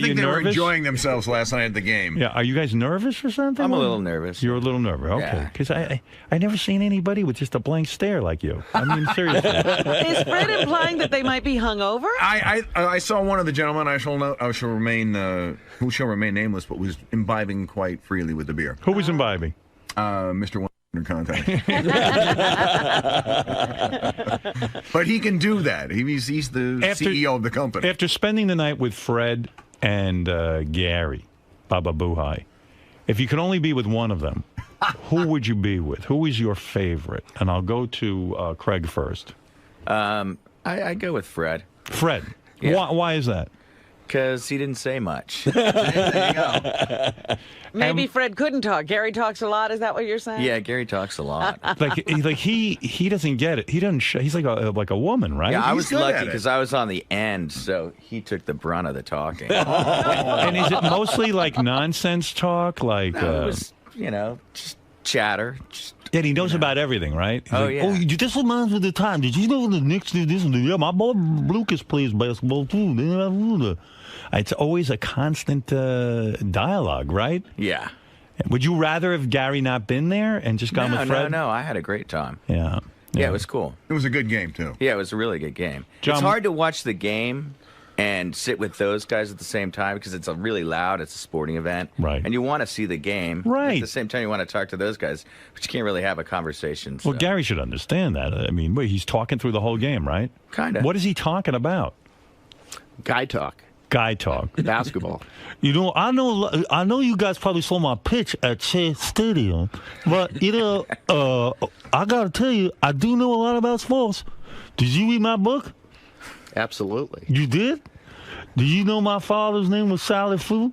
think they were nervous? enjoying themselves last night at the game. Yeah, are you guys nervous or something? I'm a little nervous. You're a little nervous, okay? Yeah. Because I never seen anybody with just a blank stare like you. I mean, seriously. Is Fred implying that they might be hungover? I saw one of the gentlemen. Who shall remain nameless, but was imbibing quite freely with the beer. Who was imbibing? Mr. Contact. But he can do that. He's the CEO of the company. After spending the night with Fred and Gary, Baba Buhai, if you could only be with one of them, who would you be with? Who is your favorite? And I'll go to Craig first. I go with Fred. Fred. Yeah. Why is that? Because he didn't say much. There you go. Maybe Fred couldn't talk. Gary talks a lot. Is that what you're saying? Yeah, Gary talks a lot. he doesn't get it. He doesn't. He's like a woman, right? Yeah, I He's was good lucky at it. because I was on the end, so he took the brunt of the talking. And is it mostly like nonsense talk? Like No, it was, just chatter. Yeah, he knows about everything, right? He's Oh, like, yeah. This reminds me of the time. Did you know the Knicks did this? Yeah, my boy Lucas plays basketball too. It's always a constant dialogue, right? Yeah. Would you rather have Gary not been there and just gone with Fred? No, I had a great time. Yeah. Yeah, it was cool. It was a good game, too. Yeah, it was a really good game. John- It's hard to watch the game and sit with those guys at the same time because it's a really loud, it's a sporting event. Right. And you want to see the game. Right. At the same time, you want to talk to those guys, but you can't really have a conversation. So. Well, Gary should understand that. I mean, wait, he's talking through the whole game, right? Kinda. What is he talking about? Guy talk. Guy talk. Basketball. I know you guys probably saw my pitch at Shea Stadium, but I gotta tell you, I do know a lot about sports. Did you read my book? Absolutely. You did? Did you know my father's name was Sally Fu?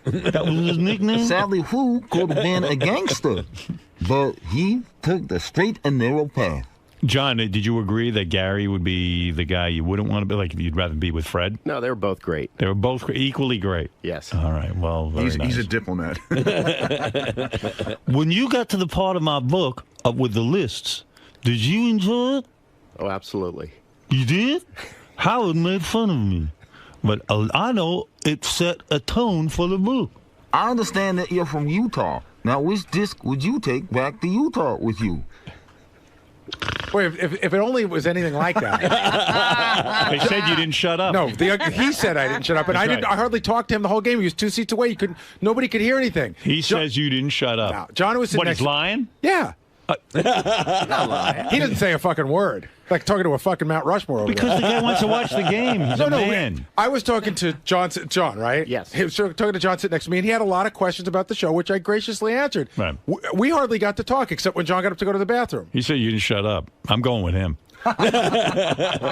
That was his nickname? Sally Fu could have been a gangster, but he took the straight and narrow path. John, did you agree that Gary would be the guy you wouldn't want to be? Like, you'd rather be with Fred? No, they were both great. They were both equally great? Yes. All right, well, very nice. He's a diplomat. When you got to the part of my book with the lists, did you enjoy it? Oh, absolutely. You did? Howard made fun of me. But I know it set a tone for the book. I understand that you're from Utah. Now, which disc would you take back to Utah with you? Wait, if it only was anything like that. They said you didn't shut up. No, he said I didn't shut up, and That's I didn't. right. I hardly talked to him the whole game. He was 2 seats away. Nobody could hear anything. He says you didn't shut up. No, John was sitting What, next he's lying? Yeah. Not lying. He didn't say a fucking word. Like talking to a fucking Mount Rushmore over Because there. the guy wants to watch the game. He's a man. I was talking to John, right? Yes. He was talking to John sitting next to me, and he had a lot of questions about the show, which I graciously answered. Right. We hardly got to talk, except when John got up to go to the bathroom. He said you didn't shut up. I'm going with him.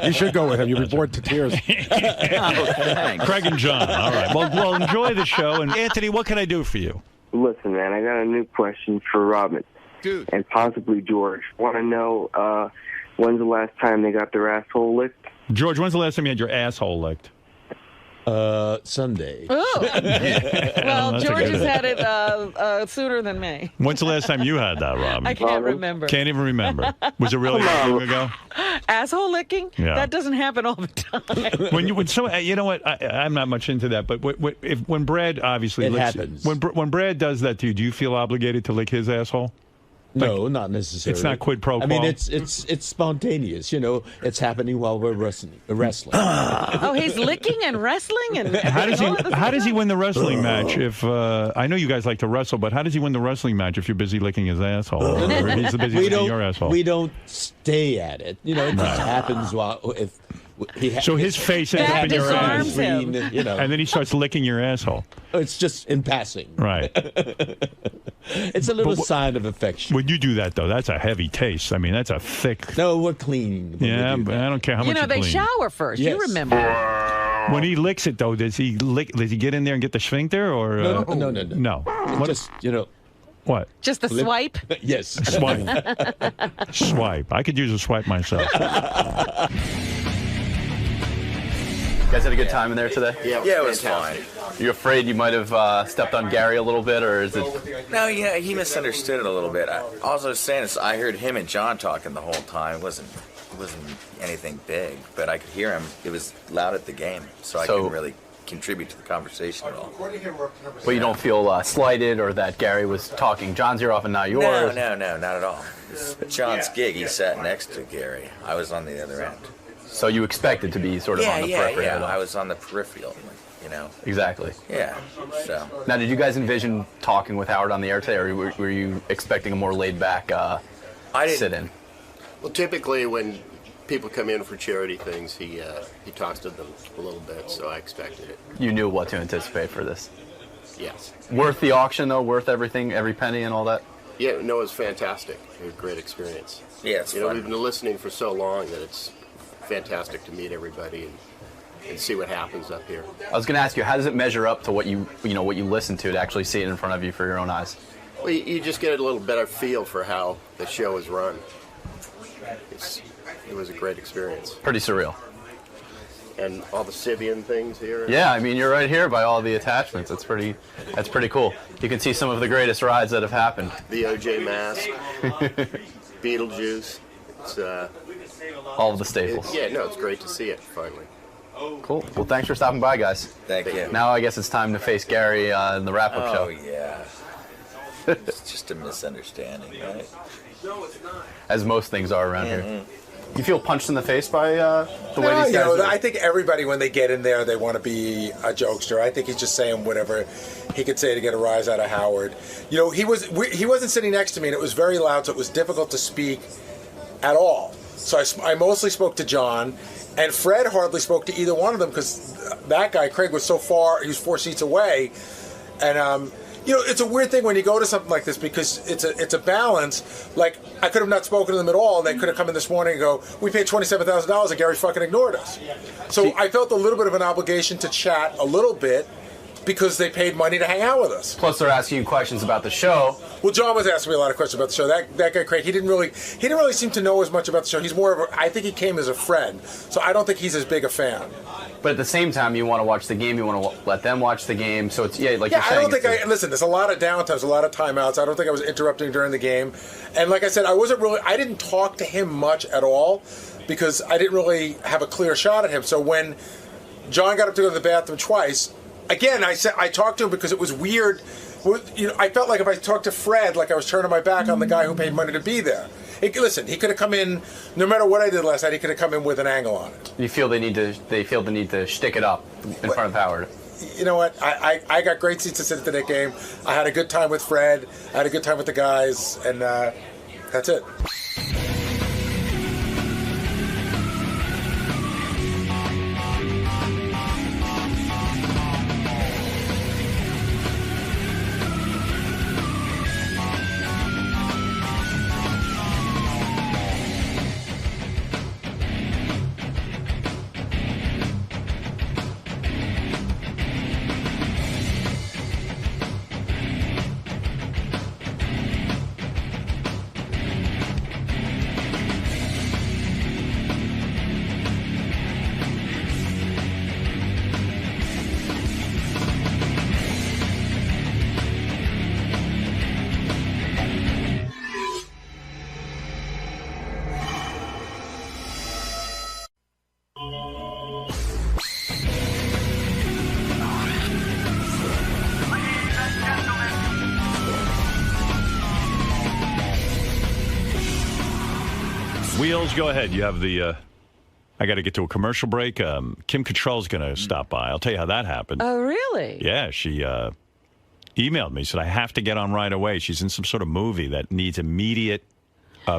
You should go with him. You'll be bored to tears. Thanks. Craig and John. All right. Well, enjoy the show. And Anthony, what can I do for you? Listen, man, I got a new question for Robin. Dude. And possibly George. Want to know when's the last time they got their asshole licked? George, when's the last time you had your asshole licked? Sunday. Ooh. Well, that's a George good has one. had it sooner than me. When's the last time you had that, Robin? I can't remember. Can't even remember. Was it really long ago? Asshole licking? Yeah. That doesn't happen all the time. You know what? I'm not much into that, but when Brad obviously It licks, happens. When Brad does that to you, do you feel obligated to lick his asshole? No, not necessarily. It's not quid pro quo. I mean, it's spontaneous. It's happening while we're wrestling. Oh, he's licking and wrestling and How does he? all at the same How does he time? win the wrestling match? If I know you guys like to wrestle, but how does he win the wrestling match if you're busy licking his asshole? Or he's busy licking your asshole. We don't stay at it. It just happens while So his face ends up in your ass. Between, you know. And then he starts licking your asshole. It's just in passing. Right. It's a little sign of affection. When you do that, though, that's a heavy taste. I mean, that's a thick... No, we're clean. Yeah, but I don't care how much you they clean. shower first. You remember. When he licks it, though, does he get in there and get the sphincter? Or, No. No. What just, you know... What? Just a swipe? Yes. Swipe. Swipe. I could use a swipe myself. You guys had a good time in there today? Yeah, it was fine. You afraid you might have stepped on Gary a little bit, or is it... No, yeah, he misunderstood it a little bit. All I was saying is I heard him and John talking the whole time. It wasn't anything big, but I could hear him. It was loud at the game, so I couldn't really contribute to the conversation at all. But you don't feel slighted or that Gary was talking John's ear off and not yours? No, not at all. It's John's gig. He sat next to Gary. I was on the other end. So you expected to be sort of on the periphery? Yeah, I was on the peripheral, you know. Exactly. Yeah, so. Now, did you guys envision talking with Howard on the air today, or were you expecting a more laid-back sit-in? Well, typically when people come in for charity things, he talks to them a little bit, so I expected it. You knew what to anticipate for this? Yes. Worth the auction, though? Worth everything, every penny and all that? Yeah, no, it was fantastic. It was a great experience. Yeah, it's fun. We've been listening for so long that it's fantastic to meet everybody and see what happens up here. I was going to ask you, how does it measure up to what you listen to actually see it in front of you for your own eyes? Well, you just get a little better feel for how the show is run. It was a great experience. Pretty surreal. And all the Sibian things here. Yeah, I mean, you're right here by all the attachments. That's pretty cool. You can see some of the greatest rides that have happened. The OJ mask, Beetlejuice. It's all of the staples. It's great to see it finally. Cool. Well, thanks for stopping by, guys. Thank you. Now I guess it's time to face Gary in the wrap-up show. Oh, yeah. It's just a misunderstanding, right? As most things are around here. You feel punched in the face by the way these guys I think everybody, when they get in there, they want to be a jokester. I think he's just saying whatever he could say to get a rise out of Howard. You know, he wasn't sitting next to me, and it was very loud, so it was difficult to speak at all. So I mostly spoke to John, and Fred hardly spoke to either one of them because that guy, Craig, was so far, he was 4 seats away. And, it's a weird thing when you go to something like this because it's a balance. Like, I could have not spoken to them at all, and they could have come in this morning and go, we paid $27,000 and Gary fucking ignored us. So I felt a little bit of an obligation to chat a little bit because they paid money to hang out with us. Plus, they're asking you questions about the show. Well, John was asking me a lot of questions about the show. That guy, Craig, he didn't really seem to know as much about the show. He's more of I think he came as a friend, so I don't think he's as big a fan. But at the same time, you want to watch the game. You want to let them watch the game. So it's you're saying. I don't think listen. There's a lot of downtimes, a lot of timeouts. I don't think I was interrupting during the game, and like I said, I didn't talk to him much at all because I didn't really have a clear shot at him. So when John got up to go to the bathroom twice. Again, I talked to him because it was weird. I felt like if I talked to Fred, like I was turning my back on the guy who paid money to be there. Listen, he could have come in, no matter what I did last night, he could have come in with an angle on it. You feel they feel the need to shtick it up in front of Howard. You know what? I got great seats to sit at the net game. I had a good time with Fred. I had a good time with the guys, and that's it. Wheels, go ahead. You have the... I got to get to a commercial break. Kim Cattrall's going to stop by. I'll tell you how that happened. Oh, really? Yeah, she emailed me, said I have to get on right away. She's in some sort of movie that needs immediate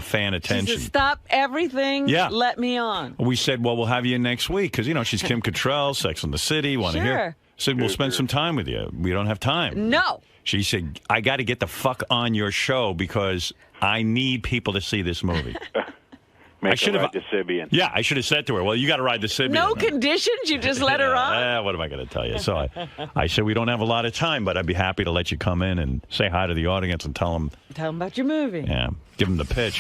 fan attention. Just stop everything. Yeah. Let me on. We said, well, we'll have you in next week because, she's Kim Cattrall, Sex and the City. Want to Sure. hear? Said, we'll spend some time with you. We don't have time. No. She said, I got to get the fuck on your show because I need people to see this movie. Make her ride the Sibian. Yeah, I should have said to her, well, you got to ride the Sibian. No conditions? You just let her on? What am I going to tell you? So I said, we don't have a lot of time, but I'd be happy to let you come in and say hi to the audience and tell them. Tell them about your movie. Yeah, give them the pitch.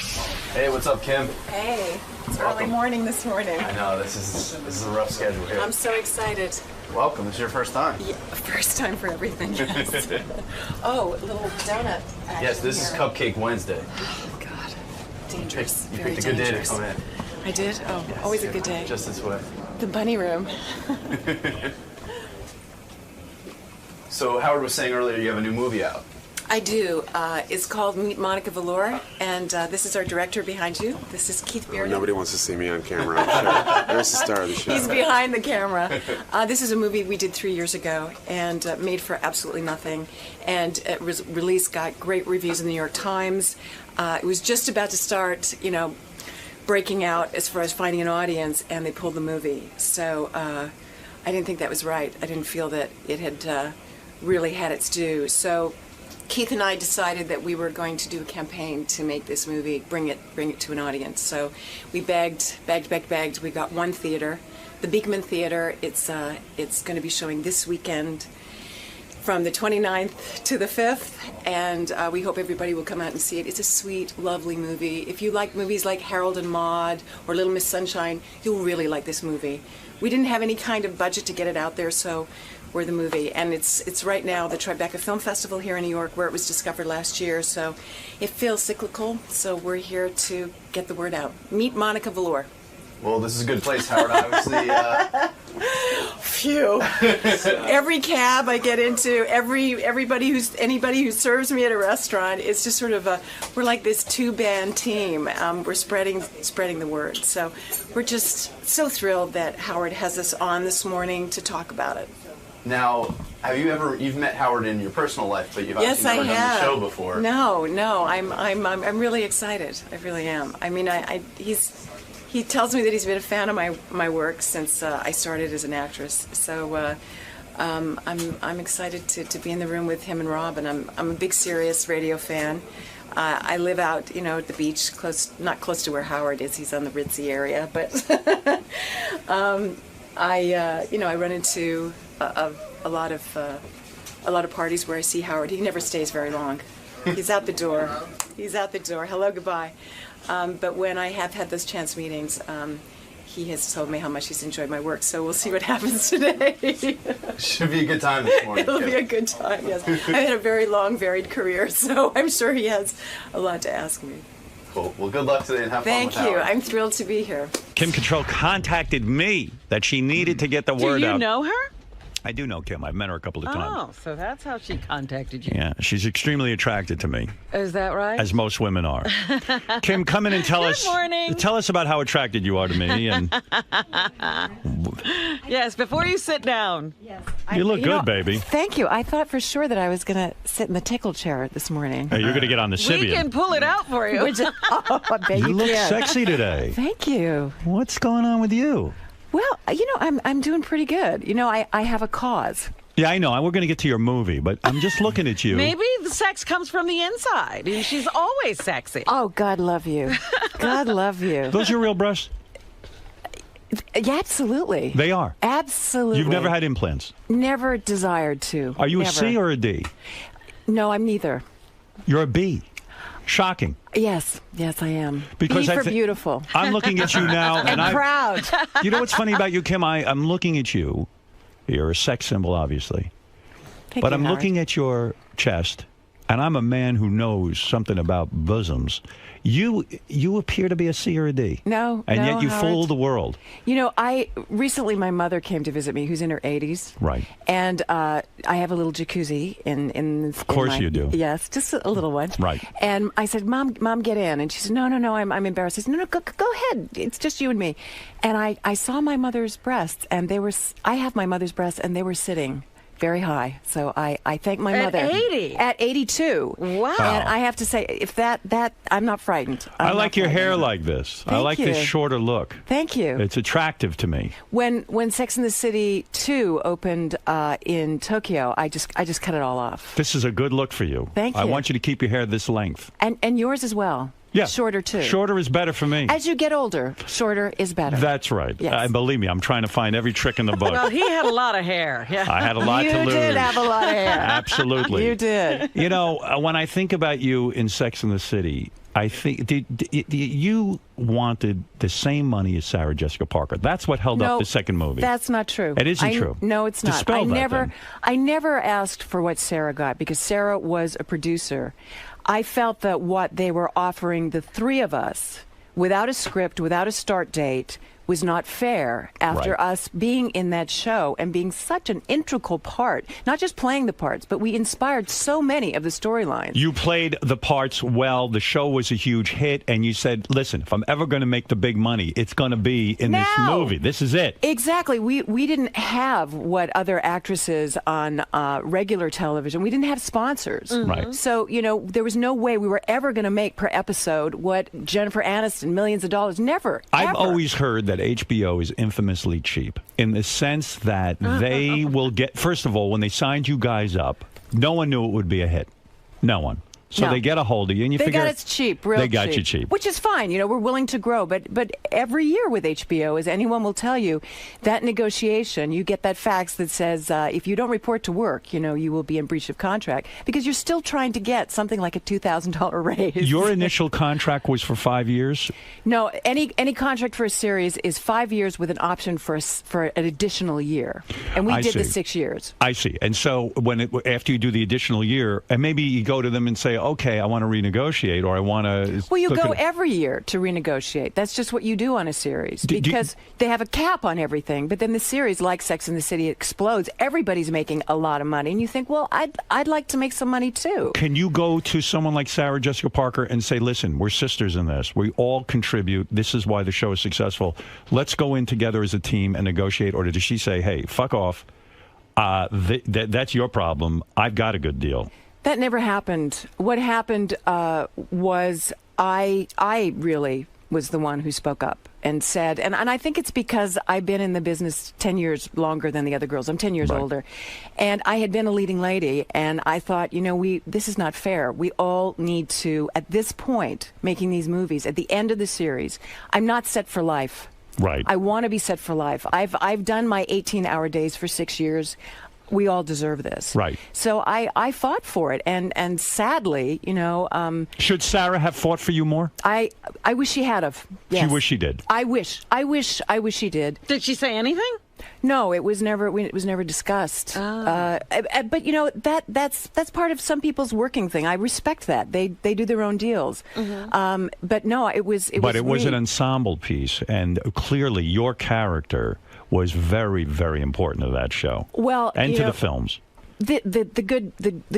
Hey, what's up, Kim? Hey, it's early morning this morning. I know, this is a rough schedule here. I'm so excited. Welcome. This is your first time. Yeah, first time for everything, yes. Oh, a little donut action Yes, this is Cupcake Wednesday. Oh, God. Dangerous. You Very picked a good dangerous. day to come in. I did? Oh, Yes, always a good day. Just this way. The bunny room. So Howard was saying earlier you have a new movie out. I do. It's called Meet Monica Valor, and this is our director behind you. This is Keith Bearden. Nobody wants to see me on camera, I'm sure. There's the star of the show. He's behind the camera. This is a movie we did 3 years ago and made for absolutely nothing. And it was released, got great reviews in the New York Times. It was just about to start, breaking out as far as finding an audience, and they pulled the movie. So I didn't think that was right. I didn't feel that it had really had its due. So Keith and I decided that we were going to do a campaign to make this movie, bring it to an audience. So we begged. We got one theater, the Beekman Theater. It's going to be showing this weekend from the 29th to the 5th, and we hope everybody will come out and see it. It's a sweet, lovely movie. If you like movies like Harold and Maude or Little Miss Sunshine, you'll really like this movie. We didn't have any kind of budget to get it out there, so we're the movie. And it's right now the Tribeca Film Festival here in New York, where it was discovered last year, so it feels cyclical, so we're here to get the word out. Meet Monica Valor. Well, this is a good place, Howard. Obviously, Phew. Every cab I get into, anybody who serves me at a restaurant, it's just sort of we're like this two-band team. We're spreading the word. So we're just so thrilled that Howard has us on this morning to talk about it. now, you've met Howard in your personal life, but you've Yes, obviously I never done have. the show before. No, I'm really excited. I really am. I mean, he tells me that he's been a fan of my work since I started as an actress. So I'm excited to be in the room with him and Rob, and I'm a big Sirius radio fan. I live out, at the beach, not close to where Howard is. He's on the Ritzy area, but I run into a lot of parties where I see Howard. He never stays very long. He's out the door. Hello, goodbye. But when I have had those chance meetings, he has told me how much he's enjoyed my work. So we'll see what happens today. Should be a good time this morning. It'll be a good time, yes. I've had a very long, varied career, so I'm sure he has a lot to ask me. Cool. Well, good luck today and have fun with Thank you. Howard. I'm thrilled to be here. Kim Cattrall contacted me that she needed to get the word Do out. you know her? I do know Kim. I've met her a couple of times. Oh, so that's how she contacted you. Yeah, she's extremely attracted to me, Is that right? as most women are. Kim, come in and tell us. Good morning. Tell us about how attracted you are to me. And Yes, before you sit down. Yes. you look good, baby. Thank you. I thought for sure that I was going to sit in the tickle chair this morning. Hey, you're going to get on the We Sibian. can pull it out for you. I bet You look can. sexy today. Thank you. What's going on with you? Well, I'm doing pretty good. I have a cause. Yeah, I know. We're going to get to your movie, but I'm just looking at you. Maybe the sex comes from the inside. And she's always sexy. Oh, God love you. God love you. Those your real breasts? Yeah, absolutely. They are. Absolutely. You've never had implants. Never desired to. Are you Never. a C or a D? No, I'm neither. You're a B. Shocking. Yes, I am. Because B I for thi- beautiful. I'm looking at you now, and proud. You know what's funny about you, Kim? I'm looking at you. You're a sex symbol, obviously. Thank But you, I'm Howard. looking at your chest, and I'm a man who knows something about bosoms. You appear to be a C or a D. No, And no, yet you Howard. fool the world. Recently my mother came to visit me, who's in her 80s. Right. And I have a little jacuzzi in. Of course you do. Yes, just a little one. Right. And I said, Mom, get in. And she said, No, I'm embarrassed. I said, No, go ahead. It's just you and me. And I saw my mother's breasts, and I have my mother's breasts, and they were sitting very high. So I thank my mother. At 80? At 82. Wow. And I have to say, if that I'm not frightened. I like your hair like this. I like this shorter look. Thank you. It's attractive to me. When Sex and the City 2 opened in Tokyo, I just cut it all off. This is a good look for you. Thank you. I want you to keep your hair this length. And yours as well. Yeah. Shorter too. Shorter is better for me. As you get older, shorter is better. That's right. Yes. Believe me, I'm trying to find every trick in the book. Well, he had a lot of hair. Yeah. I had a lot to lose. You did have a lot of hair. Absolutely. You did. You know, when I think about you in Sex and the City, I think you wanted the same money as Sarah Jessica Parker. That's what held up the second movie. That's not true. It isn't true. No, it's not. Dispel that, I never asked for what Sarah got because Sarah was a producer. I felt that what they were offering the three of us, without a script, without a start date, was not fair after us being in that show and being such an integral part, not just playing the parts, but we inspired so many of the storylines. You played the parts well. The show was a huge hit, and you said, listen, if I'm ever going to make the big money, it's going to be in this movie. This is it. Exactly. We didn't have what other actresses on regular television, we didn't have sponsors. Right. So, you know, there was no way we were ever going to make per episode what Jennifer Aniston, millions of dollars. Never. I've always heard that HBO is infamously cheap in the sense that they will get, first of all, when they signed you guys up, no one knew it would be a hit. No one. So they get a hold of you, and you figure it's cheap, real they got you cheap, which is fine. You know, we're willing to grow, but every year with HBO, as anyone will tell you, that negotiation, you get that fax that says if you don't report to work, you know, you will be in breach of contract because you're still trying to get something like a $2,000 raise. Your initial contract was for 5 years. No, any contract for a series is 5 years with an option for an additional year, and we did the 6 years. I see. And so after you do the additional year, and maybe you go to them and say, okay, I want to renegotiate, or I want to... Well, you go every year to renegotiate. That's just what you do on a series, because they have a cap on everything, but then the series, like Sex and the City, explodes. Everybody's making a lot of money, and you think, well, I'd like to make some money, too. Can you go to someone like Sarah Jessica Parker and say, listen, we're sisters in this. We all contribute. This is why the show is successful. Let's go in together as a team and negotiate, or does she say, hey, fuck off. That's your problem. I've got a good deal. That never happened. What happened was I really was the one who spoke up and said, and I think it's because I've been in the business 10 years longer than the other girls. I'm 10 years older. And I had been a leading lady, and I thought, you know, this is not fair. We all need to, at this point, making these movies, at the end of the series, I'm not set for life. Right. I want to be set for life. I've done my 18-hour days for 6 years. We all deserve this. Right. So I fought for it, and sadly, you know... Should Sarah have fought for you more? I wish she had have. Yes. She wish she did. I wish she did. Did she say anything? No, it was never discussed. But you know, that's part of some people's working thing. I respect that. They do their own deals. But no, it was an ensemble piece, and clearly your character was very, very important to that show. Well, and to the films. The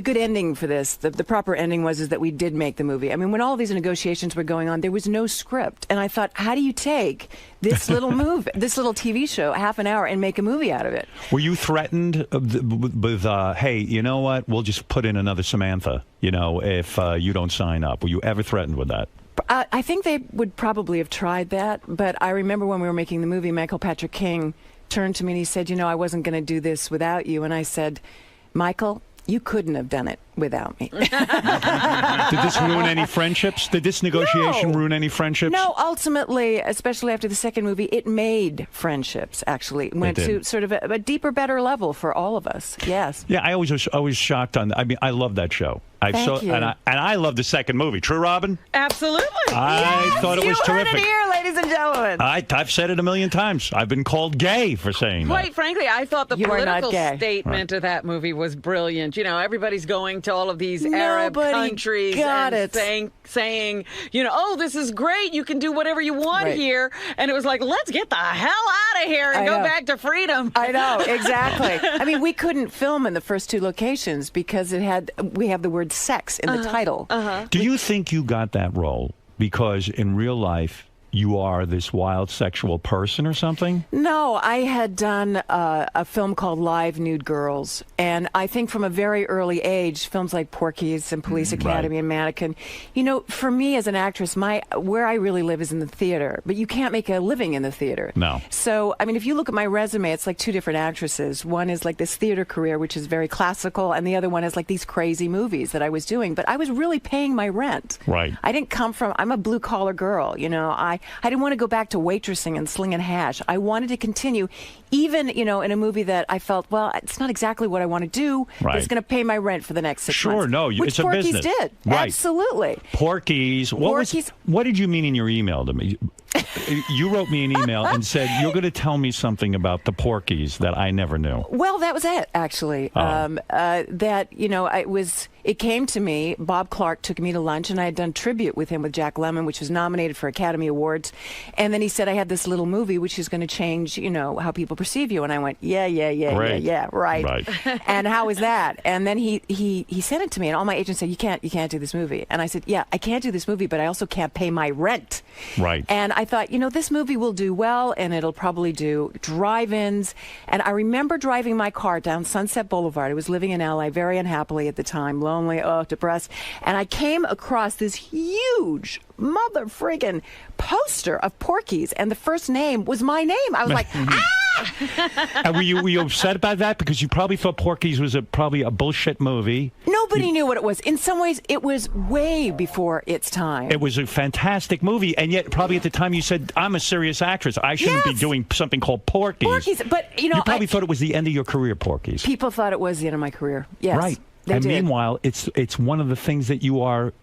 good ending for this, the proper ending is that we did make the movie. I mean, when all these negotiations were going on, there was no script, and I thought, how do you take this little this little TV show, half an hour, and make a movie out of it? Were you threatened with, hey, you know what? We'll just put in another Samantha, you know, if you don't sign up. Were you ever threatened with that? I think they would probably have tried that, but I remember when we were making the movie, Michael Patrick King turned to me and he said, you know, I wasn't going to do this without you. And I said, Michael, you couldn't have done it without me. Did this ruin any friendships? Did this negotiation ruin any friendships? No, ultimately, especially after the second movie, it made friendships, actually. It went to sort of a deeper, better level for all of us. Yes. Yeah, I was always shocked on, I mean, I love that show. Thank you. And I love the second movie. True, Robin? Absolutely. I thought it was terrific. You heard it here, ladies and gentlemen. I've said it a million times. I've been called gay for saying that. Quite frankly, I thought the You are not political gay. statement of that movie was brilliant. You know, everybody's going to all of these Arab countries and saying, you know, oh, this is great. You can do whatever you want here. And it was like, let's get the hell out of here and go back to freedom. I know, exactly. I mean, we couldn't film in the first two locations because we have the word sex in the title. Do you think you got that role because in real life you are this wild sexual person or something? No, I had done a film called Live Nude Girls, and I think from a very early age, films like Porky's and Police Academy and Mannequin, you know, for me as an actress, where I really live is in the theater, but you can't make a living in the theater. No. So, I mean, if you look at my resume, it's like two different actresses. One is like this theater career, which is very classical, and the other one is like these crazy movies that I was doing, but I was really paying my rent. Right. I didn't come from, I'm a blue-collar girl, you know. I didn't want to go back to waitressing and slinging hash. I wanted to continue, even, you know, in a movie that I felt, well, it's not exactly what I want to do, but it's going to pay my rent for the next 6 months. Sure, no, which it's a Porky's business. did. Right. Absolutely. Porky's. What did you mean in your email to me? You wrote me an email and said, you're going to tell me something about the Porky's that I never knew. Well, that was it, actually. That, you know, it came to me, Bob Clark took me to lunch, and I had done tribute with him with Jack Lemmon, which was nominated for Academy Awards. And then he said, I had this little movie which is going to change, you know, how people perceive you. And I went, yeah, right. And how is that? And then he sent it to me, and all my agents said, you can't do this movie. And I said, yeah, I can't do this movie, but I also can't pay my rent. Right. And I thought, you know, this movie will do well, and it'll probably do drive-ins. And I remember driving my car down Sunset Boulevard. I was living in L.A. very unhappily at the time, lonely, depressed. And I came across this huge mother-friggin' poster of Porky's, and the first name was my name. I was like, And were you upset about that? Because you probably thought Porky's was probably a bullshit movie. Nobody knew what it was. In some ways, it was way before its time. It was a fantastic movie, and yet probably at the time you said, I'm a serious actress. I shouldn't be doing something called Porky's. But, you know, you probably thought it was the end of your career, Porky's. People thought it was the end of my career. Yes. Right. They did. Meanwhile, it's one of the things that you are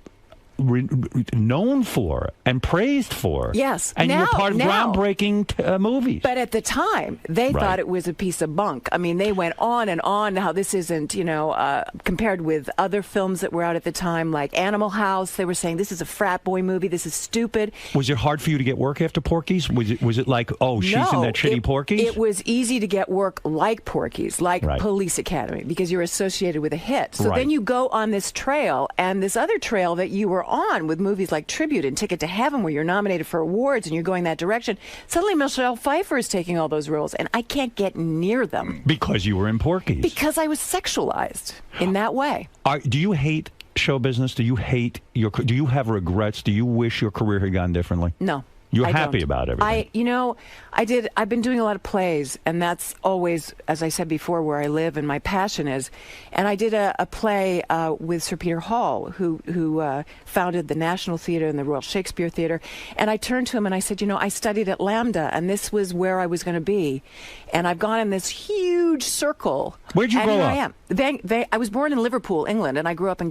known for and praised for. Yes. And you were part of groundbreaking movies. But at the time, they thought it was a piece of bunk. I mean, they went on and on how this isn't, you know, compared with other films that were out at the time, like Animal House. They were saying, this is a frat boy movie. This is stupid. Was it hard for you to get work after Porky's? Was it like, oh, she's in that shitty Porky's? It was easy to get work like Porky's, like Police Academy, because you're associated with a hit. So then you go on this trail, and this other trail that you were on with movies like Tribute and Ticket to Heaven, where you're nominated for awards and you're going that direction. Suddenly Michelle Pfeiffer is taking all those roles, and I can't get near them. Because you were in Porky's. Because I was sexualized in that way. Do you hate show business? Do you have regrets? Do you wish your career had gone differently? No. You're happy about everything. I've been doing a lot of plays, and that's always, as I said before, where I live and my passion is. And I did a play with Sir Peter Hall, who founded the National Theatre and the Royal Shakespeare Theatre. And I turned to him and I said, you know, I studied at Lambda, and this was where I was going to be. And I've gone in this huge circle. Where'd you grow up? I am. I was born in Liverpool, England, and I grew up on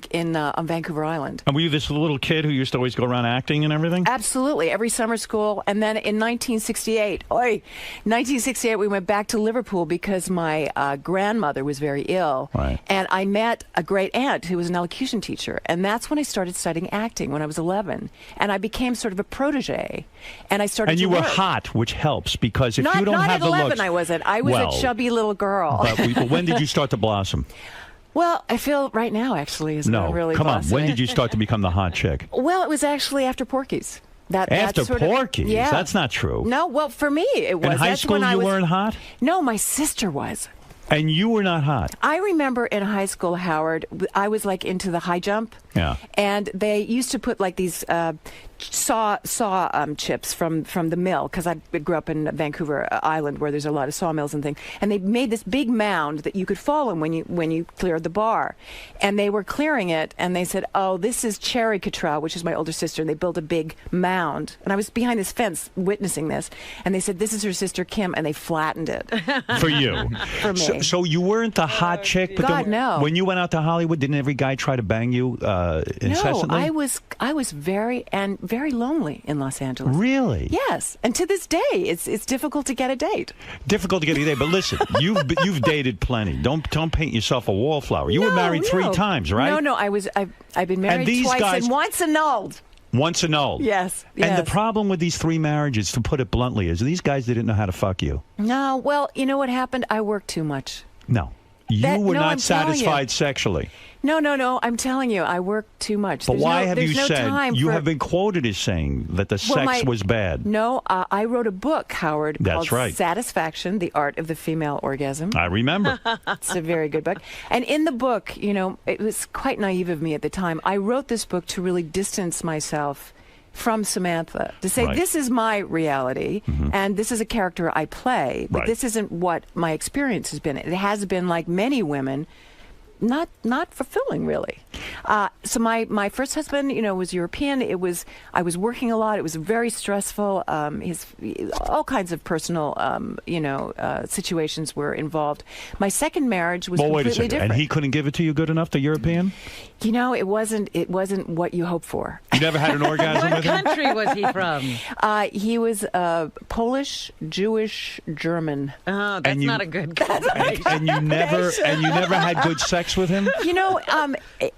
Vancouver Island. And were you this little kid who used to always go around acting and everything? Absolutely. Every summer school. And then in 1968, we went back to Liverpool because my grandmother was very ill. Right. And I met a great aunt who was an elocution teacher. And that's when I started studying acting when I was 11. And I became sort of a protege. And I started And to you were work. hot, which helps, because if you don't not have at the 11, looks... I wasn't. I was a chubby little girl. But when did you start to blossom? Well, I feel right now, actually, is not really come on. blossoming. When did you start to become the hot chick? Well, it was actually after Porky's. After Porky's? Yeah. That's not true. No, well, for me, it was. In high school, you weren't hot? No, my sister was. And you were not hot? I remember in high school, Howard, I was like into the high jump. Yeah. And they used to put like these saw chips from the mill, because I grew up in Vancouver Island where there's a lot of sawmills and things. And they made this big mound that you could fall in when you cleared the bar. And they were clearing it, and they said, oh, this is Cherry Cottrell, which is my older sister, and they built a big mound. And I was behind this fence witnessing this, and they said, this is her sister Kim, and they flattened it. For you? For me. So you weren't the hot chick? But God, no. When you went out to Hollywood, didn't every guy try to bang you incessantly? No, I was very lonely in Los Angeles. Really? Yes, and to this day, it's difficult to get a date. Difficult to get a date, but listen, you've dated plenty. Don't paint yourself a wallflower. You were married 3 times, right? No, I've been married twice, and once annulled. Once annulled. Yes. And the problem with these 3 marriages, to put it bluntly, is these guys didn't know how to fuck you. No, well, you know what happened? I worked too much. No. You were no, not I'm telling you. satisfied sexually. No. I'm telling you, I work too much. But There's why no, have there's you no said time you for, have been quoted as saying that the sex was bad? No, I wrote a book, Howard, That's called right. Satisfaction: The Art of the Female Orgasm. I remember. It's a very good book. And in the book, it was quite naive of me at the time. I wrote this book to really distance myself from Samantha, to say, Right. this is my reality, and this is a character I play, but Right. this isn't what my experience has been. It has been, like many women, not fulfilling, really. So my first husband, was European. I was working a lot. It was very stressful. All kinds of personal, situations were involved. My second marriage was Well, wait a completely second. different. And he couldn't give it to you good enough, the European? It wasn't what you hope for. You never had an orgasm What with him? country was he from? He was Polish, Jewish, German. Oh, that's you- not a good combination. And you never had good sex with him?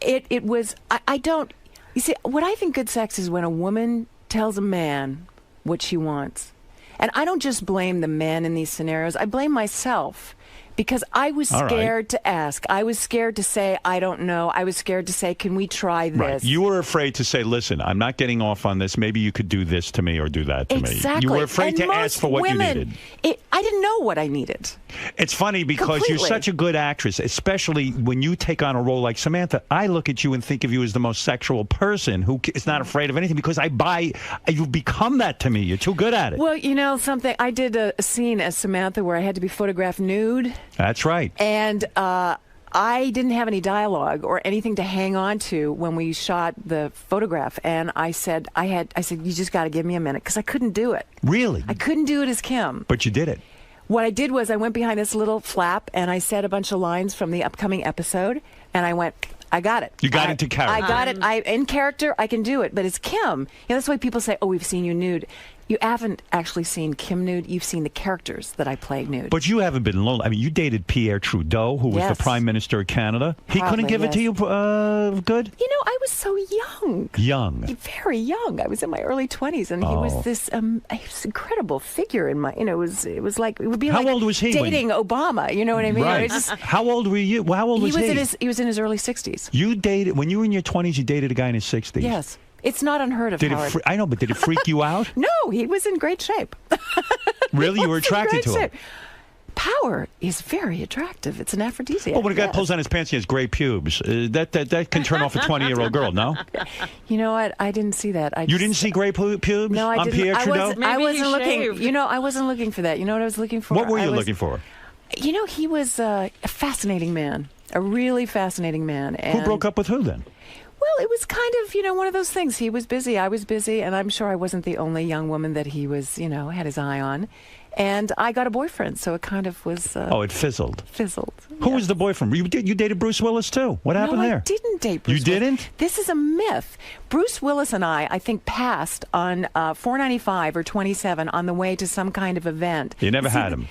It was. I don't. You see, what I think good sex is when a woman tells a man what she wants, and I don't just blame the man in these scenarios. I blame myself. Because I was All right. scared to ask. I was scared to say, I don't know. I was scared to say, can we try this? Right. You were afraid to say, listen, I'm not getting off on this. Maybe you could do this to me or do that to me. Exactly. You were afraid And to most ask for what women, you needed. I didn't know what I needed. It's funny because you're Completely. such a good actress, especially when you take on a role like Samantha. I look at you and think of you as the most sexual person who is not afraid of anything because you've become that to me. You're too good at it. Well, something. I did a scene as Samantha where I had to be photographed nude. That's right. And I didn't have any dialogue or anything to hang on to when we shot the photograph. And I said, you just got to give me a minute because I couldn't do it. Really? I couldn't do it as Kim. But you did it. What I did was I went behind this little flap and I said a bunch of lines from the upcoming episode. And I went, I got it. You got into character. I got it. In character, I can do it. But it's Kim. That's why people say, oh, we've seen you nude. You haven't actually seen Kim nude. You've seen the characters that I play nude. But you haven't been lonely. I mean, you dated Pierre Trudeau, who was Yes. the Prime Minister of Canada. He couldn't Proudly, give it to you good? I was so young. Young. Very young. I was in my early 20s, and he was this incredible figure in my. It was like it would be How like old was he dating Obama. You know what I mean? Right. It was just- How old were you? Well, how old was he? He was in his early 60s. You dated when you were in your 20s. You dated a guy in his 60s. Yes, it's not unheard of. Did it? Howard. I know, but did it freak you out? No, he was in great shape. Really, you were attracted to him. shape. Power is very attractive. It's an aphrodisiac. Well, when a guy yes. pulls down his pants, he has gray pubes. That can turn off a 20-year-old girl. No, You know what? I didn't see that. you didn't see gray pubes No, I on didn't. Pierre Trudeau. I Maybe wasn't he looking. shaved. I wasn't looking for that. You know what I was looking for? What were you I was- looking for? He was a fascinating man. A really fascinating man. And Who broke up with who then? Well, it was kind of, one of those things. He was busy, I was busy, and I'm sure I wasn't the only young woman that he was, had his eye on. And I got a boyfriend, so it kind of was... It fizzled. Fizzled. Who was the boyfriend? You dated Bruce Willis, too. What happened No, there? I didn't date Bruce You didn't? Willis. This is a myth. Bruce Willis and I think, passed on 495 or 27 on the way to some kind of event. You never had him.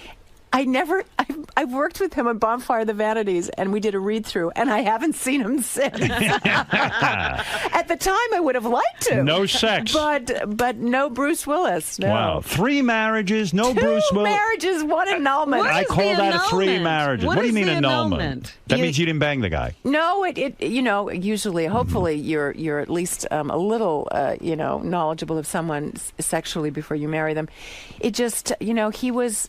I've worked with him on Bonfire the Vanities, and we did a read-through, and I haven't seen him since. At the time, I would have liked to. No sex. But no Bruce Willis. No. Wow. 3 marriages, no Two Bruce Willis. marriages, one annulment. I call that 3 marriages. What do you mean annulment? That means you didn't bang the guy. No, usually, hopefully, you're at least a little, knowledgeable of someone sexually before you marry them. It just, he was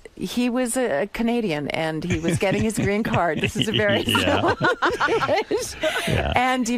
a Canadian, and he was getting his green card. This is a very Yeah. And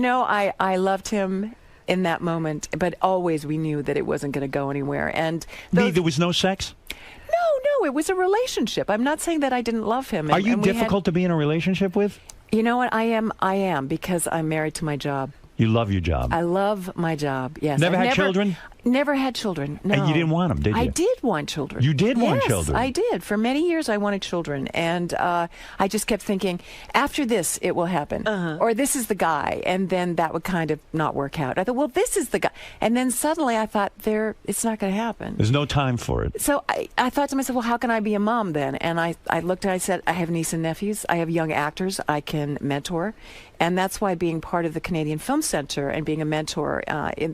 I loved him in that moment, but always we knew that it wasn't going to go anywhere. And There was no sex? No, it was a relationship. I'm not saying that I didn't love him. Are you difficult to be in a relationship with? You know what? I am because I'm married to my job. You love your job. I love my job. Yes. Never had children? Never had children. No. And you didn't want them, did you? I did want children. You did want Yes, children? I did. For many years, I wanted children, and I just kept thinking, after this, it will happen, or this is the guy, and then that would kind of not work out. I thought, well, this is the guy, and then suddenly I thought, it's not going to happen. There's no time for it. So I thought to myself, well, how can I be a mom then? And I looked and I said, I have nieces and nephews. I have young actors I can mentor. And that's why being part of the Canadian Film Centre and being a mentor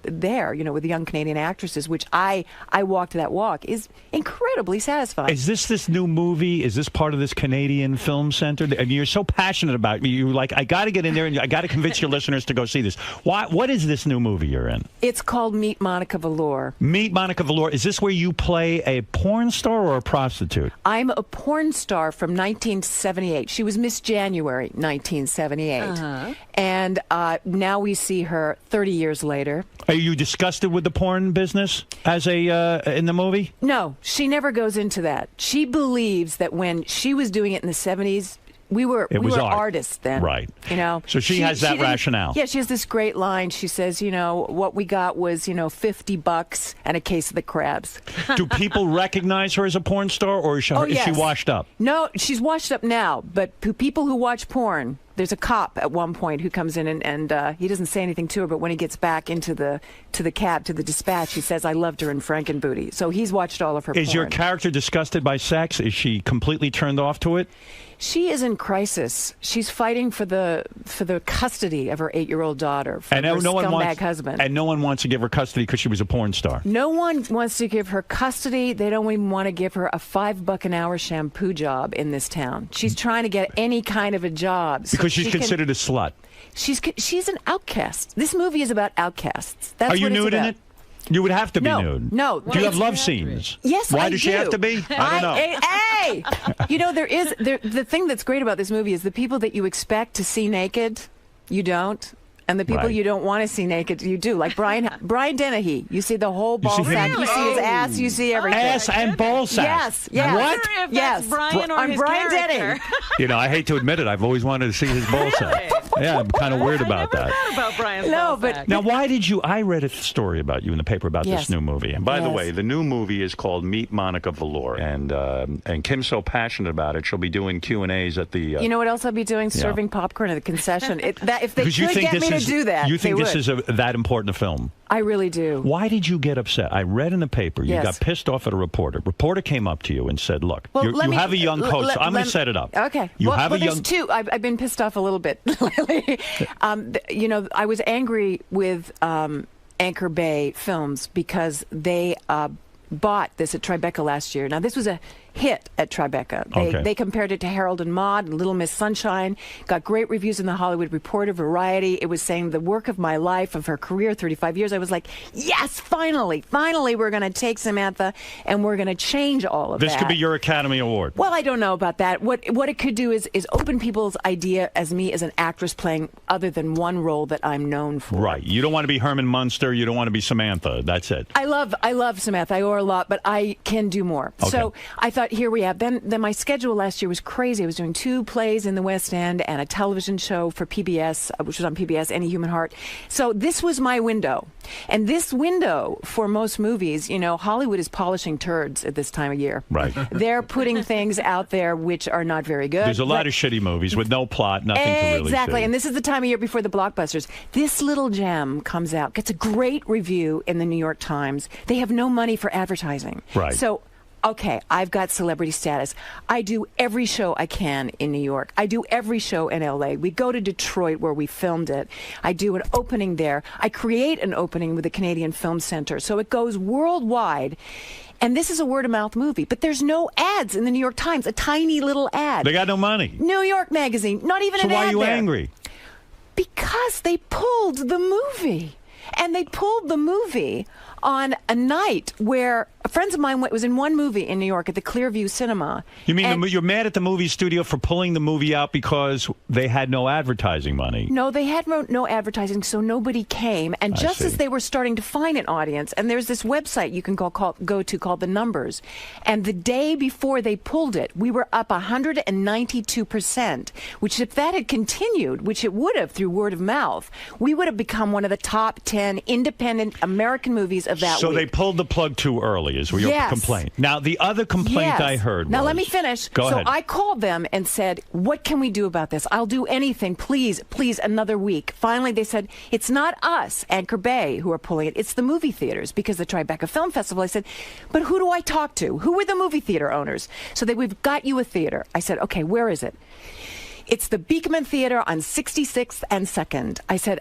there, with the young Canadian actresses, which I walked that walk, is incredibly satisfying. Is this new movie? Is this part of this Canadian Film Centre? And you're so passionate about it. You're like, I got to get in there and I got to convince your listeners to go see this. What is this new movie you're in? It's called Meet Monica Velour. Meet Monica Velour. Is this where you play a porn star or a prostitute? I'm a porn star from 1978. She was Miss January 1978. Uh-huh. And now we see her 30 years later. Are you disgusted with the porn business as in the movie? No, she never goes into that. She believes that when she was doing it in the 70s, we were artists then. Right. So she has that rationale. Yeah, she has this great line. She says, what we got was, $50 and a case of the crabs. Do people recognize her as a porn star, or is she washed up? No, she's washed up now. But people who watch porn, there's a cop at one point who comes in and he doesn't say anything to her, but when he gets back into the cab, to the dispatch, he says, I loved her in Frankenbooty. So he's watched all of her porn. Is your character disgusted by sex? Is she completely turned off to it? She is in crisis. She's fighting for the custody of her 8-year-old daughter from her scumbag husband. And no one wants to give her custody because she was a porn star. No one wants to give her custody. They don't even want to give her a $5 an hour shampoo job in this town. She's trying to get any kind of a job. Because she's considered a slut. She's an outcast. This movie is about outcasts. That's Are you nude in it? You would have to be nude. No. Do you have love scenes? Yes, Why does she have to be? I don't know. Hey! The thing that's great about this movie is the people that you expect to see naked, you don't. And the people you don't want to see naked, you do. Like Brian Dennehy. You see the whole ball sack. You see his ass. You see everything. Ass and ball sack. Yes. What? Yes. Brian or his Brian character. Dennehy. I hate to admit it. I've always wanted to see his ball sack. Yeah, I'm kind of weird about that. About Brian's ball sack. Now, why did you? I read a story about you in the paper about this new movie. And by the way, the new movie is called Meet Monica Velour. And Kim's so passionate about it, she'll be doing Q&As at the. You know what else I'll be doing? Serving popcorn at the concession. If they could get me to do that, you think this is that important a film? I really do. Why did you get upset? I read in the paper you got pissed off at a reporter. Reporter came up to you and said, "Look, you have a young coach. So I'm going to set it up. Okay. There's two. I've been pissed off a little bit lately. I was angry with Anchor Bay Films because they bought this at Tribeca last year. Now, this was a hit at Tribeca. They compared it to Harold and Maude and Little Miss Sunshine, got great reviews in the Hollywood Reporter, Variety. It was saying the work of my life, of her career, 35 years. I was like, yes, finally we're going to take Samantha and we're going to change all of that. This could be your Academy Award. Well, I don't know about that. What it could do is open people's idea as me as an actress playing other than one role that I'm known for. Right. You don't want to be Herman Munster. You don't want to be Samantha. That's it. I love Samantha. I owe her a lot, but I can do more. Okay. So I thought, here we have. Then my schedule last year was crazy. I was doing 2 plays in the West End and a television show for PBS, which was on PBS, Any Human Heart. So this was my window. And this window, for most movies, Hollywood is polishing turds at this time of year. Right. They're putting things out there which are not very good. There's a lot of shitty movies with no plot, nothing to really see. Exactly. And this is the time of year before the blockbusters. This little gem comes out, gets a great review in the New York Times. They have no money for advertising. Right. So okay, I've got celebrity status. I do every show I can in New York. I do every show in LA. We go to Detroit where we filmed it. I do an opening there. I create an opening with the Canadian Film Centre. So it goes worldwide. And this is a word-of-mouth movie. But there's no ads in the New York Times, a tiny little ad. They got no money. New York Magazine, not even an ad there. So why are you angry? Because they pulled the movie. And they pulled the movie on a night where friends of mine was in one movie in New York at the Clearview Cinema. You mean you're mad at the movie studio for pulling the movie out because they had no advertising money? No, they had no advertising, so nobody came. And just as they were starting to find an audience, and there's this website you can go to called The Numbers, and the day before they pulled it, we were up 192%, which if that had continued, which it would have through word of mouth, we would have become one of the top 10 independent American movies of that week. So they pulled the plug too early, is your complaint. Now, the other complaint I heard Now, let me finish. Go ahead. I called them and said, what can we do about this? I'll do anything. Please, another week. Finally, they said, it's not us, Anchor Bay, who are pulling it. It's the movie theaters, because the Tribeca Film Festival. I said, but who do I talk to? Who are the movie theater owners? So we've got you a theater. I said, okay, where is it? It's the Beekman Theater on 66th and 2nd. I said,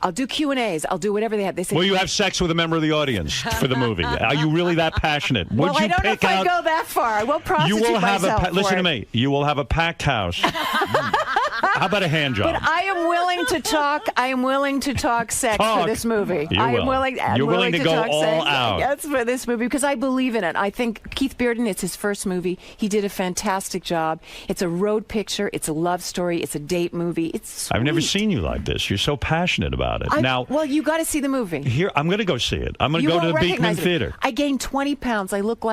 I'll do Q&As. I'll do whatever they have. They said, Will you have sex with a member of the audience for the movie? Are you really that passionate? Would well, you I don't know pick if out... I go that far. I will prostitute You will have myself listen for to it. me. You will have a packed house. How about a hand job? But I am willing to talk. I am willing to talk sex for this movie. You I am will. willing. I'm You're willing to go talk all sex. out. Yes, for this movie because I believe in it. I think Keith Bearden. It's his first movie. He did a fantastic job. It's a road picture. It's a love story. It's a date movie. It's sweet. I've never seen you like this. You're so passionate about it. Now, well, you got to see the movie. here I'm going to go see it. I'm going to You go to won't the Beekman recognize me. Theater. I gained 20 pounds. I look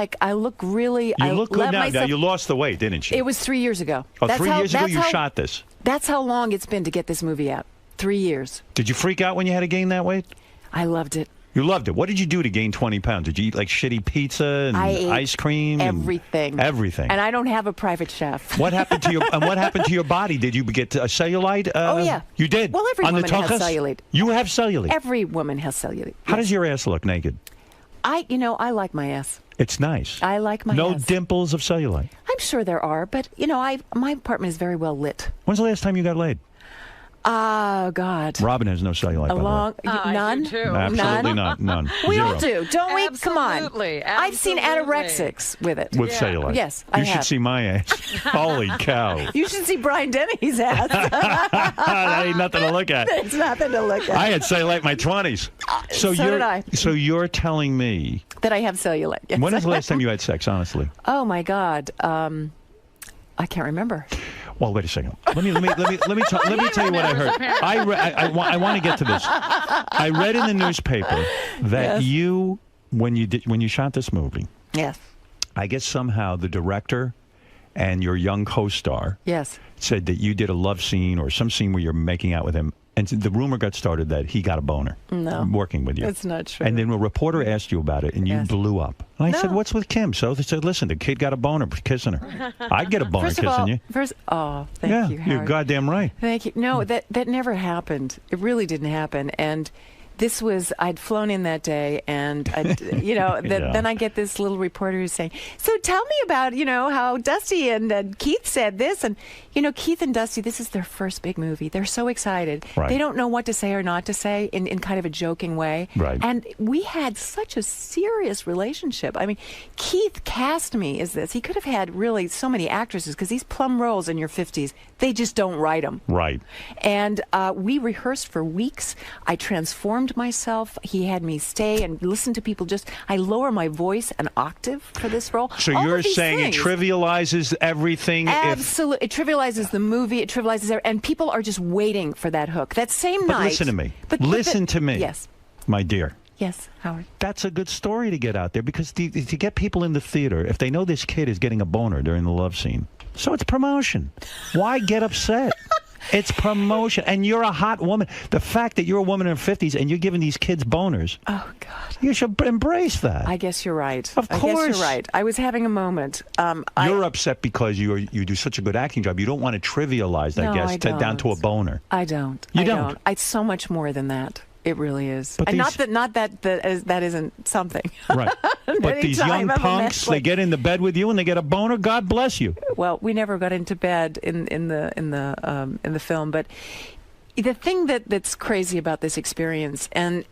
really. You look good let now. myself- Now you lost the weight, didn't you? It was 3 years ago. Oh, That's 3 how- years ago that's you how- shot this. That's how long it's been to get this movie out. 3 years. Did you freak out when you had to gain that weight? I loved it. You loved it. What did you do to gain 20 pounds? Did you eat like shitty pizza and I ate ice cream? everything. Everything. And I don't have a private chef. What happened to your body? Did you get a cellulite? Oh, yeah. You did? Well, every On the woman has tuchus? cellulite. You have cellulite. Every woman has cellulite. How does your ass look naked? I like my ass. It's nice. I like my No ass. dimples of cellulite. I'm sure there are, but my apartment is very well lit. When's the last time you got laid? Oh God. Robin has no cellulite. by the way. None. Absolutely not. None. We Zero. all do, don't we? Come on. Absolutely. I've seen anorexics with it. With cellulite. Yes, You I should have. see my ass. Holy cow. You should see Brian Dennehy's ass. That ain't nothing to look at. It's nothing to look at. I had cellulite in my 20s. So did I. So you're telling me. That I have cellulite. Yes. When was the last time you had sex, honestly? Oh my God. I can't remember. Well, wait a second. Let me tell you what I heard. I want to get to this. I read in the newspaper that Yes. when you shot this movie, Yes. I guess somehow the director and your young co-star Yes. said that you did a love scene or some scene where you're making out with him, and the rumor got started that he got a boner working with you. It's not true. And then a reporter asked you about it, and you blew up. And I said, "What's with Kim?" So they said, "Listen, the kid got a boner kissing her. I'd get a boner kissing you." Thank you, you're Howard. goddamn right. Thank you. No, that never happened. It really didn't happen. And this was, I'd flown in that day, and then I get this little reporter who's saying, "So tell me about, how Dusty and Keith said this." And, Keith and Dusty, this is their first big movie. They're so excited. Right. They don't know what to say or not to say in kind of a joking way. Right. And we had such a serious relationship. I mean, Keith cast me as this. He could have had really so many actresses because these plum roles in your 50s, they just don't write them. Right. And we rehearsed for weeks. I transformed myself. He had me stay and listen to people. I lower my voice an octave for this role. So All you're of these saying things. it trivializes everything? Absolutely. It trivializes the movie. It trivializes and people are just waiting for that hook. That same But night. listen to me. But Listen to me. Yes. My dear. Yes, Howard. That's a good story to get out there because to get people in the theater, if they know this kid is getting a boner during the love scene, so it's promotion. Why get upset? It's promotion. And you're a hot woman. The fact that you're a woman in her 50s and you're giving these kids boners. Oh, God. You should embrace that. I guess you're right. Of I course. guess you're right. I was having a moment. You're upset because you do such a good acting job. You don't want to trivialize, No, I guess, I down to a boner. I don't. You I don't? It's so much more than that. It really is. But And these- not that isn't something. Right. But these young punks, they get into bed with you and they get a boner. God bless you. Well, we never got into bed in the film, but the thing that's crazy about this experience and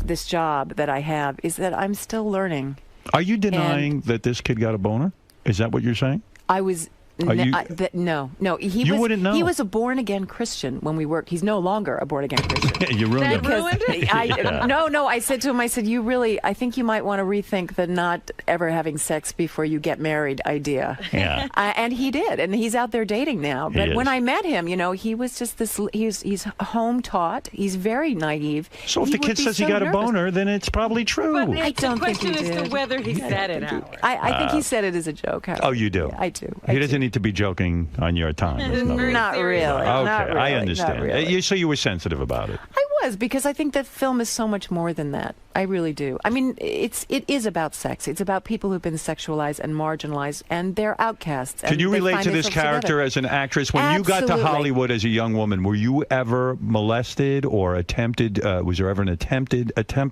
this job that I have is that I'm still learning. Are you denying that this kid got a boner? Is that what you're saying? I was. Are you- No. You wouldn't know. He was a born again Christian when we worked. He's no longer a born again Christian. You ruined it. Because No. I said to him, I think you might want to rethink the not ever having sex before you get married idea. Yeah. And he did, and he's out there dating now. But He when is. I met him, he was just this. He's home taught. He's very naive. So if He the would kid be says so he got a nervous. boner, then it's probably true. I don't think he question is did. to whether he said it, Howard. I think he said it as a joke. Howard. Oh, you do? I do. He doesn't need to be joking on your time. There's no reason. Not really. Okay, Not really. I understand. Not really. So you were sensitive about it. I was, because I think that film is so much more than that. I really do. I mean, it is about sex. It's about people who've been sexualized and marginalized, and they're outcasts. Can and you they relate find to this themselves character together. as an actress? When you got to Absolutely. Hollywood as a young woman, were you ever molested or attempted? Was there ever an attempt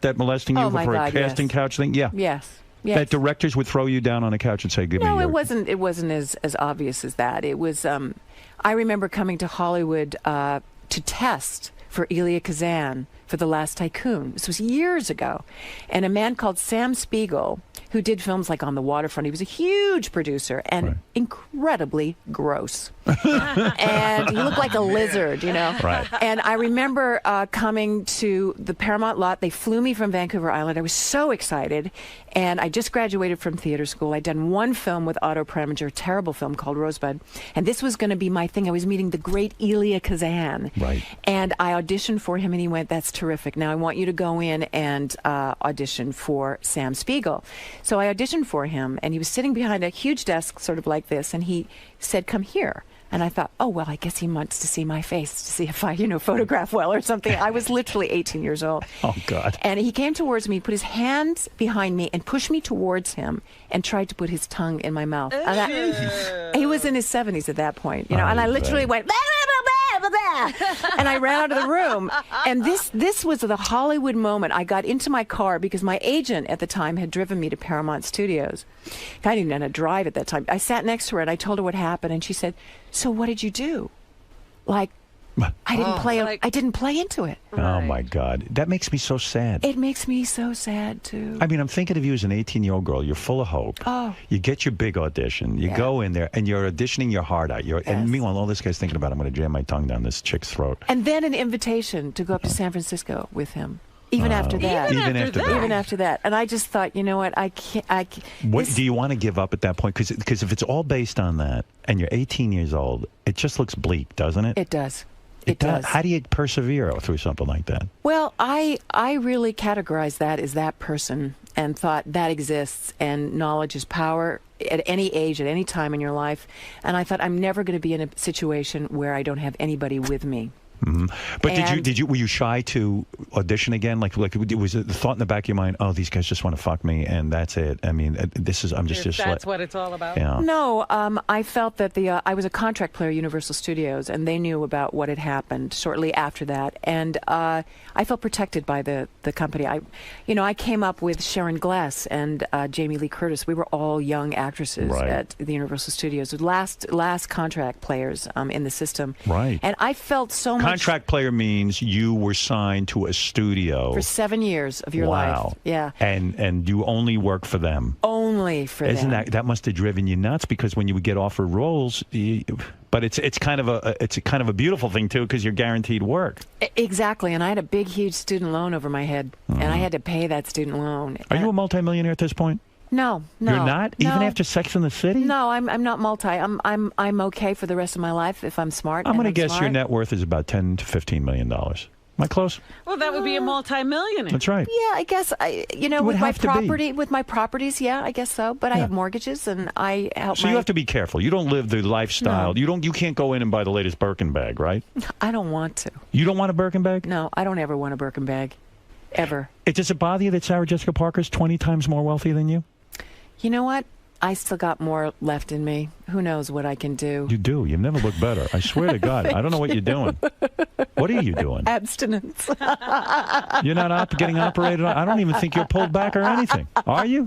at molesting you Oh, my for God, a casting yes. couch thing? Yeah. Yes. Yes. That directors would throw you down on a couch and say, "Give me your." No, it wasn't as obvious as that. It was. I remember coming to Hollywood to test for Elia Kazan for The Last Tycoon. This was years ago, and a man called Sam Spiegel, who did films like On the Waterfront. He was a huge producer and incredibly gross. And he looked like a lizard, you know. Right. And I remember coming to the Paramount lot. They flew me from Vancouver Island. I was so excited. And I just graduated from theater school. I'd done one film with Otto Preminger, a terrible film called Rosebud. And this was going to be my thing. I was meeting the great Elia Kazan. Right. And I auditioned for him, and he went, "That's terrific. Now I want you to go in and audition for Sam Spiegel." So I auditioned for him, and he was sitting behind a huge desk, sort of like this, and he said, "Come here." And I thought, oh, well, I guess he wants to see my face to see if I, photograph well or something. I was literally 18 years old. Oh, God. And he came towards me, put his hands behind me, and pushed me towards him and tried to put his tongue in my mouth. He was in his 70s at that point, and I literally went, "Bah, bah, bah, bah, bah," and I ran out of the room. And this was the Hollywood moment. I got into my car because my agent at the time had driven me to Paramount Studios. I didn't know how to drive at that time. I sat next to her and I told her what happened, and she said, "So what did you do?" Like, I didn't play into it. Oh, my God. That makes me so sad. It makes me so sad, too. I mean, I'm thinking of you as an 18-year-old girl. You're full of hope. Oh. You get your big audition. You go in there, and you're auditioning your heart out. And meanwhile, all this guy's thinking about, I'm going to jam my tongue down this chick's throat. And then an invitation to go up to San Francisco with him. Even after that. Even after that. And I just thought, you know what, I can't. What do you want to give up at that point? Because if it's all based on that, and you're 18 years old, it just looks bleak, doesn't it? It does. It does. How do you persevere through something like that? Well, I really categorized that as that person and thought that exists, and knowledge is power at any age, at any time in your life. And I thought, I'm never going to be in a situation where I don't have anybody with me. Mm-hmm. But were you shy to audition again? Like was it the thought in the back of your mind, oh, these guys just want to fuck me and that's it? I mean, I'm just that's what it's all about. Yeah. No, I felt that I was a contract player at Universal Studios, and they knew about what had happened shortly after that, and I felt protected by the company. I came up with Sharon Glass and Jamie Lee Curtis. We were all young actresses at the Universal Studios, the last contract players in the system. Right. And I felt so much. Contract player means you were signed to a studio for 7 years of your life. Yeah. And you only work for them. Only for them. Isn't that must have driven you nuts? Because when you would get offered roles, but it's kind of a beautiful thing too, because you're guaranteed work. Exactly. And I had a big, huge student loan over my head, and I had to pay that student loan. Are you a multimillionaire at this point? No. You're not? No. Even after Sex in the City? No, I'm not multi. I'm okay for the rest of my life if I'm smart. I'm going to guess your net worth is about $10 to $15 million. Am I close? Well, that would be a multi-millionaire. That's right. Yeah, I guess with my properties, yeah, I guess so. But I have mortgages, and I help. So you have to be careful. You don't live the lifestyle. No. You can't go in and buy the latest Birkin bag, right? I don't want to. You don't want a Birkin bag? No, I don't ever want a Birkin bag, ever. Does it bother you that Sarah Jessica Parker's 20 times more wealthy than you? You know what? I still got more left in me. Who knows what I can do? You do. You never look better. I swear to God. I don't know what you're doing. What are you doing? Abstinence. You're not getting operated on? I don't even think you're pulled back or anything. Are you?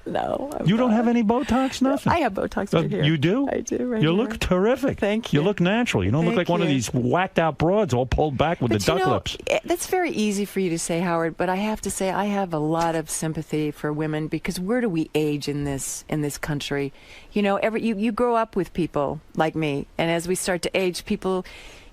No. You don't have any Botox? Nothing? I have Botox right here. You do? I do, right You here. look terrific. Thank you. You look natural. You don't look like one of these whacked out broads all pulled back with the duck lips. That's very easy for you to say, Howard, but I have to say I have a lot of sympathy for women, because where do we age in this country? You grow up with people like me, and as we start to age, people,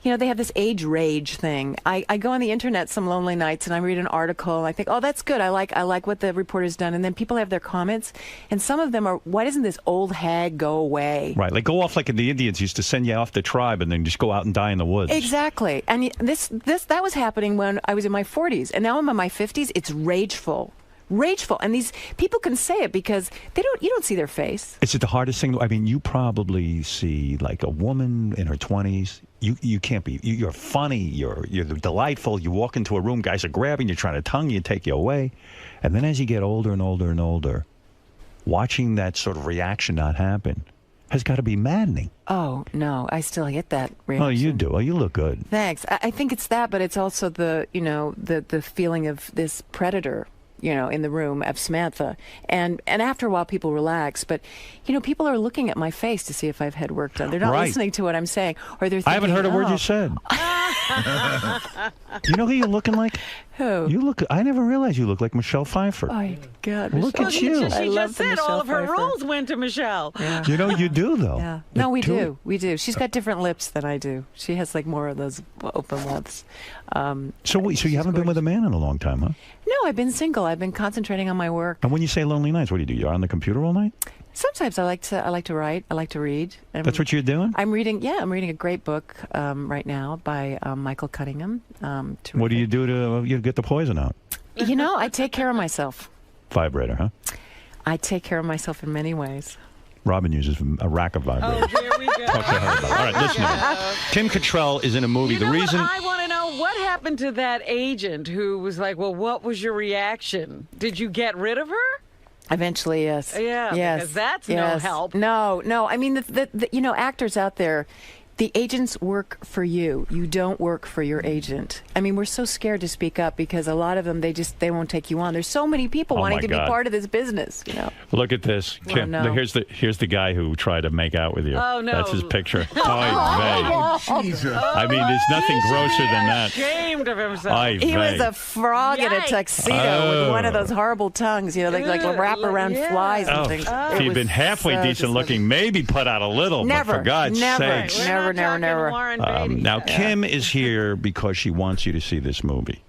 they have this age rage thing. I go on the internet some lonely nights and I read an article and I think, oh, that's good. I like what the reporter's done. And then people have their comments, and some of them are, why doesn't this old hag go away? Right, like go off like the Indians used to send you off the tribe and then just go out and die in the woods. Exactly. And that was happening when I was in my 40s, and now I'm in my 50s. It's rageful. And these people can say it because you don't see their face. Is it the hardest thing? I mean, you probably see like a woman in her 20s. You can't be. You're funny. You're delightful. You walk into a room, guys are grabbing you, trying to tongue you, take you away, and then as you get older and older and older, watching that sort of reaction not happen has got to be maddening. Oh no, I still get that reaction. Oh, you do. Oh, you look good. Thanks. I think it's that, but it's also the feeling of this predator. in the room of Samantha. And after a while, people relax. But, people are looking at my face to see if I've had work done. They're not listening to what I'm saying. Or they're thinking, I haven't heard a word you said. You know who you're looking like? Who? I never realized you look like Michelle Pfeiffer. Oh, my God. Look at you. She just said all of her roles went to Michelle. Yeah. You know, you do, though. Yeah. No, we do. We do. She's got different lips than I do. She has like more of those open lips. So you haven't been with a man in a long time, huh? No, I've been single. I've been concentrating on my work. And when you say lonely nights, what do? You're on the computer all night? Sometimes I like to write. I like to read. That's what you're doing? I'm reading a great book right now by Michael Cunningham. What do you do to get the poison out? I take care of myself. Vibrator, huh? I take care of myself in many ways. Robin uses a rack of vibrators. Oh, there we go. Talk to her about it. All right, listen. Kim Cattrall is in a movie. I want to know what happened to that agent who was like, well, what was your reaction? Did you get rid of her? Eventually, yes. Yeah, yes. because that's no help. No. I mean, the actors out there, the agents work for you. You don't work for your agent. I mean, we're so scared to speak up because a lot of them, they won't take you on. There's so many people wanting to be part of this business. Look at this, Kim. no. Here's the guy who tried to make out with you. Oh no, that's his picture. Jesus. I mean, there's nothing grosser than that. Ashamed of himself. He was a frog in a tuxedo with one of those horrible tongues. They like wrap around flies and things. If you'd been halfway decent looking, maybe put out a little. Never. But for God's sakes. Never. Now, Kim is here because she wants you to see this movie.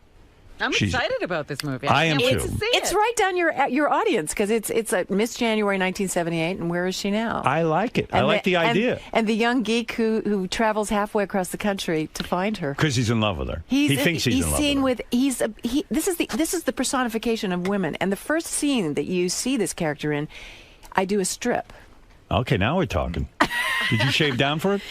I'm excited about this movie. I am can't too. wait to see It's it. right down your audience because it's a Miss January 1978, and where is she now? I like it. I like the idea. And the young geek who travels halfway across the country to find her Because he's in love with her. He thinks he's in love seen with her. This is the personification of women. And the first scene that you see this character in, I do a strip. Okay, now we're talking. Did you shave down for it?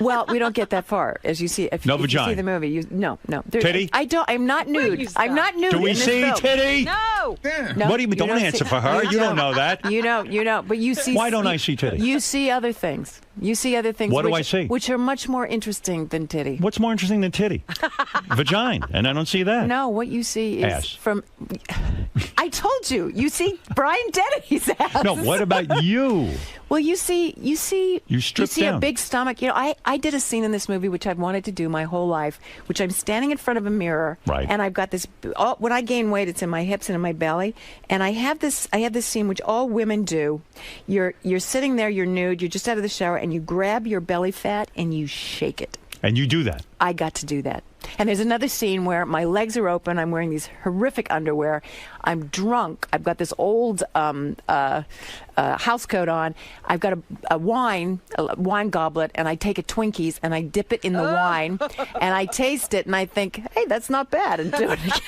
Well, we don't get that far, as you see. If you see the movie, no. Titty? I'm not nude. I'm not nude. Do we in this see film. titty? No. No. What do you mean? Don't answer for her. You don't know that. You know. But you see. Why don't I see titty? You see other things. What do I see? Which are much more interesting than titty. What's more interesting than titty? Vagina, and I don't see that. No, what you see is ass. From. I told you. You see Brian Dennehy's ass. No, what about you? Well, you see down. a big stomach. I did a scene in this movie which I've wanted to do my whole life, which I'm standing in front of a mirror, right? And I've got this. When I gain weight, it's in my hips and in my belly, and I have this scene which all women do. You're sitting there, you're nude, you're just out of the shower, and you grab your belly fat and you shake it. And you do that. I got to do that. And there's another scene where my legs are open. I'm wearing these horrific underwear. I'm drunk. I've got this old house coat on. I've got a wine goblet, and I take a Twinkies and I dip it in the wine, and I taste it, and I think, hey, that's not bad, and do it again.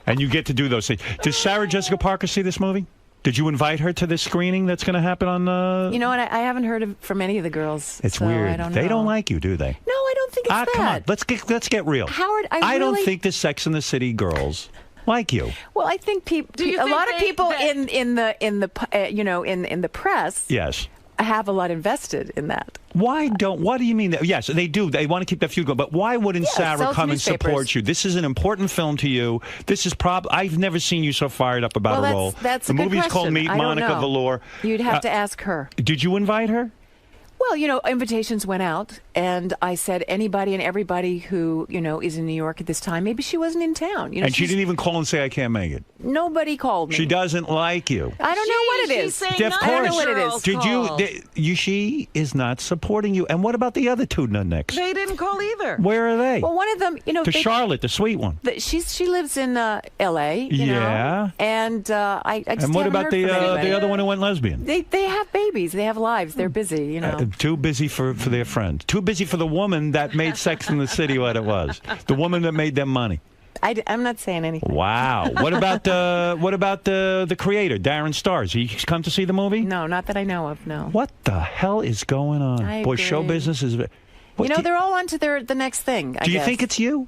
And you get to do those things. Did Sarah Jessica Parker see this movie? Did you invite her to this screening that's going to happen on? You know what? I haven't heard from any of the girls. It's so weird. I don't They know. don't like you, do they? No, I don't think it's that. Come on. Let's get real. Howard, I don't think the Sex and the City girls like you. Well, I think a lot of people in the press. Yes. Have a lot invested in that. What do you mean that? Yes, they do. They want to keep that feud going. But why wouldn't Sarah come and support you? This is an important film to you. This is I've never seen you so fired up about a role. That's the a good movie's called question. Meet I don't Monica know. Velour. You'd have to ask her. Did you invite her? Well, invitations went out, and I said anybody and everybody who, is in New York at this time. Maybe she wasn't in town. And she didn't even call and say, I can't make it. Nobody called me. She doesn't like you. I don't know what it is. Of course. I don't know what it is. She is not supporting you. And what about the other two nutnicks? They didn't call either. Where are they? Well, one of them, Charlotte, the sweet one. She lives in L.A. Yeah. And I just And what haven't about heard from anybody. the other one who went lesbian? They have babies. They have lives. They're busy. Too busy for their friends. Too busy for the woman that made Sex in the City what it was. The woman that made them money. I'm not saying anything. Wow. What about the creator, Darren Stars? He come to see the movie? No, not that I know of. No. What the hell is going on? I Boy, agree. show business is. They're all on to the next thing. Do you think it's you?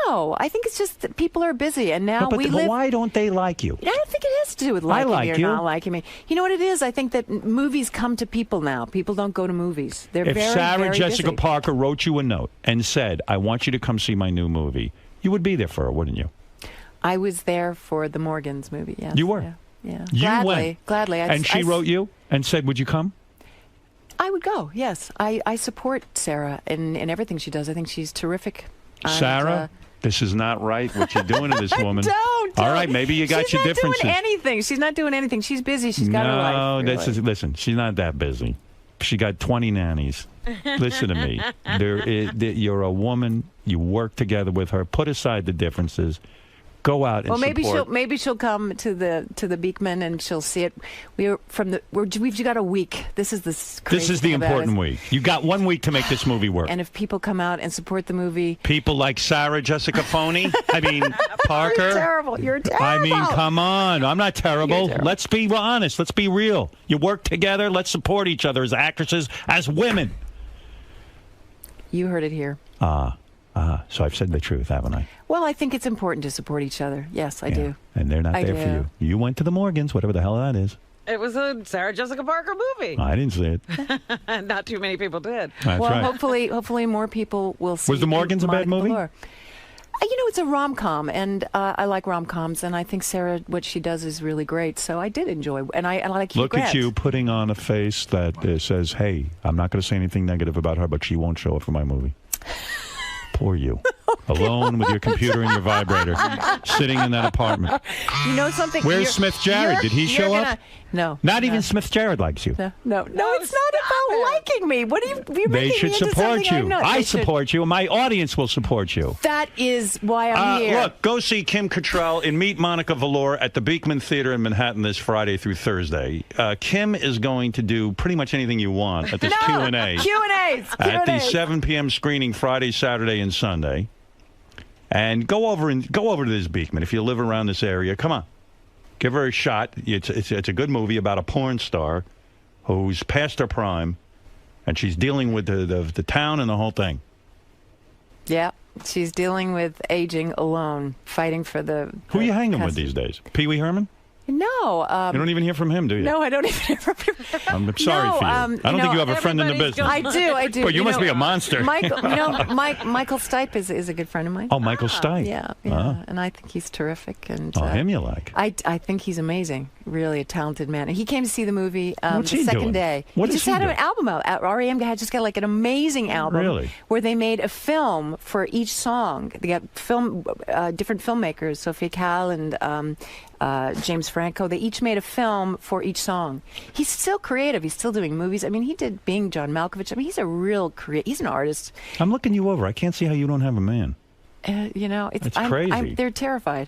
No, I think it's just that people are busy, and now but we live. Why don't they like you? I don't think it has to do with liking like me or you. not liking me. You know what it is? I think that movies come to people now. People don't go to movies. They're If very, Sarah very Jessica busy. Parker wrote you a note and said, I want you to come see my new movie, you would be there for her, wouldn't you? I was there for the Morgans movie. Yes. You were. Yeah. You Gladly. went. Gladly. And she wrote you and said, "Would you come?" I would go. Yes. I support Sarah in everything she does. I think she's terrific. Sarah, this is not right. What you're doing to this woman. Don't. All right, maybe you got your differences. She's not doing anything. She's not doing anything. She's busy. She's got her life. No, listen. She's not that busy. She got 20 nannies. Listen to me. You're a woman. You work together with her. Put aside the differences. Go out and support. maybe she'll come to the Beekman and she'll see it. We've got a week. This is the important week. You got 1 week to make this movie work. And if people come out and support the movie, people like Sarah Jessica Phony, Parker. You're terrible. You're terrible. I mean, come on. I'm not terrible. Let's be honest. Let's be real. You work together. Let's support each other as actresses, as women. You heard it here. So I've said the truth, haven't I? Well, I think it's important to support each other. Yes, I do. And they're not there for you. You went to the Morgans, whatever the hell that is. It was a Sarah Jessica Parker movie. I didn't see it. Not too many people did. That's right. Hopefully more people will see. Was the Morgans a bad movie? It's a rom-com, and I like rom-coms, and I think Sarah, what she does is really great. So I did enjoy, and I like Hugh Grant. Look at you putting on a face that says, "Hey, I'm not going to say anything negative about her, but she won't show up for my movie." Poor you. Alone with your computer and your vibrator, sitting in that apartment. You know something? Where's Smith Jarrett? Did he show up? No. Not even Smith Jarrett likes you. No, it's not about liking me. What are you? They should support you. I support you, and my audience will support you. That is why I'm here. Look, go see Kim Cattrall and meet Monica Valor at the Beekman Theater in Manhattan this Friday through Thursday. Kim is going to do pretty much anything you want at this Q&A. Q&As. At the 7 p.m. screening Friday, Saturday, and Sunday. And go over to this Beekman if you live around this area. Come on. Give her a shot. It's a good movie about a porn star who's past her prime, and she's dealing with the town and the whole thing. Yeah, she's dealing with aging alone, fighting for the... Who are you hanging with these days? Pee Wee Herman? No. You don't even hear from him, do you? No, I don't even hear from him. I'm sorry for you. I don't think you have a friend in the business. I do. Well, you must be a monster. Michael Stipe is a good friend of mine. Oh, Michael Stipe. Yeah. And I think he's terrific. And him you like? I think he's amazing. Really a talented man. And he came to see the movie What's the he second doing? day. What he is just he had doing? an album out. REM had just got like an amazing album. Really? Where they made a film for each song. They got different filmmakers, Sophia Cal and James Franco. They each made a film for each song. He's still creative. He's still doing movies. I mean, he did Being John Malkovich. I mean, he's a real he's an artist. I'm looking you over. I can't see how you don't have a man. It's crazy. They're terrified.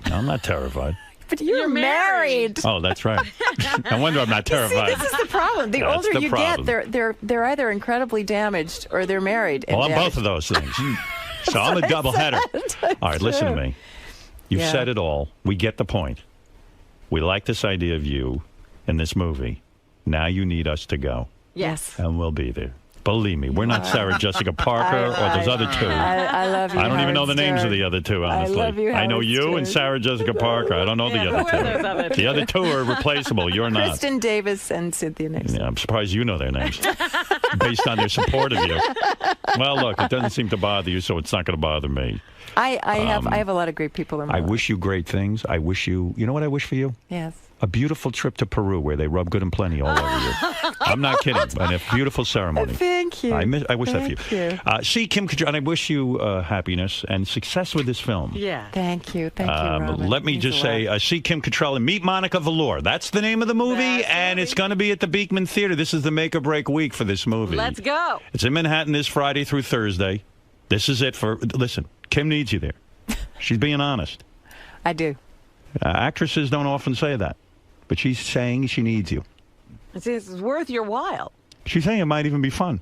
No, I'm not terrified. But you're married. Oh, that's right. No wonder I'm not terrified. See, this is the problem. The older you get, they're either incredibly damaged or they're married. Well, I'm both of those things. So I'm a double header. All right, listen to me. You've said it all. We get the point. We like this idea of you in this movie. Now you need us to go. Yes. And we'll be there. Believe me, we're not Sarah Jessica Parker or those other two. I love you. I don't even know the names of Stern. the other two, honestly. I love you, I know Howard you Stern. and Sarah Jessica Parker. I don't know the other who are those other two. two? The other two are replaceable. You're not. Kristen Davis and Cynthia Nixon. Yeah, I'm surprised you know their names based on their support of you. Well, look, it doesn't seem to bother you, so it's not going to bother me. I have a lot of great people in my I life. wish you great things. I wish you know what I wish for you? Yes. A beautiful trip to Peru where they rub good and plenty all over you. I'm not kidding. And a beautiful ceremony. Thank you. I wish that for you. Thank you. See, Kim Cattrall, and I wish you happiness and success with this film. Yeah. Thank you. Thank you, Robin. Let me just say, see Kim Cattrall and meet Monica Valor. That's the name of the movie, and it's going to be at the Beekman Theater. This is the make or break week for this movie. Let's go. It's in Manhattan this Friday through Thursday. This is it for, listen, Kim needs you there. She's being honest. I do. Actresses don't often say that, but she's saying she needs you. It's worth your while. She's saying it might even be fun.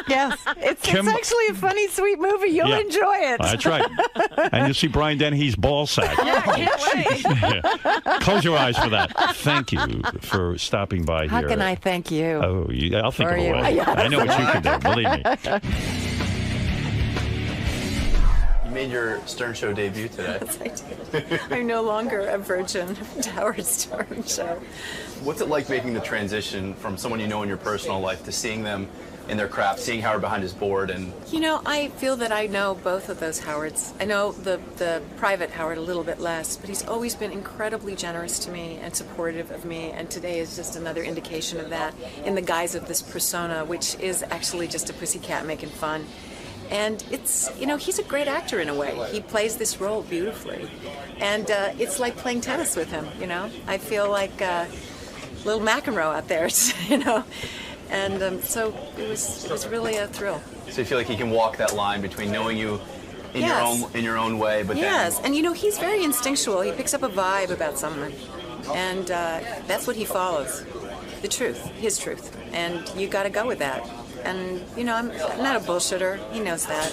Yes. It's Kim- actually a funny, sweet movie. You'll enjoy it. That's right. And you'll see Brian Dennehy's ball sack. Yeah, can't wait. Yeah. Close your eyes for that. Thank you for stopping by How here. can I thank you? Oh, I'll think For of a you. way. Yes. I know what you can do. Believe me. You made your Stern Show debut today. Yes, I did. I'm no longer a virgin of the Howard Stern Show. What's it like making the transition from someone you know in your personal life to seeing them in their craft, seeing Howard behind his board and... You know, I feel that I know both of those Howards. I know the private Howard a little bit less, but he's always been incredibly generous to me and supportive of me, and today is just another indication of that in the guise of this persona, which is actually just a pussycat making fun. And it's, you know, he's a great actor in a way. He plays this role beautifully. And it's like playing tennis with him, you know. I feel like little McEnroe out there, you know. And so it was really a thrill. So you feel like he can walk that line between knowing you in Yes. your own way, but Yes, and you know, he's very instinctual. He picks up a vibe about someone. And that's what he follows. The truth, his truth. And you got to go with that. And, you know, I'm not a bullshitter. He knows that.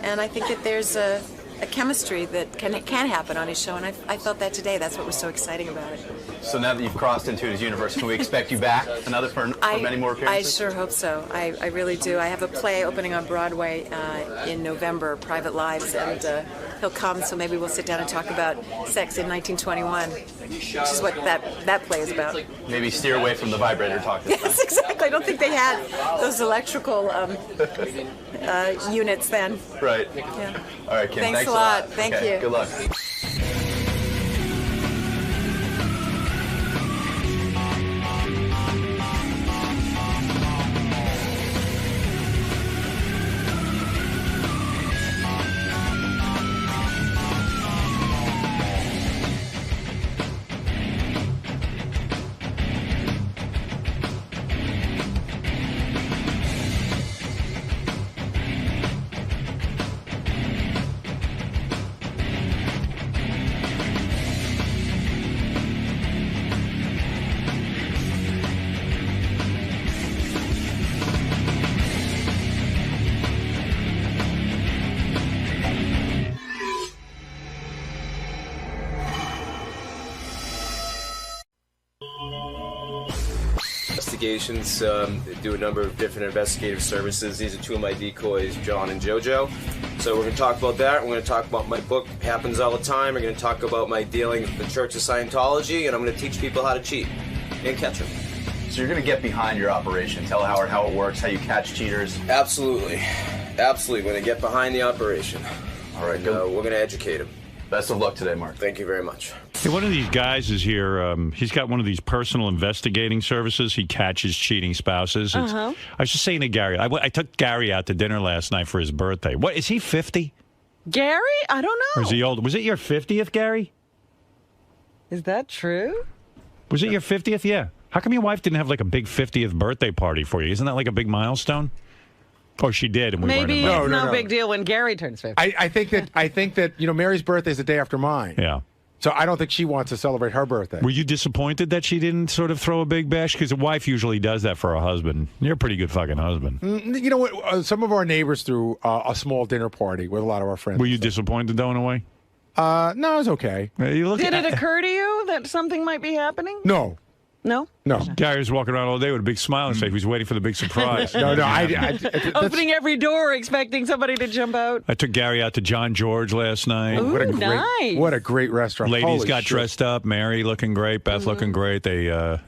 And I think that there's a chemistry that can happen on his show, and I felt that today. That's what was so exciting about it. So now that you've crossed into his universe, can we expect you back for many more appearances? I sure hope so. I really do. I have a play opening on Broadway in November, Private Lives, and he'll come, so maybe we'll sit down and talk about sex in 1921, which is what that play is about. Maybe steer away from the vibrator talk this time. Yes, exactly. I don't think they had those electrical units then. Right. Yeah. All right, Kim. Thanks a lot. Thank Okay, you. Good luck. Investigations, do a number of different investigative services. These are two of my decoys, John and JoJo. So we're going to talk about that. We're going to talk about my book, Happens All the Time. We're going to talk about my dealings with the Church of Scientology, and I'm going to teach people how to cheat and catch them. So you're going to get behind your operation. Tell Howard how it works, how you catch cheaters. Absolutely. Absolutely. We're going to get behind the operation. All right, and, we're going to educate him. Best of luck today, Mark. Thank you very much. Hey, one of these guys is here. He's got one of these personal investigating services. He catches cheating spouses. I was just saying to Gary, I took Gary out to dinner last night for his birthday. What, is he 50? Gary? I don't know. Or is he old? Was it your 50th, Gary? Is that true? Was it your 50th? Yeah. How come your wife didn't have like a big 50th birthday party for you? Isn't that like a big milestone? Or she did, and we weren't Maybe invited. it's no big deal when Gary turns 50. I think that you know, Mary's birthday is the day after mine. Yeah. So I don't think she wants to celebrate her birthday. Were you disappointed that she didn't sort of throw a big bash? Because a wife usually does that for her husband. You're a pretty good fucking husband. You know what? Some of our neighbors threw a small dinner party with a lot of our friends. Were you disappointed though in a way? No, it was okay. Did it occur to you that something might be happening? No. No? No. Gary was walking around all day with a big smile on his face. He was waiting for the big surprise. No, Opening every door, expecting somebody to jump out. I took Gary out to John George last night. Ooh, nice. What a great restaurant. Ladies Holy got shit. dressed up. Mary looking great. Beth looking great. They,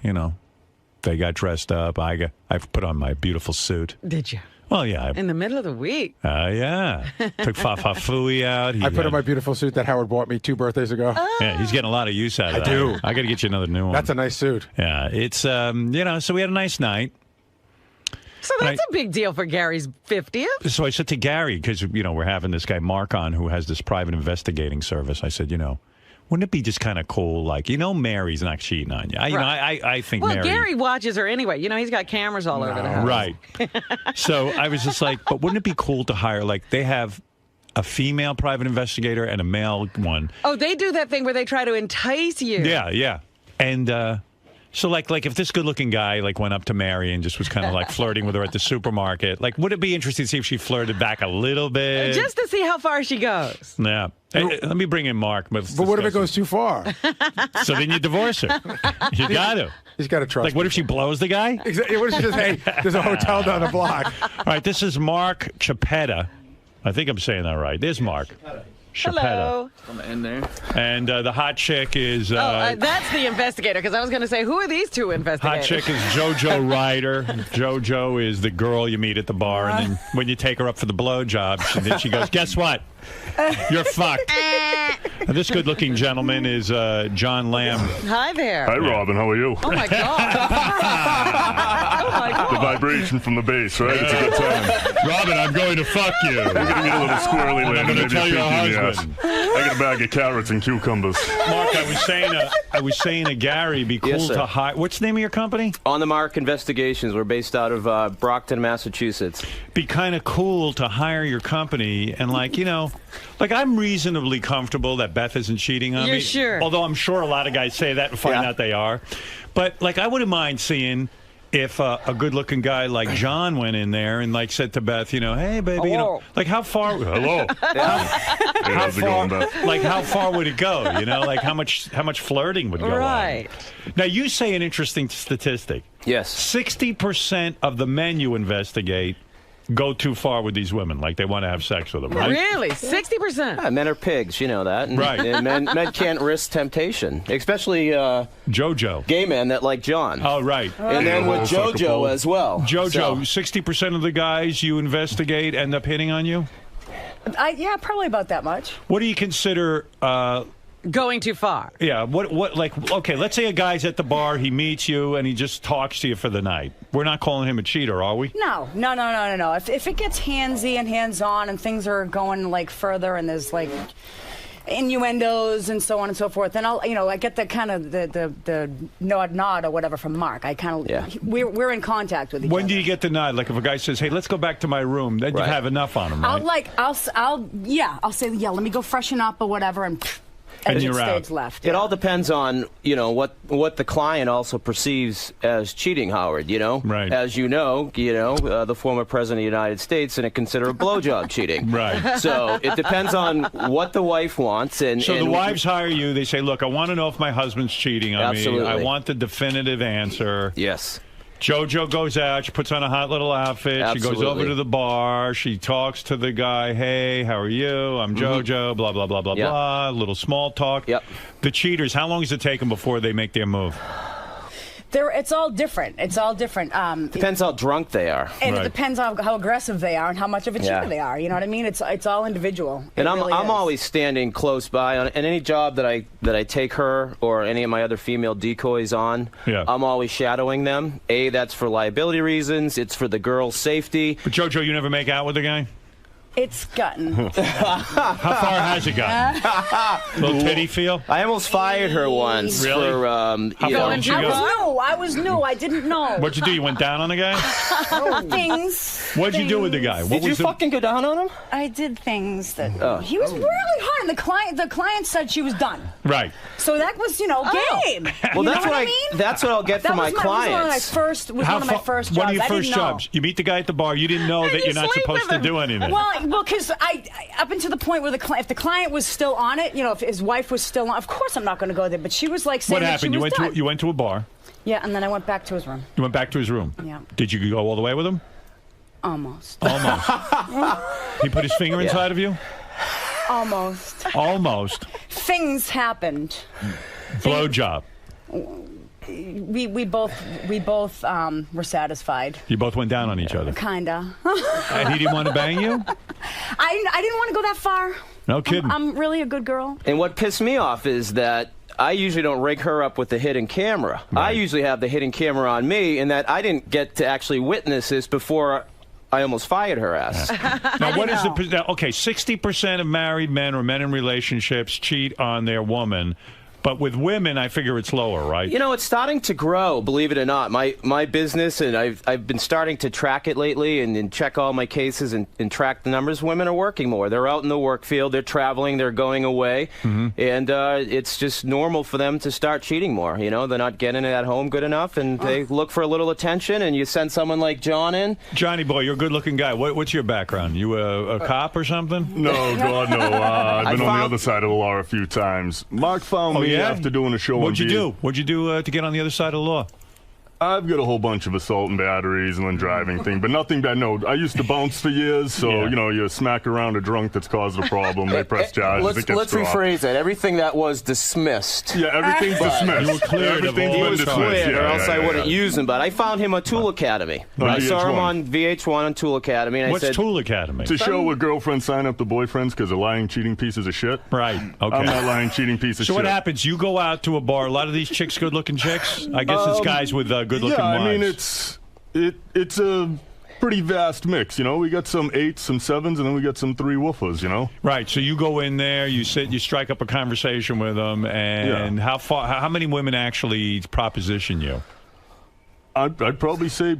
they got dressed up. I put on my beautiful suit. Did you? Well, yeah. In the middle of the week. Yeah. Took Fafa Fooey out. I put on my beautiful suit that Howard bought me 2 birthdays ago. Yeah, he's getting a lot of use out of that. I do. I got to get you another new one. That's a nice suit. Yeah, it's so we had a nice night. So that's a big deal for Gary's 50th. So I said to Gary, because we're having this guy Mark on who has this private investigating service. I said, wouldn't it be just kind of cool, like, Mary's not cheating on you? I think well, Mary... Gary watches her anyway. He's got cameras all over the house. Right. So I was just like, but wouldn't it be cool to hire, like, they have a female private investigator and a male one. Oh, they do that thing where they try to entice you. Yeah. And so, like if this good-looking guy, like, went up to Mary and just was kind of, like, flirting with her at the supermarket, like, would it be interesting to see if she flirted back a little bit? Just to see how far she goes. Yeah. Hey, let me bring in Mark. But what if it goes too far? So then you divorce her. You got to. He's got to trust. Like, what if she blows the guy? Exactly. What if she says, hey, there's a hotel down the block? All right, this is Mark Chapetta. I think I'm saying that right. There's Mark. Hello. On the end there. And the hot chick is... that's the investigator, because I was going to say, who are these two investigators? Hot chick is JoJo Ryder. JoJo is the girl you meet at the bar, and then when you take her up for the blowjob, and then she goes, guess what? You're fucked. And this good-looking gentleman is John Lamb. Hi there. Hi, Robin. How are you? Oh, my God. Oh, my God. The vibration from the bass, right? It's a good time. Robin, I'm going to fuck you. We're going to get a little squirrely later. I'm going to tell your husband. I got a bag of carrots and cucumbers. Mark, I was saying to Gary, be cool Yes, sir. to hire. What's the name of your company? On the Mark Investigations. We're based out of Brockton, Massachusetts. Be kind of cool to hire your company and, like, you know, like I'm reasonably comfortable that Beth isn't cheating on me. You're sure? Although I'm sure a lot of guys say that and find out they are. But, like, I wouldn't mind seeing if a good-looking guy like John went in there and, like, said to Beth, you know, hey, baby, you know, like, how far... Hello. How's it going, Beth? Like, how far would it go, you know? Like, how much flirting would go on? Now, you say an interesting statistic. Yes. 60% of the men you investigate go too far with these women, like they want to have sex with them, right? Really? 60%? Yeah, men are pigs, you know that. And, Right. And men can't risk temptation, especially JoJo. gay men that like John. Oh, right. And then with JoJo as well. JoJo, 60% of the guys you investigate end up hitting on you? Yeah, probably about that much. What do you consider... going too far? Yeah, what like, okay, let's say a guy's at the bar, he meets you, and he just talks to you for the night. We're not calling him a cheater, are we? No. If it gets handsy and hands-on and things are going, like, further and there's, like, innuendos and so on and so forth, then I get the kind of the nod or whatever from Mark. I kind of, we're in contact with each other. When do you get the nod? Like if a guy says, hey, let's go back to my room, then you have enough on him, right? I'll say, let me go freshen up or whatever, and you're stage left. It all depends on, you know, what the client also perceives as cheating, Howard, you know? Right. As you know, the former president of the United States didn't consider blowjob cheating. Right. So it depends on what the wife wants. So the wives hire you, they say, look, I want to know if my husband's cheating on me. I want the definitive answer. Yes. JoJo goes out, she puts on a hot little outfit, she goes over to the bar, she talks to the guy, hey, how are you? I'm JoJo, blah, blah, blah, blah, blah, a little small talk. Yep. The cheaters, how long does it take them before they make their move? It's all different. Depends how drunk they are. And it depends on how aggressive they are and how much of a cheater they are. You know what I mean? It's all individual. And I'm always standing close by on any job that I take her or any of my other female decoys on. Yeah. I'm always shadowing them. That's for liability reasons. It's for the girl's safety. But JoJo, you never make out with a guy? It's gotten. How far has it gotten? Little titty feel? I almost fired her once. Really? For, How far did you go? I was new. I didn't know. What'd you do? You went down on the guy? Things. What'd you do with the guy? Did you fucking go down on him? I did things that he was really hot, and the client said she was done. Right. So that was game. Well, that's what I mean. That's what I'll get for my clients. One of my first jobs. One of your first jobs. You meet the guy at the bar. You didn't know that you're not supposed to do anything. Well, because I up until the point where if the client was still on it, if his wife was still on, of course I'm not going to go there. But she was like saying what happened? You went to a bar. Yeah, and then I went back to his room. You went back to his room. Yeah. Did you go all the way with him? Almost. He put his finger inside of you? Almost. Almost. Things happened. Blowjob. We both were satisfied. You both went down on each other. Kinda. And he didn't want to bang you? I didn't want to go that far. No kidding. I'm really a good girl. And what pissed me off is that I usually don't rig her up with the hidden camera. Right. I usually have the hidden camera on me, and that I didn't get to actually witness this before I almost fired her ass. Now, what is the... Okay, 60% of married men or men in relationships cheat on their woman. But with women, I figure it's lower, right? You know, it's starting to grow, believe it or not. My business, and I've been starting to track it lately and check all my cases and track the numbers. Women are working more. They're out in the work field. They're traveling. They're going away. And it's just normal for them to start cheating more. You know, they're not getting it at home good enough, and they look for a little attention, and you send someone like John in. Johnny boy, you're a good-looking guy. What's your background? You a cop or something? No, God, no. I've been on the other side of the law a few times. Mark found me after doing a show What'd you do? What'd you do to get on the other side of the law? I've got a whole bunch of assault and batteries and then driving thing, but nothing bad. No, I used to bounce for years, so you smack around a drunk that's caused a problem, they press charges. Let's rephrase it. Everything that was dismissed. Yeah, everything's dismissed. You were cleared of all. He was cleared, or else I wouldn't use him. But I found him on Tool Academy. I saw him on VH1 on Tool Academy. And What's Tool Academy? To show where girlfriends sign up to boyfriends because they're lying, cheating pieces of shit. Right. Okay. I'm not lying, cheating piece of shit. So what happens? You go out to a bar. A lot of these chicks, good-looking chicks. I guess it's guys with good-looking wives. I mean it's a pretty vast mix. We got some 8s, some 7s, and then we got some 3 woofers. Right. So you go in there, you sit, you strike up a conversation with them, and how many women actually proposition you? I'd probably say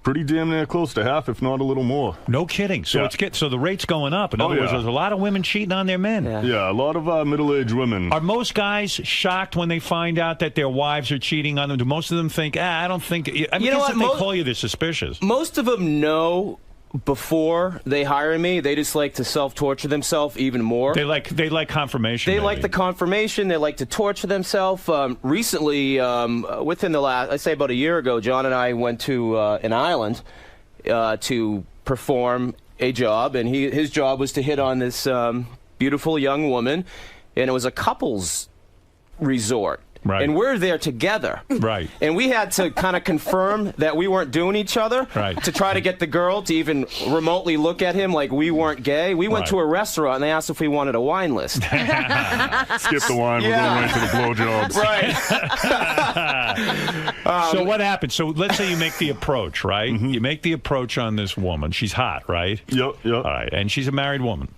pretty damn near close to half, if not a little more. No kidding. So so the rate's going up. In other words, there's a lot of women cheating on their men. Yeah, a lot of middle-aged women. Are most guys shocked when they find out that their wives are cheating on them? Do most of them think, I don't think... I mean, if they call you, they're suspicious. Most of them know before they hire me. They just like to self-torture themselves even more. They like confirmation. They like the confirmation. They like to torture themselves. Recently, within the last, I'd say about a year ago, John and I went to an island to perform a job, and his job was to hit on this beautiful young woman, and it was a couples resort. Right. And we're there together. Right. And we had to kind of confirm that we weren't doing each other to try to get the girl to even remotely look at him like we weren't gay. We went to a restaurant and they asked if we wanted a wine list. Skip the wine. We're going right to the blowjobs. Right. So what happens? So let's say you make the approach, right? Mm-hmm. You make the approach on this woman. She's hot, right? Yep. All right. And she's a married woman.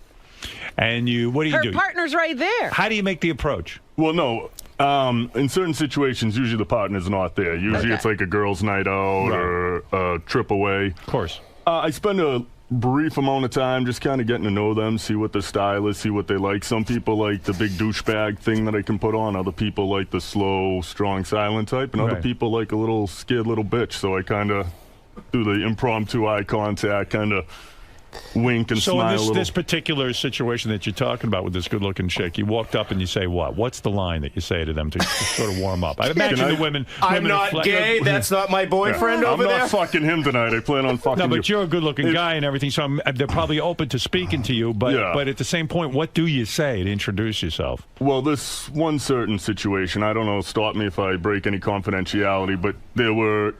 And what do you do? Her partner's right there. How do you make the approach? Well, no. In certain situations, usually the partner's not there. Usually it's like a girls' night out or a trip away. Of course. I spend a brief amount of time just kind of getting to know them, see what their style is, see what they like. Some people like the big douchebag thing that I can put on. Other people like the slow, strong, silent type. And other people like a little scared little bitch. So I kind of do the impromptu eye contact, kind of wink and smile a little. So in this particular situation that you're talking about with this good-looking chick, you walked up and you say what? What's the line that you say to them to sort of warm up? I imagine the women... I'm not gay. That's not my boyfriend over there. I'm not fucking him tonight. I plan on fucking you. No, but you're a good-looking guy and everything, so they're probably open to speaking to you. But at the same point, what do you say to introduce yourself? Well, this one certain situation, I don't know, stop me if I break any confidentiality, but there were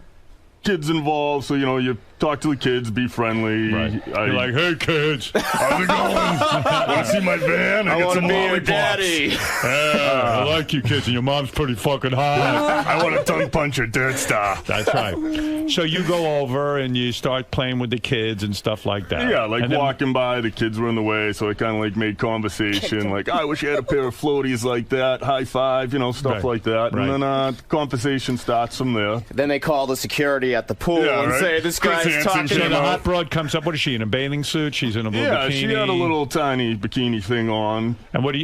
kids involved, so you talk to the kids, be friendly. Right. You're like, hey kids, how's it going? Want to see my van? I want to be your lollipops. daddy. Yeah, I like you kids, and your mom's pretty fucking hot. I want to tongue punch your dirt star. That's right. So you go over and you start playing with the kids and stuff like that. Yeah, like walking by, the kids were in the way, so I kind of like made conversation. Like, I wish you had a pair of floaties like that. High five, stuff like that. Right. And then conversation starts from there. Then they call the security at the pool and say, this guy's talking So the about... hot broad comes up. What is she, in a bathing suit? She's in a little bikini? Yeah, she had a little tiny bikini thing on. And what do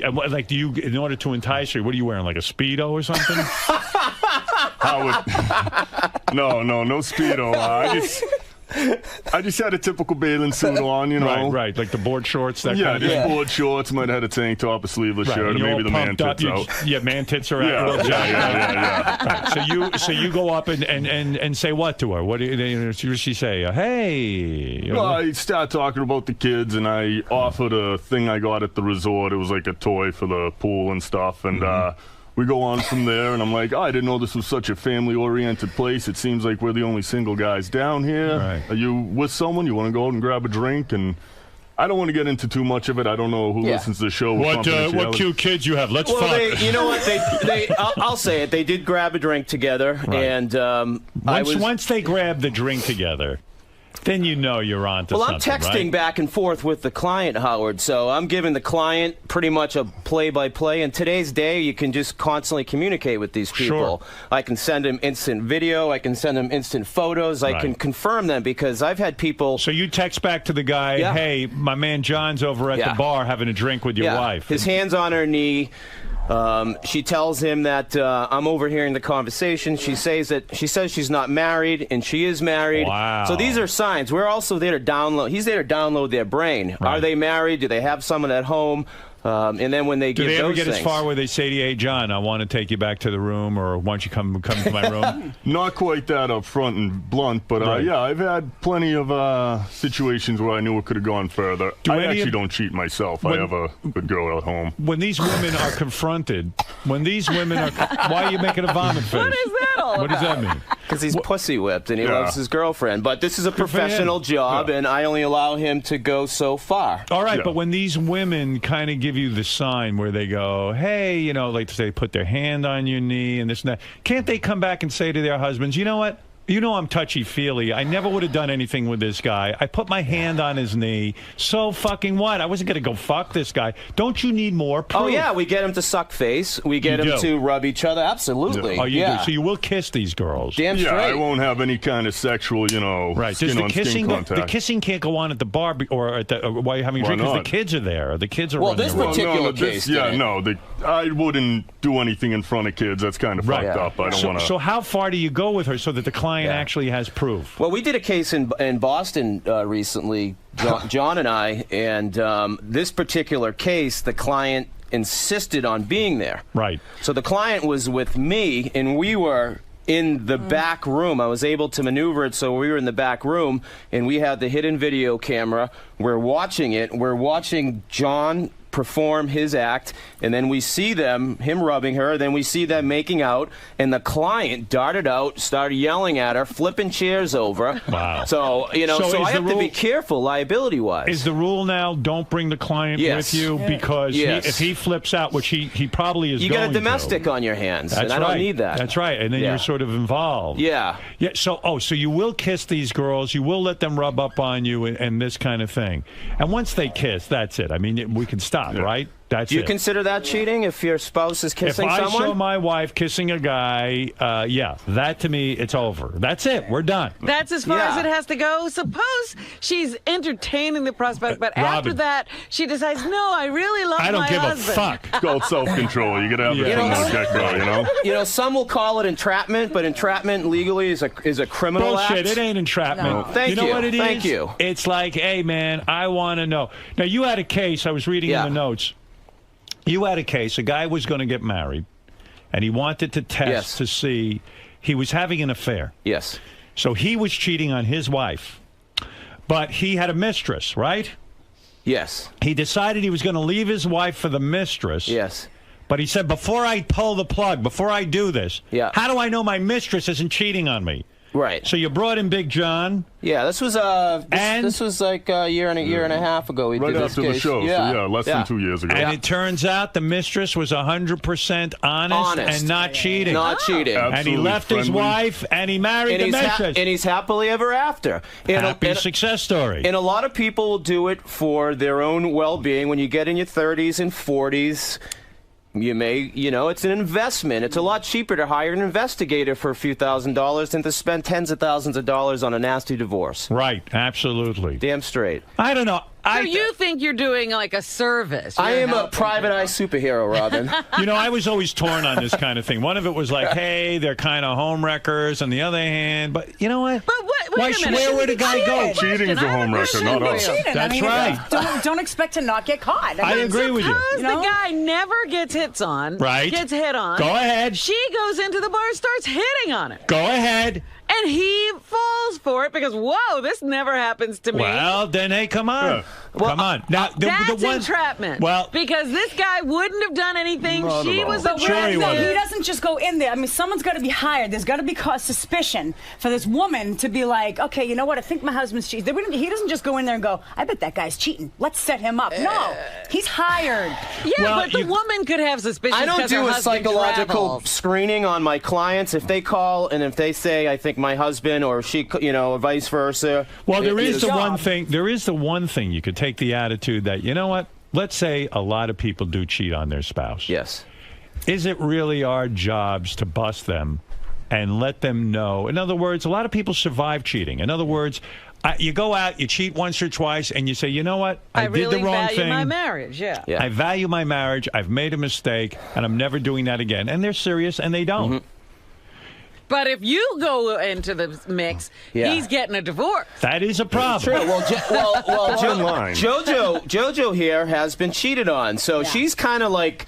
you, in order to entice her, what are you wearing, like a Speedo or something? No Speedo. I just had a typical bathing suit on, Right, like the board shorts, that kind of thing. Yeah, board shorts. Might have had a tank top, a sleeveless shirt, or maybe the man tits out. Yeah, man tits are out. Yeah. Right, so you go up and say what to her? What does she say? Hey. Well, I start talking about the kids, and I offered a thing I got at the resort. It was like a toy for the pool and stuff, and we go on from there, and I'm like, I didn't know this was such a family-oriented place. It seems like we're the only single guys down here. Right. Are you with someone? You want to go out and grab a drink? And I don't want to get into too much of it. I don't know who listens to the show. What cute kids you have? Let's fuck. You know what? I'll say it. They did grab a drink together, and once they grab the drink together, then you're on to something. Well, I'm texting back and forth with the client, Howard, so I'm giving the client pretty much a play-by-play. In today's day, you can just constantly communicate with these people. Sure. I can send them instant video. I can send them instant photos. I can confirm them because I've had people... So you text back to the guy, hey, my man John's over at the bar having a drink with your wife. His hand's on her knee. She tells him that I'm overhearing the conversation. She says she's not married, and she is married. Wow. So these are signs. We're also there to download. He's there to download their brain. Right. Are they married? Do they have someone at home? And then when they Do give they ever those get things, as far where they say to you, hey, John, I want to take you back to the room, or why don't you come to my room? Not quite that up front and blunt, but Right. yeah, I've had plenty of situations where I knew it could have gone further. I actually don't cheat myself. I have a good girl at home. When these women are confronted, why are you making a vomit face? What is that all What does that mean? Because he's pussy whipped and he Yeah. loves his girlfriend. But this is a Good for him. professional job, and I only allow him to go so far. All right, but when these women kind of give you the sign where they go, hey, you know, like they put their hand on your knee and this and that, can't they come back and say to their husbands, you know what? You know I'm touchy-feely. I never would have done anything with this guy. I put my hand on his knee. So fucking what? I wasn't going to go fuck this guy. Don't you need more proof? Oh, yeah, we get him to suck face. We get You him do. to rub each other. Absolutely. Oh, you yeah. do. So you will kiss these girls. Damn Yeah, straight. I won't have any kind of sexual, Right. Does skin the on kissing skin contact. the kissing can't go on at the bar or at the while you're having a Why drink because the not? kids are there. The kids are Well, running this around. particular case, yeah, didn't it? no, I wouldn't do anything in front of kids. That's kind of fucked up. I don't so, want to. so how far do you go with her so that the client actually has proof? Well, we did a case in Boston recently, John and I, and this particular case, the client insisted on being there. Right. So the client was with me, and we were in the back room. I was able to maneuver it, so we were in the back room, and we had the hidden video camera. We're watching it. We're watching John perform his act, and then we see him rubbing her, then we see them making out, and the client darted out, started yelling at her, flipping chairs over. Wow. So, you know, So so is I the have to be rule- careful liability-wise. Is the rule now don't bring the client Yes. with you because Yes. if he flips out, which he probably is You going got a domestic on your hands, That's and I right. don't need that. That's right, and then Yeah. you're sort of involved. Yeah. Yeah. So you will kiss these girls, you will let them rub up on you, and this kind of thing. And once they kiss, that's it. I mean, we can stop, right? That's Do you it. consider that cheating if your spouse is kissing if I someone? saw my wife kissing a guy, yeah, that to me, it's over. That's it. We're done. That's as far as it has to go. Suppose she's entertaining the prospect, but after Robin. that, she decides, no, I really love I don't my give husband. a fuck. It's called self-control. You got to have it from the get-go, you know? You know, some will call it entrapment, but entrapment legally is a criminal Bullshit. act. It ain't entrapment. No. Thank you know you. what it is? Thank you. It's like, hey, man, I want to know. Now, you had a case. I was reading in the notes. You had a case. A guy was going to get married, and he wanted to test to see. He was having an affair. Yes. So he was cheating on his wife, but he had a mistress, right? Yes. He decided he was going to leave his wife for the mistress. Yes. But he said, before I pull the plug, before I do this, how do I know my mistress isn't cheating on me? Right. So you brought in Big John. Yeah, this was this was like a year and a half ago. We Right did this after the case. show, so yeah, less than 2 years ago. And it turns out the mistress was 100% honest and not cheating. Not cheating. And he Absolutely left his friendly. wife and he married the mistress. And he's happily ever after. Happy success story. And a lot of people will do it for their own well-being. When you get in your 30s and 40s, you may, it's an investment. It's a lot cheaper to hire an investigator for a few $1,000s than to spend tens of thousands of dollars on a nasty divorce. Right, absolutely. Damn straight. I don't know. So you think you're doing like a service? I You're am a helping private eye superhero, Robin. I was always torn on this kind of thing. One of it was like, hey, they're kind of home wreckers. On the other hand, but you know what? But wait a minute. Where would a guy go? Cheating is a home wrecker, not us. That's right. Don't expect to not get caught. I agree with you. Suppose the guy never gets hits on. Right. Gets hit on. Go ahead. She goes into the bar and starts hitting on him. Go ahead. And he falls for it because, whoa, this never happens to me. Well, then, hey, come on. Come on. Now, That's the one, entrapment. Well, because this guy wouldn't have done anything. She was But Sure he he wasn't. doesn't just go in there. I mean, someone's got to be hired. There's got to be cause suspicion for this woman to be like, okay, you know what? I think my husband's cheating. He doesn't just go in there and go, I bet that guy's cheating. Let's set him up. No, he's hired. Yeah, but the woman could have suspicion. I don't do a psychological screening on my clients. If they call and if they say, I think my husband or she, or vice versa. Well, there is the one thing. There is the one thing you could take the attitude that, you know what? Let's say a lot of people do cheat on their spouse. Yes. Is it really our jobs to bust them and let them know? In other words, a lot of people survive cheating. In other words, you go out, you cheat once or twice, and you say, you know what? I did really the wrong value thing. my marriage. Yeah. I value my marriage. I've made a mistake, and I'm never doing that again. And they're serious, and they don't. But if you go into the mix, he's getting a divorce. That is a problem. True. JoJo here has been cheated on, so she's kind of like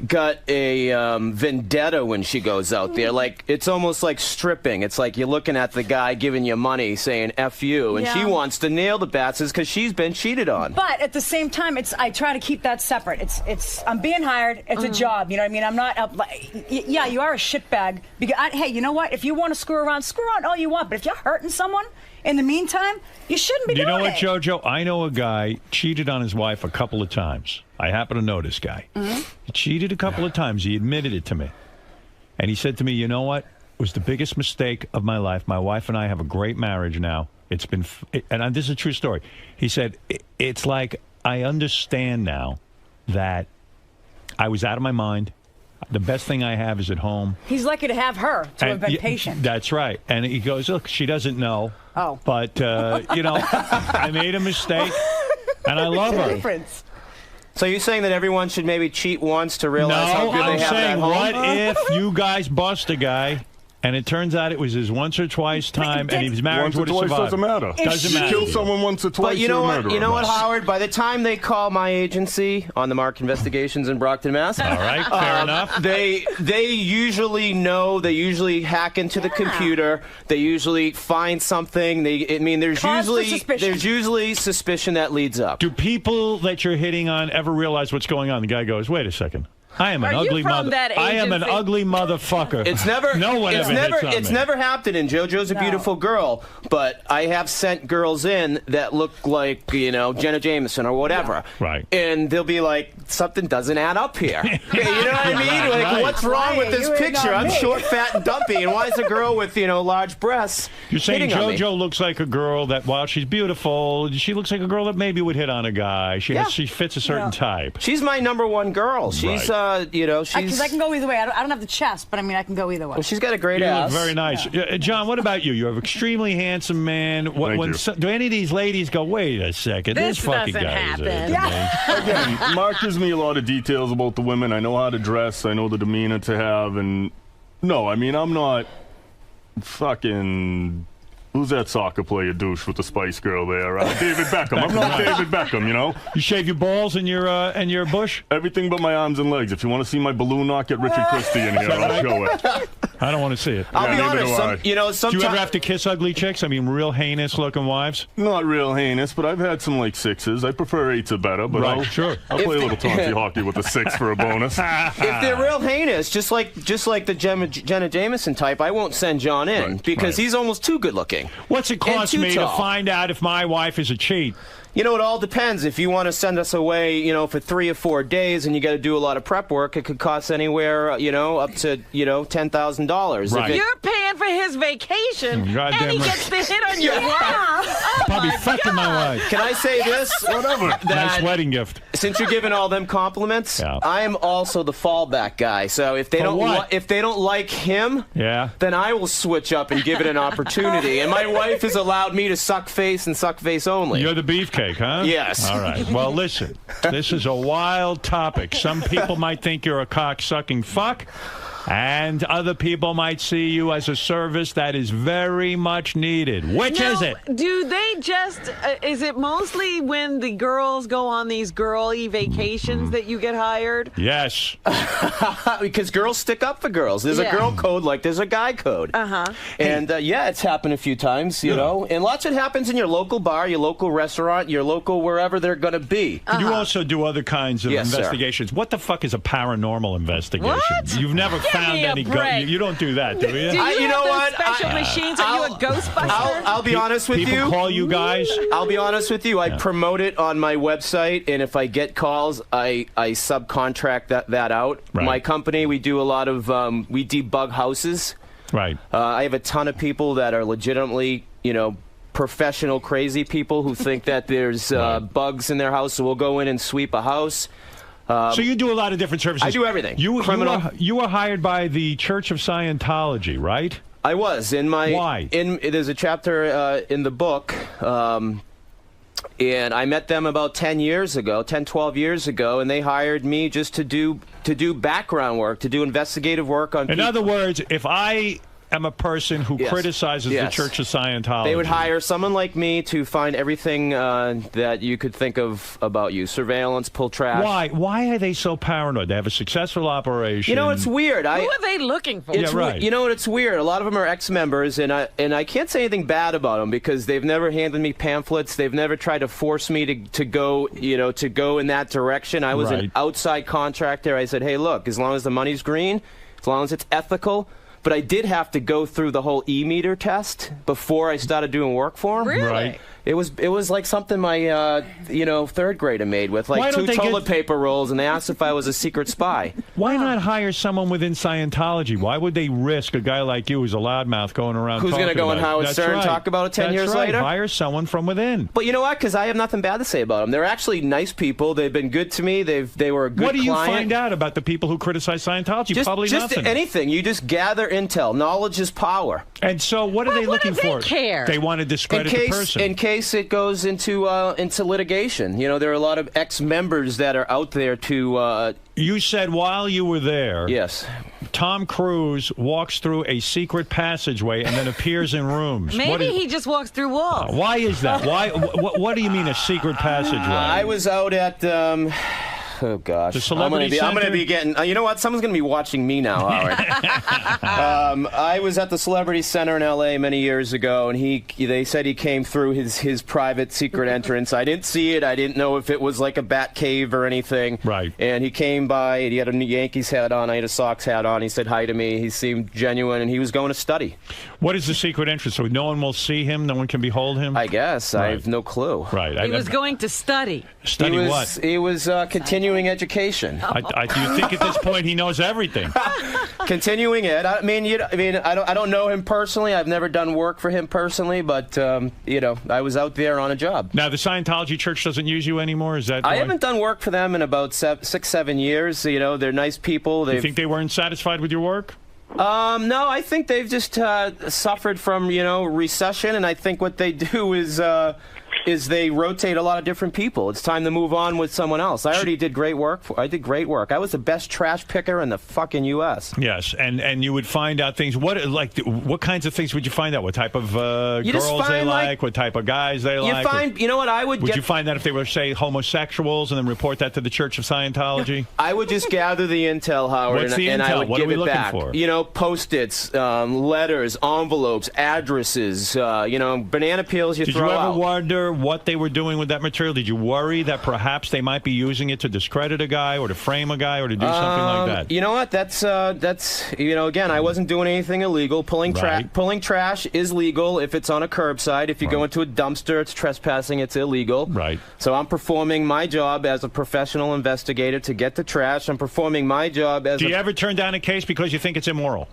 got a vendetta when she goes out there. Like, it's almost like stripping. It's like you're looking at the guy giving you money saying F you, and she wants to nail the bastards because she's been cheated on. But at the same time, I try to keep that separate. It's I'm being hired. It's a job. You know what I mean? I'm not yeah, you are a shitbag. Hey, you know what? If you want to screw around all you want. But if you're hurting someone in the meantime, you shouldn't be doing it. You know what, JoJo? I know a guy cheated on his wife a couple of times. I happen to know this guy. He cheated a couple of times. He admitted it to me. And he said to me, you know what? It was the biggest mistake of my life. My wife and I have a great marriage now. It's been, and this is a true story. He said, it's like I understand now that I was out of my mind. The best thing I have is at home. He's lucky to have her to have been patient. That's right. And he goes, look, she doesn't know. Oh. But, you know, I made a mistake, and I love her. Difference. So you're saying that everyone should maybe cheat once to realize how good they have it at home? What if you guys bust a guy, and it turns out it was his once or twice time, and he was married once or twice doesn't matter. Doesn't matter. Kill someone once or twice. But you know what, Howard? By the time they call my agency on the Mark Investigations in Brockton, Mass. All right, fair enough. They usually know. They usually hack into the computer. They usually find something. There's usually suspicion that leads up. Do people that you're hitting on ever realize what's going on? The guy goes, wait a second. I am an ugly mother. I am an ugly motherfucker. It's never. No one ever hits on It's me. never happened. And JoJo's a beautiful girl, but I have sent girls in that look like Jenna Jameson or whatever. Right. And they'll be like, something doesn't add up here. You know what I mean? Like, what's wrong with this picture? I'm short, fat, and dumpy, and why is a girl with large breasts? You're saying hitting on me? JoJo looks like a girl that, while she's beautiful, she looks like a girl that maybe would hit on a guy. She fits a certain type. She's my #1 girl. She's because I can go either way. I don't have the chest, but I can go either way. Well, she's got a great You ass. look very nice. John, what about you? You're an extremely handsome man. Do any of these ladies go, wait a second, this fucking guy is Again, Mark gives me a lot of details about the women. I know how to dress. I know the demeanor to have. And no, I'm not fucking... Who's that soccer player douche with the Spice Girl there? David Beckham. I'm not David Beckham, You shave your balls and your bush? Everything but my arms and legs. If you want to see my balloon knot, get Richard Christie in here. I'll show it. I don't want to see it. I'll be honest. Do you ever have to kiss ugly chicks? Real heinous-looking wives? Not real heinous, but I've had some like 6s. I prefer 8s are better, but I'll play a little taunty hockey with a 6 for a bonus. If they're real heinous, just like the Jenna Jameson type, I won't send John in because he's almost too good looking. What's it cost me to find out if my wife is a cheat? It all depends. If you want to send us away, for 3 or 4 days and you got to do a lot of prep work, it could cost anywhere, up to, $10,000. Right. You're paying for his vacation, and he gets to hit on your wife. Probably fucking my wife. Can I say this? Whatever. Nice wedding gift. Since you're giving all them compliments, I am also the fallback guy. So if they don't like him, then I will switch up and give it an opportunity. And my wife has allowed me to suck face and suck face only. You're the beefcake, huh? Yes. All right. Well, listen, this is a wild topic. Some people might think you're a cock-sucking fuck. And other people might see you as a service that is very much needed. Which is it? Do they just, is it mostly when the girls go on these girly vacations that you get hired? Yes. Because girls stick up for girls. There's a girl code like there's a guy code. And it's happened a few times, you know. And lots of it happens in your local bar, your local restaurant, your local wherever they're going to be. You also do other kinds of investigations. Sir. What the fuck is a paranormal investigation? What? You've never found any you don't do that, do you? Do you know what? Special machines? Are you a Ghostbuster? I'll be honest with you. People call you guys? I'll be honest with you. I promote it on my website, and if I get calls, I subcontract that out. Right. My company, we do a lot of we debug houses. Right. I have a ton of people that are legitimately, professional crazy people who think that there's bugs in their house, so we'll go in and sweep a house. So you do a lot of different services. I do everything. You were hired by the Church of Scientology, right? I was. Why? There's a chapter in the book, and I met them about 12 years ago, and they hired me just to do background work, to do investigative work on people. In other words, if I am a person who criticizes the Church of Scientology. They would hire someone like me to find everything that you could think of about you. Surveillance, pull trash. Why? Why are they so paranoid? They have a successful operation. You know, it's weird. Who are they looking for? It's you know what? It's weird. A lot of them are ex-members, and I can't say anything bad about them because they've never handed me pamphlets. They've never tried to force me to go, to go in that direction. I was an outside contractor. I said, hey, look, as long as the money's green, as long as it's ethical. But I did have to go through the whole e-meter test before I started doing work for them. Really? Right. It was like something my third grader made with like 2 toilet paper rolls, and they asked if I was a secret spy. Why not hire someone within Scientology? Why would they risk a guy like you who's a loudmouth going around? Who's going to go on Howard Stern and talk about it 10 years later? Hire someone from within. But you know what? Because I have nothing bad to say about them. They're actually nice people. They've been good to me. They were a good client. What do you find out about the people who criticize Scientology? Probably nothing. Anything. You just gather intel. Knowledge is power. And so, what are they looking for? They care. They want to discredit the person. In case it goes into litigation. You know, there are a lot of ex-members that are out there to... You said while you were there... Yes. Tom Cruise walks through a secret passageway and then appears in rooms. Maybe he just walks through walls. Why is that? Why? What do you mean a secret passageway? I was out at... Oh gosh! The Celebrity I'm going to be getting. You know what? Someone's going to be watching me now, Howard. I was at the Celebrity Center in L.A. many years ago, and they said he came through his private secret entrance. I didn't see it. I didn't know if it was like a bat cave or anything. Right. And he came by. And he had a Yankees hat on. I had a Sox hat on. He said hi to me. He seemed genuine, and he was going to study. What is the secret entrance? So no one will see him. No one can behold him. I guess. Right. I have no clue. Right. He was going to study. Study what? He was continuing education. Do you think at this point he knows everything? Continuing it. I don't know him personally. I've never done work for him personally, but I was out there on a job. Now the Scientology Church doesn't use you anymore. Is that? I haven't done work for them in about 6-7 years. You know, they're nice people. You think they weren't satisfied with your work? No, I think they've just suffered from recession, and I think what they do is they rotate a lot of different people. It's time to move on with someone else. I already did great work. I did great work. I was the best trash picker in the fucking U.S. Yes, and you would find out things. What kinds of things would you find out? What type of girls they like? What type of guys they like? You know what I would. Would you find that if they were, say, homosexuals, and then report that to the Church of Scientology? I would just gather the intel, Howard, What's the and intel? I would What give are we it looking back. for? You know, Post-its, letters, envelopes, addresses. Banana peels. Did throw you ever out. wonder what they were doing with that material? Did you worry that perhaps they might be using it to discredit a guy or to frame a guy or to do something like that? You know what? That's again, I wasn't doing anything illegal. Pulling trash is legal if it's on a curbside. If you go into a dumpster, it's trespassing. It's illegal. Right. So I'm performing my job as a professional investigator to get the trash. I'm performing my job as. Do you ever turn down a case because you think it's immoral?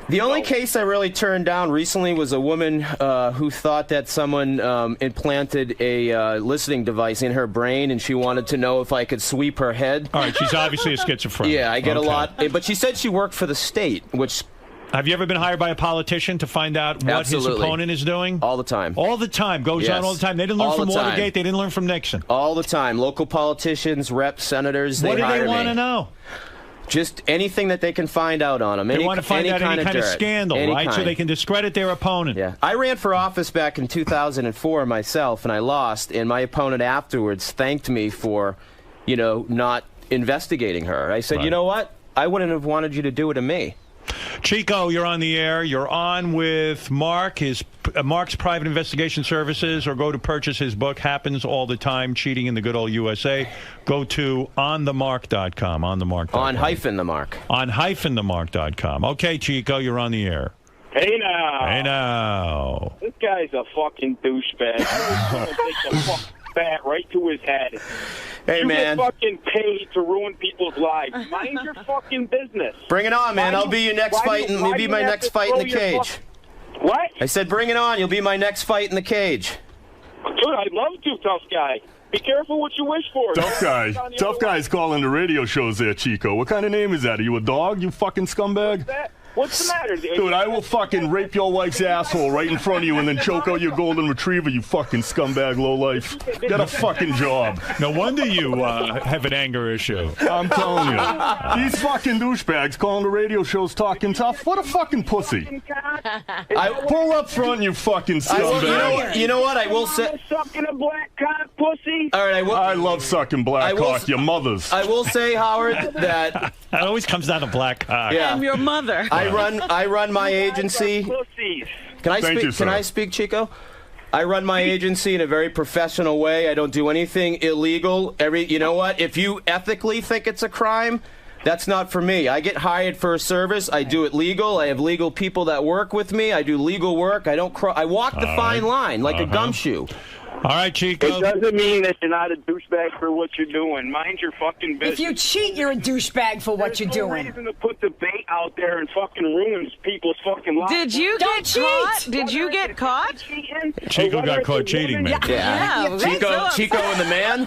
The only case I really turned down recently was a woman who thought that someone implanted a listening device in her brain, and she wanted to know if I could sweep her head. All right, she's obviously a schizophrenic. Yeah, I get a lot. But she said she worked for the state, which... Have you ever been hired by a politician to find out what his opponent is doing? All the time. All the time. Goes on all the time. They didn't learn from Watergate. They didn't learn from Nixon. All the time. Local politicians, reps, senators, what do hire they want me. to know? Just anything that they can find out on them. They want to find out any kind of scandal, right? So they can discredit their opponent. Yeah. I ran for office back in 2004 myself, and I lost. And my opponent afterwards thanked me for, not investigating her. I said, you know what? I wouldn't have wanted you to do it to me. Chico, you're on the air. You're on with Mark, Mark's Private Investigation Services, or go to purchase his book, Happens All the Time, Cheating in the Good Old USA. Go to onthemark.com, onthemark.com. On-the-mark. On-themark.com. Okay, Chico, you're on the air. Hey now. Hey now. This guy's a fucking douchebag. He's gonna take the fucking bat right to his head. Hey, man. You get fucking paid to ruin people's lives. Mind your fucking business. Bring it on, man. I'll be your next fight. You'll be my next fight in the cage. What? I said, bring it on. You'll be my next fight in the cage. Good. I'd love to, tough guy. Be careful what you wish for. Tough guy. Tough guy's calling the radio shows there, Chico. What kind of name is that? Are you a dog, you fucking scumbag? What's the matter? Dude, I will fucking rape your wife's asshole right in front of you and then choke out your golden retriever, you fucking scumbag lowlife. Get a fucking job. No wonder you have an anger issue. I'm telling you. These fucking douchebags calling the radio shows talking tough. What a fucking pussy. I pull up front, you fucking scumbag. You know what? I will say. Sucking a black cock, pussy. All right, I love sucking black cock, your mothers. I will say, Howard, that it always comes down to black cock. Yeah. I'm your mother. I run my agency. Can I speak? Can I speak, Chico? I run my agency in a very professional way. I don't do anything illegal. You know what? If you ethically think it's a crime, that's not for me. I get hired for a service. I do it legal. I have legal people that work with me. I do legal work. I don't. I walk the fine line like a gumshoe. All right, Chico. It doesn't mean that you're not a douchebag for what you're doing. Mind your fucking business. If you cheat, you're a douchebag for what you're doing. There's no reason to put the bait out there and fucking ruin people's fucking lives. Did you get caught? Did you get caught? Chico got caught cheating, man. Yeah. Chico and the man?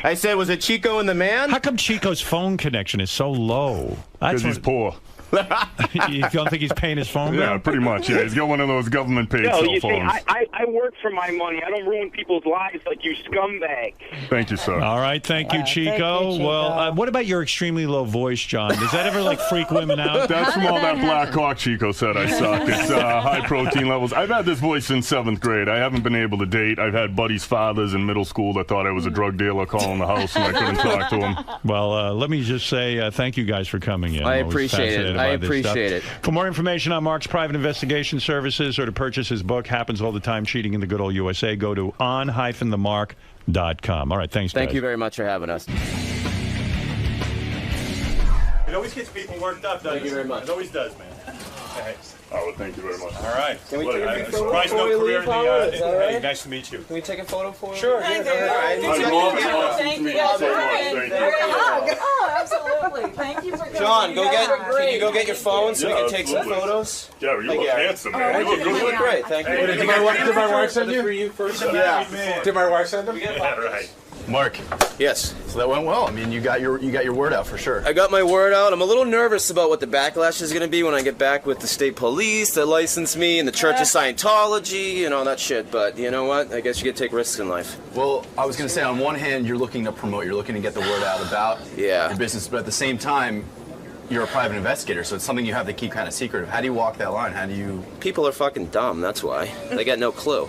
I said, was it Chico and the man? How come Chico's phone connection is so low? Because he's poor. You don't think he's paying his phone bill? Yeah, pretty much. Yeah, he's got one of those government-paid cell you phones. see, I work for my money. I don't ruin people's lives like you scumbag. Thank you, sir. All right, thank you, Chico. Well, what about your extremely low voice, John? Does that ever freak women out? That's from all that black cock Chico said I suck. It's high protein levels. I've had this voice since 7th grade. I haven't been able to date. I've had buddies' fathers in middle school that thought I was a drug dealer calling the house and I couldn't talk to them. Well, let me just say thank you guys for coming in. I appreciate it. I appreciate it. For more information on Mark's private investigation services or to purchase his book, Happens All the Time, Cheating in the Good Old USA, go to on-themark.com. All right, thanks, Thank guys. you very much for having us. It always gets people worked up, doesn't it? Thank you very much. It always does, man. Oh, well, thank you very much. All right. Can we take a photo surprise before no we career leave, in Howard? Is the, that all Hey, right? nice to meet you. Can we take a photo for you? Sure. Thank you. All right. Thank you guys for coming. Oh, absolutely. Thank you for coming. John, You guys were can great. you go get your phone so we can take some absolutely. photos? Yeah, you look handsome, man. Thank you. You look great. Thank you. Did my wife send you? Yeah. Did my wife send them? Yeah, right. Mark, Yes. so that went well. I mean, you got your word out for sure. I got my word out. I'm a little nervous about what the backlash is going to be when I get back with the state police that license me and the Church of Scientology and all that shit. But you know what? I guess you get to take risks in life. Well, I was going to say, on one hand, you're looking to promote, you're looking to get the word out about your business, but at the same time, you're a private investigator, so it's something you have to keep kind of secretive. How do you walk that line? How do you... People are fucking dumb, that's why. They got no clue.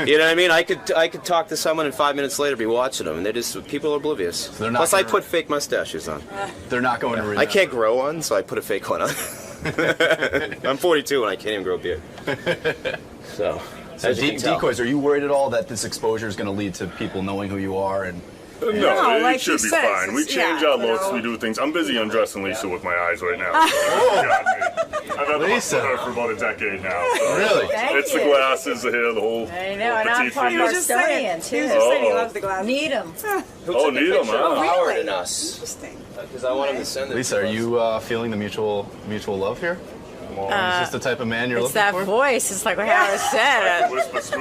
You know what I mean? I could talk to someone and 5 minutes later be watching them, and people are oblivious. So they're not Plus, I put fake mustaches on. They're not going to remember. I can't grow one, so I put a fake one on. I'm 42 and I can't even grow a beard. So as you can tell. Decoys, are you worried at all that this exposure is going to lead to people knowing who you are and... No, like it should he be says, fine. We change our looks, we do things. I'm busy undressing Lisa with my eyes right now. So I've had Lisa. with her for about a decade now. So Really? It's the glasses, the hair, the whole. I know, and I'm petite part of figure. our custodian, too. He was just saying he loves the glass. Need him. Oh, need them, huh? Howard and us. Interesting. Because I want him to send it. Lisa, are you feeling the mutual love here? Is this the type of man you're It's looking that for? voice. It's like what Howard said.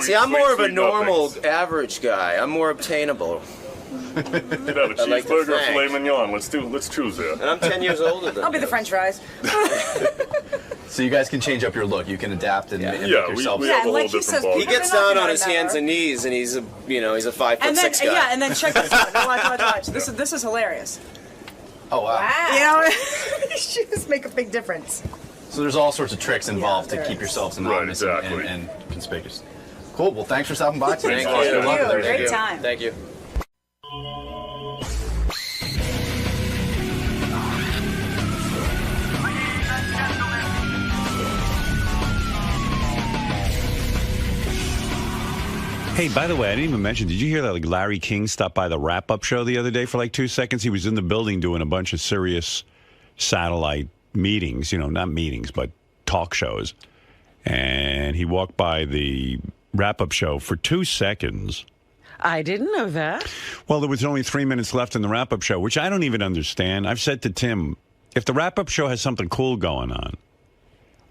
See, I'm more of a normal, average guy. I'm more obtainable. You have a cheeseburger or filet mignon. Let's choose it. And I'm 10 years older than I'll be the French fries. So you guys can change up your look. You can adapt and make yourself. we have a whole different ball. He gets down on his hands and knees, and he's a 5'6" guy. Yeah, and then check this out. Now watch. This is hilarious. Oh wow! You know, these shoes make a big difference. So there's all sorts of tricks involved to keep yourselves anonymous and conspicuous. Cool. Well, thanks for stopping by today. Thank you. Good luck with Great everything. time. Thank you. Hey, by the way, I didn't even mention, did you hear that Larry King stopped by the wrap-up show the other day for 2 seconds? He was in the building doing a bunch of Sirius satellite meetings, not meetings, but talk shows. And he walked by the wrap-up show for 2 seconds. I didn't know that. Well, there was only 3 minutes left in the wrap-up show, which I don't even understand. I've said to Tim, if the wrap-up show has something cool going on,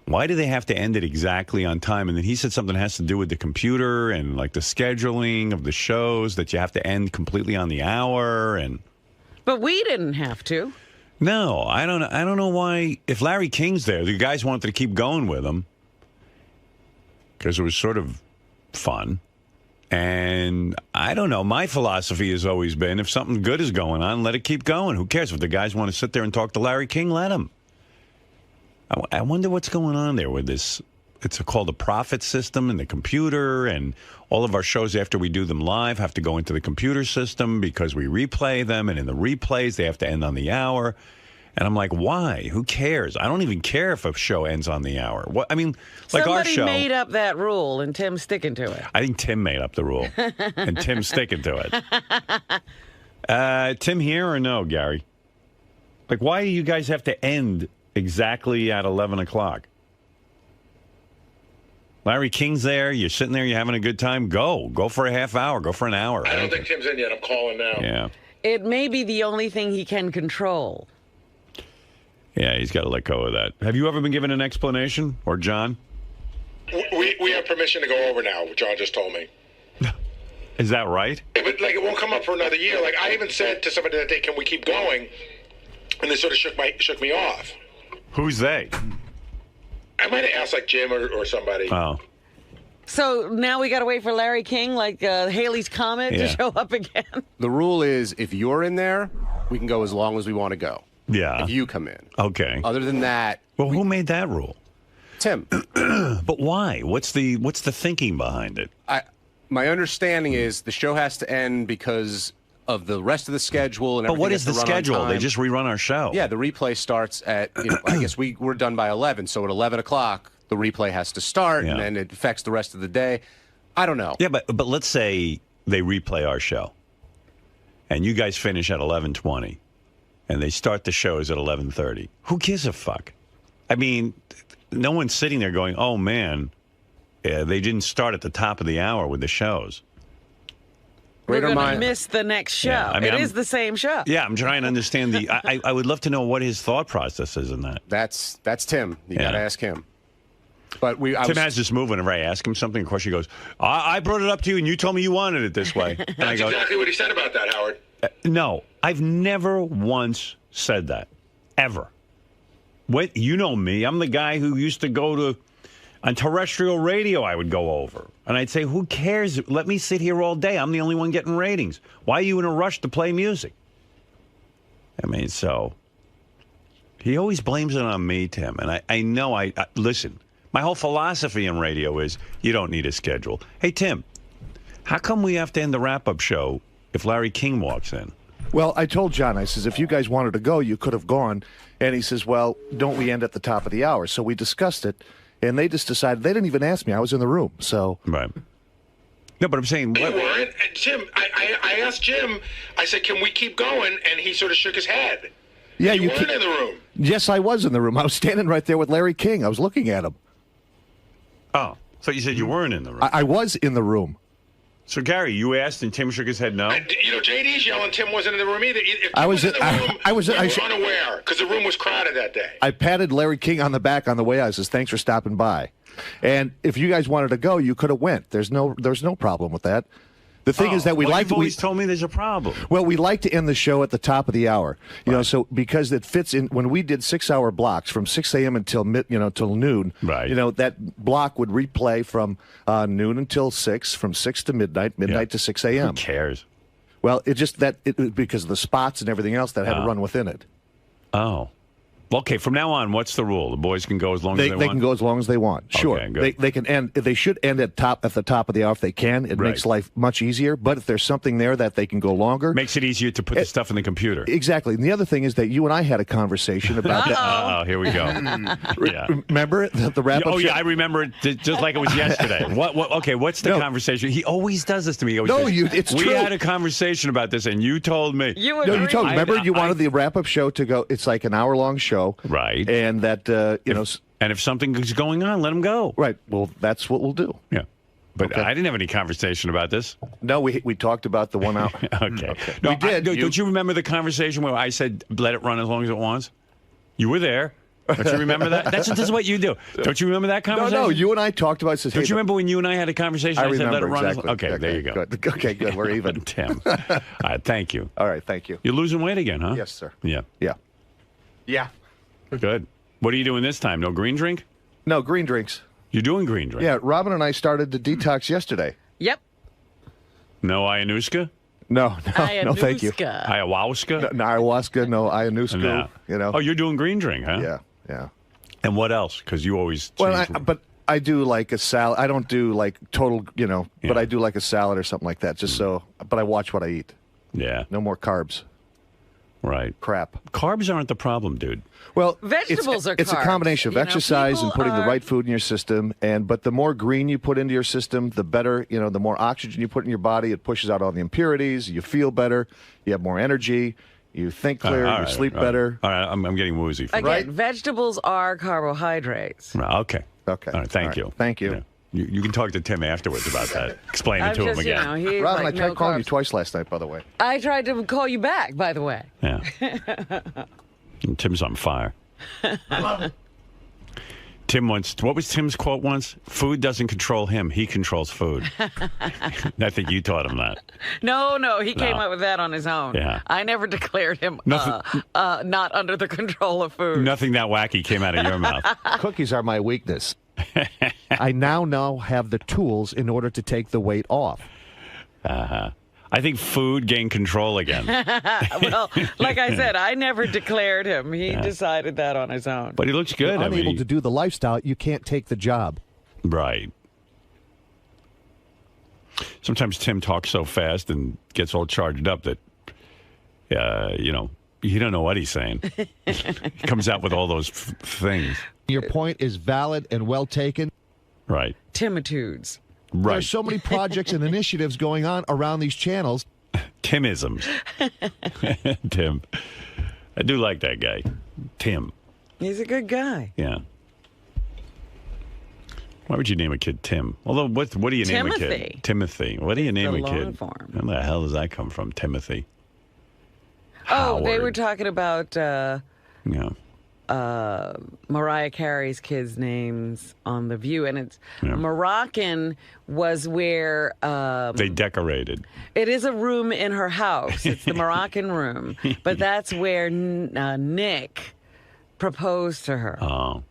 why do they have to end it exactly on time? And then he said something has to do with the computer and the scheduling of the shows, that you have to end completely on the hour. But we didn't have to. No, I don't know why. If Larry King's there, the guys wanted to keep going with him because it was sort of fun. And I don't know. My philosophy has always been, if something good is going on, let it keep going. Who cares? If the guys want to sit there and talk to Larry King, let them. I wonder what's going on there with this. It's called a profit system in the computer, and all of our shows, after we do them live, have to go into the computer system because we replay them, and in the replays, they have to end on the hour. And I'm like, why? Who cares? I don't even care if a show ends on the hour. What? I mean, like our show. Somebody made up that rule, and Tim's sticking to it. I think Tim made up the rule, and Tim's sticking to it. Tim here or no, Gary? Like, why do you guys have to end exactly at 11 o'clock? Larry King's there. You're sitting there. You're having a good time. Go for a half hour. Go for an hour. I don't think Tim's in yet. I'm calling now. Yeah. It may be the only thing he can control. Yeah, he's got to let go of that. Have you ever been given an explanation, or John? We have permission to go over now. John just told me. Is that right? Yeah, but like, it won't come up for another year. Like, I even said to somebody that day, "Can we keep going?" And they sort of shook me off. Who's they? I might have asked like Jim or somebody. Oh. So now we got to wait for Larry King, like Haley's Comet, to show up again. The rule is, if you're in there, we can go as long as we want to go. Yeah. If you come in. Okay. Other than that. Well, who made that rule? Tim. But why? What's the thinking behind it? My understanding is the show has to end because of the rest of the schedule and everything. But what is the schedule? They just rerun our show. Yeah, the replay starts at, I guess we're done by 11, so at 11 o'clock, the replay has to start, and then it affects the rest of the day. I don't know. Yeah, but let's say they replay our show, and you guys finish at 11:20, and they start the shows at 11:30. Who gives a fuck? I mean, no one's sitting there going, oh, man, they didn't start at the top of the hour with the shows. We're going to miss the next show. Yeah, I mean, it is the same show. Yeah, I'm trying to understand the... I would love to know what his thought process is in that. That's Tim. You got to ask him. But Tim has this move whenever I ask him something. Of course, he goes, I brought it up to you, and you told me you wanted it this way. And That's exactly what he said about that, Howard. No, I've never once said that. Ever. What? You know me. I'm the guy who used to go to... On terrestrial radio, I would go over. And I'd say, who cares? Let me sit here all day. I'm the only one getting ratings. Why are you in a rush to play music? I mean, so... He always blames it on me, Tim. And I know listen, my whole philosophy in radio is you don't need a schedule. Hey, Tim, how come we have to end the wrap-up show if Larry King walks in? Well, I told John, I says, if you guys wanted to go, you could have gone. And he says, well, don't we end at the top of the hour? So we discussed it. And they just decided, they didn't even ask me. I was in the room, so. Right. No, but I'm saying. You weren't. And Jim, I asked Jim, I said, can we keep going? And he sort of shook his head. Yeah, you weren't in the room. Yes, I was in the room. I was standing right there with Larry King. I was looking at him. Oh, so you said you weren't in the room. I was in the room. So, Gary, you asked and Tim shook his head no? JD's yelling Tim wasn't in the room either. If I was in the room, I was we were unaware because the room was crowded that day. I patted Larry King on the back on the way out. I says, thanks for stopping by. And if you guys wanted to go, you could have went. There's no problem with that. The thing is that we like. You've always told me there's a problem. Well, we like to end the show at the top of the hour, you know, so because it fits in. When we did 6-hour blocks from 6 a.m. until till noon, right? You know, that block would replay from noon until 6, from 6 to midnight to 6 a.m. Who cares? Well, because of the spots and everything else that had to run within it. Oh. Okay, from now on, what's the rule? The boys can go as long as they want? They can go as long as they want. Sure. Okay, good. They can end. They should end at the top of the hour if they can. It makes life much easier. But if there's something there that they can go longer. Makes it easier to put the stuff in the computer. Exactly. And the other thing is that you and I had a conversation about that. Oh, here we go. Yeah. Remember the wrap-up? Oh, yeah, I remember it just like it was yesterday. Okay, what's the conversation? He always does this to me. It's true. We had a conversation about this, and you told me. You told me. Remember, you wanted the wrap-up show to go. It's like an hour-long show. Right. And that, And if something is going on, let them go. Right. Well, that's what we'll do. Yeah. But I didn't have any conversation about this. No, we talked about the 1 hour. Okay. No, we did. Don't you remember the conversation where I said, let it run as long as it wants? You were there. Don't you remember that? This is what you do. Don't you remember that conversation? No, you and I talked about it. Don't you remember when you and I had a conversation? I said, let it run. Exactly. Okay, there you go. Good. Okay, good. We're even. Tim. All right, thank you. All right, thank you. You're losing weight again, huh? Yes, sir. Yeah. Yeah. Yeah. Good. What are you doing this time? No green drink? No, green drinks. You're doing green drink? Yeah, Robin and I started the detox yesterday. Yep. No ayahuasca? No, thank you. Ayahuasca? No, ayahuasca, no ayahuasca. No. You know. Oh, you're doing green drink, huh? Yeah. And what else? Because you always but I do like a salad. I don't do like total, but I do like a salad or something like that. Just so, but I watch what I eat. Yeah. No more carbs. Right. Crap. Carbs aren't the problem, dude. Well, vegetables are It's a carbs. combination of exercise and putting the are- right food in your system. But the more green you put into your system, the better. The more oxygen you put in your body, it pushes out all the impurities. You feel better. You have more energy. You think clear. All You right, sleep all right. better. All right, I'm getting woozy. Again, vegetables are carbohydrates. Okay. Okay. All right, thank you. Thank you. Yeah. You can talk to Tim afterwards about that. Explain it I'm to him just, again. he's Robin, like, I tried no calling you carbs. twice last night, by the way. I tried to call you back, by the way. Yeah. And Tim's on fire. Tim once, what was Tim's quote once? Food doesn't control him, he controls food. I think you taught him that. No, he came up with that on his own. Yeah. I never declared him Nothing- not under the control of food. Nothing that wacky came out of your mouth. Cookies are my weakness. I now have the tools in order to take the weight off. Uh-huh. I think food gained control again. Well, like I said, I never declared him. He decided that on his own. But he looks good. You're unable to do the lifestyle, you can't take the job. Right. Sometimes Tim talks so fast and gets all charged up that, you don't know what he's saying. He comes out with all those things. Your point is valid and well taken. Right. Timitudes. Right. There's so many projects and initiatives going on around these channels. Timisms. Tim. I do like that guy. Tim. He's a good guy. Yeah. Why would you name a kid Tim? Although, what do you name a Timothy. kid? Timothy. What do you name The a long kid? form. Where the hell does that come from? Timothy. Oh, they Howard. were talking about Yeah. Mariah Carey's kids' names on The View, and it's Yeah. Moroccan was where They decorated. it is a room in her house. It's the Moroccan room, but that's where Nick proposed to her. Oh.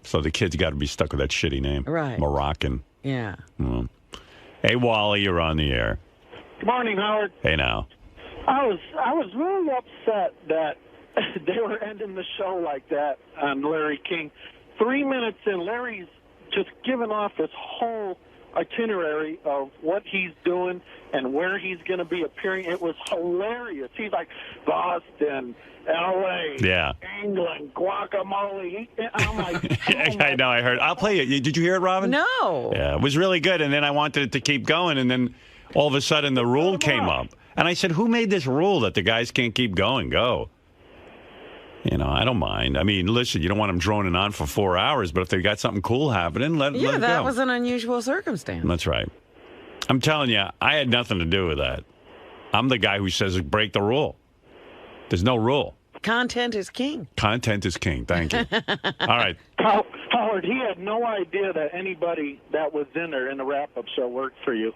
So the kid's got to be stuck with that shitty name. Right. Moroccan. Yeah. Mm. Hey, Wally, you're on the air. Good morning, Howard. Hey, now. I was really upset that they were ending the show like that on Larry King. 3 minutes in, Larry's just giving off this whole itinerary of what he's doing and where he's going to be appearing. It was hilarious. He's like, Boston, L.A., Yeah. England, guacamole. I'm like, I know, I heard. I'll play it. Did you hear it, Robin? No. Yeah, it was really good. And then I wanted it to keep going. And then all of a sudden the rule came up. And I said, who made this rule that the guys can't keep going? Go. I don't mind. I mean, listen, you don't want them droning on for 4 hours, but if they got something cool happening, let it go. That was an unusual circumstance. That's right. I'm telling you, I had nothing to do with that. I'm the guy who says break the rule. There's no rule. Content is king. Content is king. Thank you. All right. Howard, he had no idea that anybody that was in there in the wrap-up show worked for you.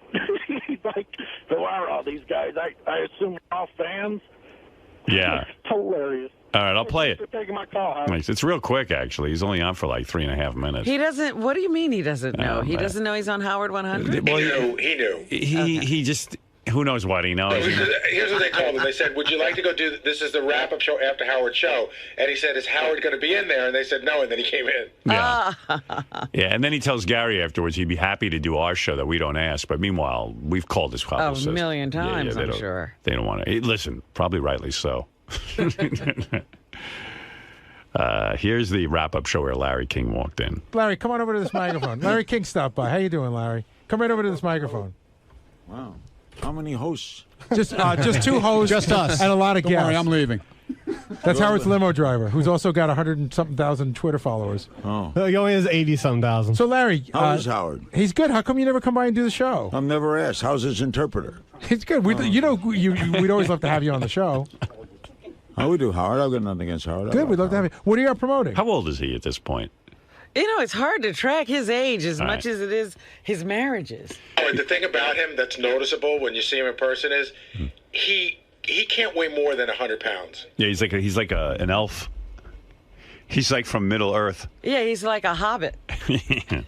He's like, who are all these guys? I assume you're all fans? Yeah. It's hilarious. All right, I'll play it. Thanks for taking my call, Howard. Nice. It's real quick, actually. He's only on for like 3.5 minutes. He doesn't. What do you mean he doesn't know? He man. doesn't know he's on Howard 100. Well, He knew. He just, who knows what he knows. Here's what they told him. They said, would you like to go do, this is the wrap-up show after Howard's show. And he said, is Howard going to be in there? And they said, no, and then he came in. Yeah. Yeah, and then he tells Gary afterwards he'd be happy to do our show that we don't ask. But meanwhile, we've called this publicist. A million times, they I'm don't- sure. They don't want to. Listen, probably rightly so. Here's the wrap-up show where Larry King walked in. Larry, come on over to this microphone. Larry King stopped by. How you doing, Larry? Come right over to this microphone. Wow. How many hosts? Just two hosts. Just us. And a lot of Don't guests. worry, I'm leaving. That's Howard's limo driver, who's also got 100-something thousand Twitter followers. Oh. He only has 80-some thousand. So, Larry. How is Howard? He's good. How come you never come by and do the show? I'm never asked. How's his interpreter? He's good. We'd always love to have you on the show. How we do, Howard? I've got nothing against Howard. Good. We'd love to have you. What are you promoting? How old is he at this point? It's hard to track his age as All much right. as it is his marriages. But the thing about him that's noticeable when you see him in person is he can't weigh more than 100 pounds. Yeah, he's like an elf. He's like from Middle Earth. Yeah, he's like a hobbit. It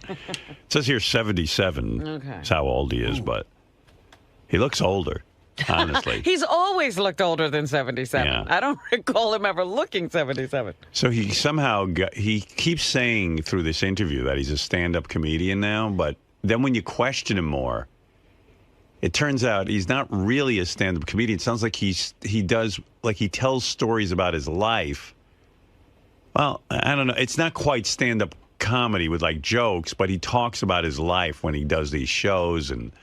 says here 77. Okay. That's how old he is, but he looks older, honestly. He's always looked older than 77. Yeah. I don't recall him ever looking 77. So he somehow he keeps saying through this interview that he's a stand-up comedian now, but then when you question him more, it turns out he's not really a stand-up comedian. It sounds like he tells stories about his life. Well, I don't know. It's not quite stand-up comedy with like jokes, but he talks about his life when he does these shows, and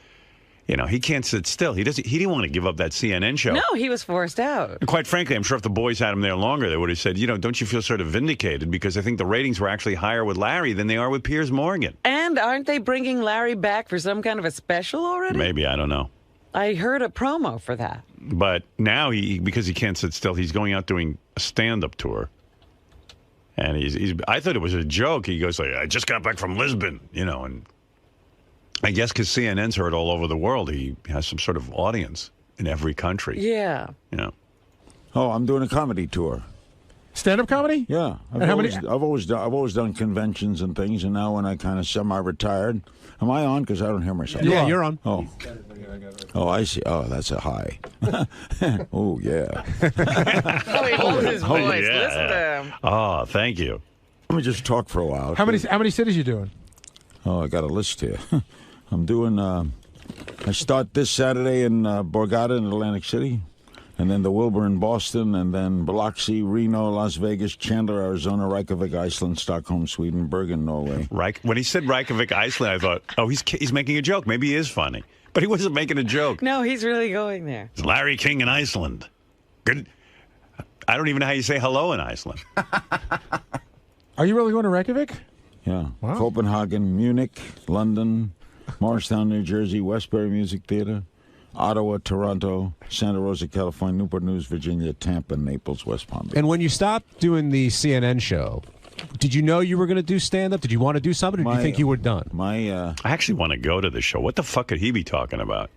he can't sit still. He didn't want to give up that CNN show. No, he was forced out. And quite frankly, I'm sure if the boys had him there longer, they would have said, don't you feel sort of vindicated? Because I think the ratings were actually higher with Larry than they are with Piers Morgan. And aren't they bringing Larry back for some kind of a special already? Maybe, I don't know. I heard a promo for that. But now because he can't sit still, he's going out doing a stand-up tour. And I thought it was a joke. He goes like, I just got back from Lisbon, and I guess because CNN's heard all over the world, he has some sort of audience in every country. Yeah. Oh, I'm doing a comedy tour. Stand-up comedy? Yeah. I've always done conventions and things, and now when I kind of semi-retired, am I on? Because I don't hear myself. Yeah, you're on. Oh, I see. Oh, that's a high. Oh, yeah. Oh, he loves his voice. Yeah. Listen to him. Oh, thank you. Let me just talk for a while. How many cities you doing? Oh, I got a list here. I'm doing. I start this Saturday in Borgata in Atlantic City, and then the Wilbur in Boston, and then Biloxi, Reno, Las Vegas, Chandler, Arizona, Reykjavik, Iceland, Stockholm, Sweden, Bergen, Norway. When he said Reykjavik, Iceland, I thought, oh, he's making a joke. Maybe he is funny. But he wasn't making a joke. No, he's really going there. It's Larry King in Iceland. Good. I don't even know how you say hello in Iceland. Are you really going to Reykjavik? Yeah. Wow. Copenhagen, Munich, London, Morristown, New Jersey, Westbury Music Theater, Ottawa, Toronto, Santa Rosa, California, Newport News, Virginia, Tampa, Naples, West Palm Beach. And when you stopped doing the CNN show, did you know you were going to do stand-up? Did you want to do something, or did you think you were done? I actually want to go to the show. What the fuck could he be talking about?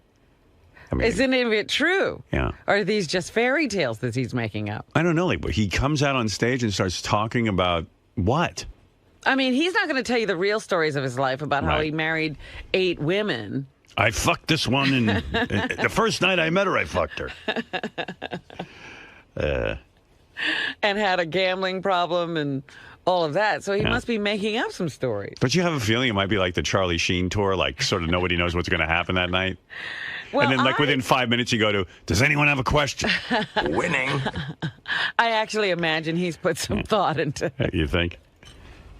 I mean, Isn't it true? Yeah. Or are these just fairy tales that he's making up? I don't know. Like, he comes out on stage and starts talking about what? I mean, he's not going to tell you the real stories of his life about how Right. he married 8 women. I fucked this one, and the first night I met her, I fucked her. And had a gambling problem and all of that. So he Yeah. must be making up some stories. Don't you have a feeling it might be like the Charlie Sheen tour, like sort of nobody knows what's going to happen that night? Well, and then like within 5 minutes you go to, does anyone have a question? Winning. I actually imagine he's put some thought into it. You think?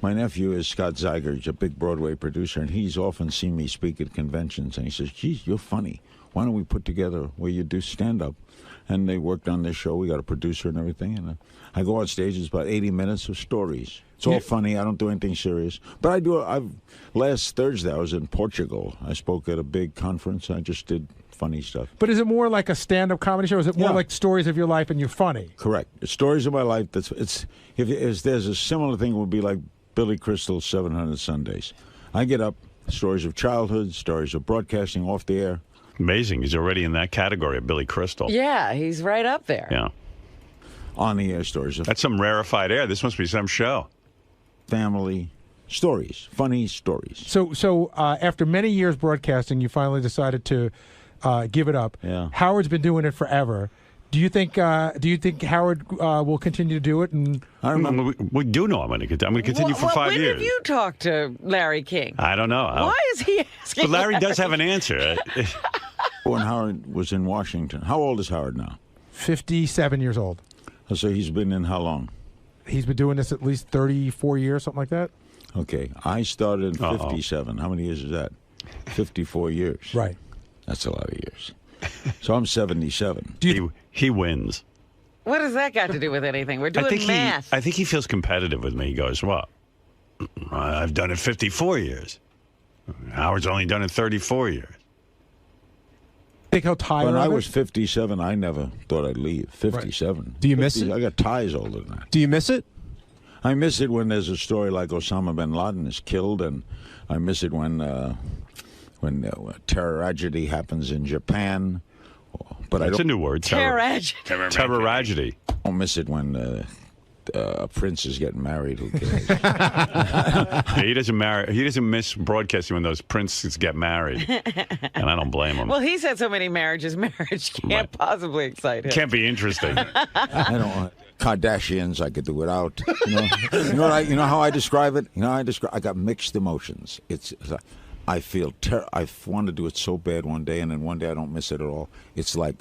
My nephew is Scott Zeiger. He's a big Broadway producer, and he's often seen me speak at conventions. And he says, geez, you're funny. Why don't we put together where you do stand-up? And they worked on this show. We got a producer and everything. And I go on stage. It's about 80 minutes of stories. It's all funny. I don't do anything serious. But I do. Last Thursday, I was in Portugal. I spoke at a big conference. I just did funny stuff. But is it more like a stand-up comedy show? Or is it more like stories of your life and you're funny? Correct. It's stories of my life. If there's a similar thing, it would be like Billy Crystal's 700 Sundays. I get up, stories of childhood, stories of broadcasting off the air. Amazing. He's already in that category of Billy Crystal. Yeah, he's right up there. Yeah. On the air stories. That's some rarefied air. This must be some show. Family stories, funny stories. So after many years broadcasting, you finally decided to give it up. Yeah. Howard's been doing it forever. Do you think Howard will continue to do it? And I remember we do know I'm going to continue for 5 when years. have you talked to Larry King? I don't know. Why is he asking? But Larry does that? have an answer. When Howard was in Washington. How old is Howard now? 57 years old. So he's been in how long? He's been doing this at least 34 years, something like that. Okay. I started in 57. How many years is that? 54 years. Right. That's a lot of years. So I'm 77. He wins. What does that got to do with anything? We're doing math. I think he feels competitive with me. He goes, well, I've done it 54 years. Howard's only done it 34 years. Think how tired When I of was it? 57, I never thought I'd leave. 57. Do you miss it? I got ties older than that. Do you miss it? I miss it when there's a story like Osama bin Laden is killed, and I miss it when terror tragedy happens in Japan. But That's a new word. Terroragedy. Terroragedy. I don't miss it when Prince is getting married. Who cares? He doesn't marry. He doesn't miss broadcasting when those princes get married, and I don't blame him. Well, he's had so many marriages. Marriage can't possibly excite him. Can't be interesting. I don't want Kardashians. I could do without. You know how I describe it. I got mixed emotions. I feel I want to do it so bad one day, and then one day I don't miss it at all. It's like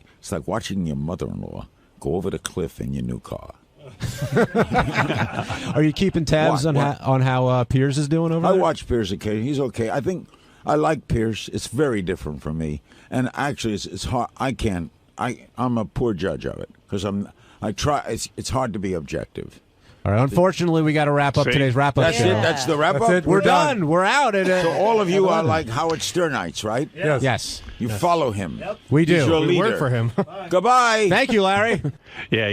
watching your mother-in-law go over the cliff in your new car. Are you keeping tabs on how Piers is doing over there? I watch Piers occasionally. He's okay. I think I like Piers. It's very different from me, and actually, it's hard. I'm a poor judge of it because I try. It's hard to be objective. All right. Unfortunately, we got to wrap up today's wrap-up That's show. it. That's the wrap-up. We're done. We're out. So all of you are like Howard Sternites, right? Yes. You follow him. Yep. We do. He's your leader. We work for him. Goodbye. Thank you, Larry. Yeah,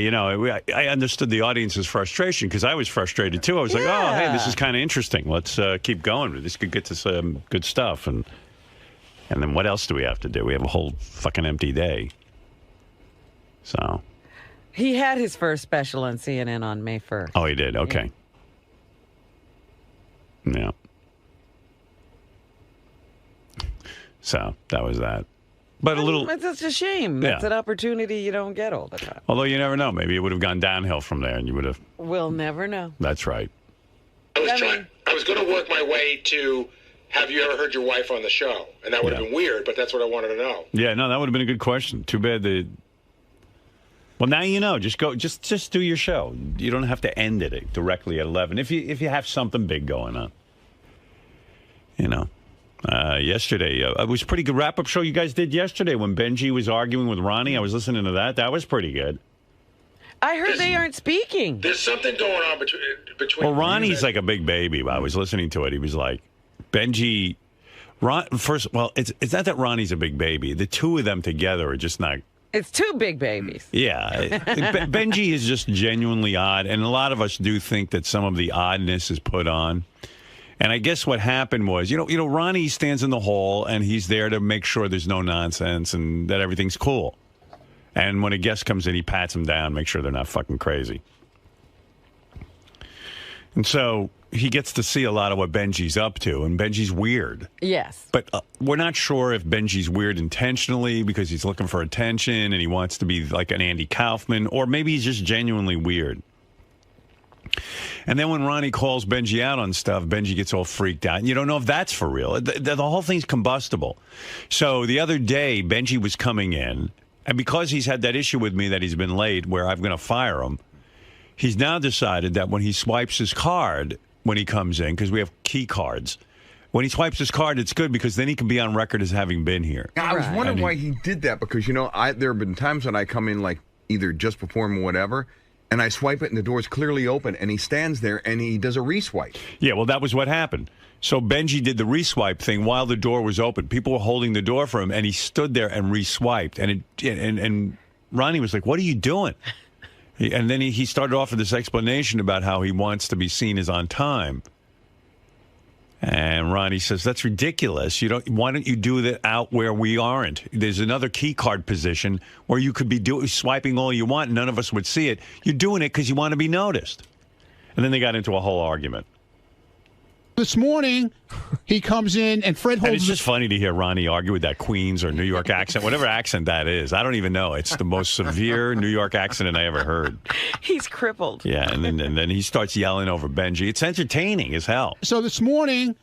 I understood the audience's frustration because I was frustrated too. I was like, oh, hey, this is kind of interesting. Let's keep going. This could get to some good stuff. And then what else do we have to do? We have a whole fucking empty day. So. He had his first special on CNN on May 1st. Oh, he did? Okay. Yeah. So that was that. But a little. It's a shame. Yeah. It's an opportunity you don't get all the time. Although you never know. Maybe it would have gone downhill from there and you would have. We'll never know. That's right. I was going to work my way to, have you ever heard your wife on the show? And that would have been weird, but that's what I wanted to know. Yeah, no, that would have been a good question. Too bad Well, now you know. Just go. Just do your show. You don't have to end it directly at 11 if you have something big going on. Yesterday it was a pretty good wrap-up show you guys did yesterday when Benjy was arguing with Ronnie. I was listening to that. That was pretty good. I heard they aren't speaking. There's something going on between. Well, Ronnie's like a big baby. I was listening to it. He was like, Benjy. First, well, it's not that Ronnie's a big baby. The two of them together are just not. It's two big babies. Yeah. Benjy is just genuinely odd, and a lot of us do think that some of the oddness is put on. And I guess what happened was, Ronnie stands in the hall, and he's there to make sure there's no nonsense and that everything's cool. And when a guest comes in, he pats them down, make sure they're not fucking crazy. And so he gets to see a lot of what Benjy's up to, and Benjy's weird. Yes. But we're not sure if Benjy's weird intentionally because he's looking for attention and he wants to be like an Andy Kaufman, or maybe he's just genuinely weird. And then when Ronnie calls Benjy out on stuff, Benjy gets all freaked out. And you don't know if that's for real. The whole thing's combustible. So the other day, Benjy was coming in, and because he's had that issue with me that he's been late where I'm going to fire him, he's now decided that when he swipes his card when he comes in, because we have key cards, when he swipes his card, it's good because then he can be on record as having been here. I was wondering why he did that because, there have been times when I come in like either just before him or whatever, and I swipe it and the door's clearly open and he stands there and he does a reswipe. Yeah, well, that was what happened. So Benjy did the reswipe thing while the door was open. People were holding the door for him and he stood there and reswiped. And Ronnie was like, what are you doing? And then he started off with this explanation about how he wants to be seen as on time. And Ronnie says, that's ridiculous. Why don't you do that out where we aren't? There's another key card position where you could be swiping all you want and none of us would see it. You're doing it because you want to be noticed. And then they got into a whole argument. This morning, he comes in and Fred holds. And it's just funny to hear Ronnie argue with that Queens or New York accent, whatever accent that is. I don't even know. It's the most severe New York accent I ever heard. He's crippled. Yeah, and then he starts yelling over Benjy. It's entertaining as hell. So this morning,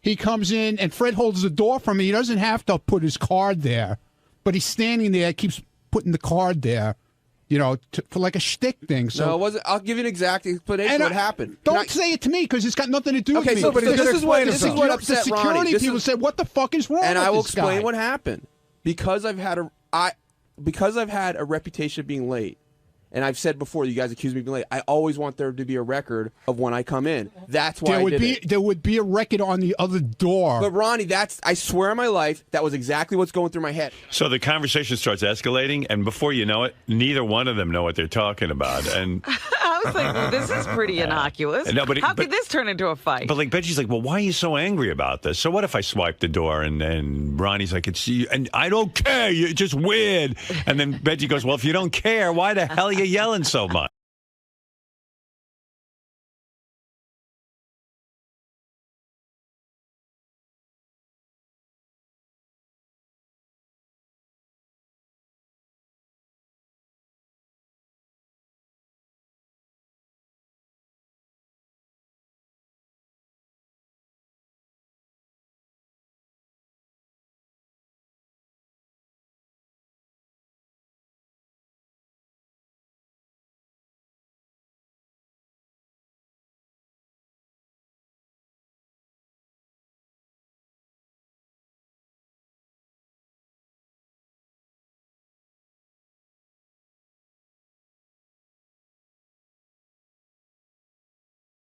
he comes in and Fred holds the door for me. He doesn't have to put his card there, but he's standing there, keeps putting the card there. For like a shtick thing. So no, it wasn't. I'll give you an exact explanation of what happened. Don't say it to me because it's got nothing to do with me. Okay, so this is what upset the Ronnie. security people said, "What the fuck is wrong?" And with I will this guy? explain what happened. Because I've had a reputation of being late, and I've said before, you guys accuse me of being late. I always want there to be a record of when I come in. That's why there would be a record on the other door. But Ronnie, I swear on my life, that was exactly what's going through my head. So the conversation starts escalating, and before you know it, neither one of them know what they're talking about. And I was like, well, this is pretty innocuous. No, How could this turn into a fight? But like Benji's like, well, why are you so angry about this? So what if I swipe the door and Ronnie's like, it's you, and I don't care. You're just weird. And then Benji goes, well, if you don't care, why the hell are you yelling so much?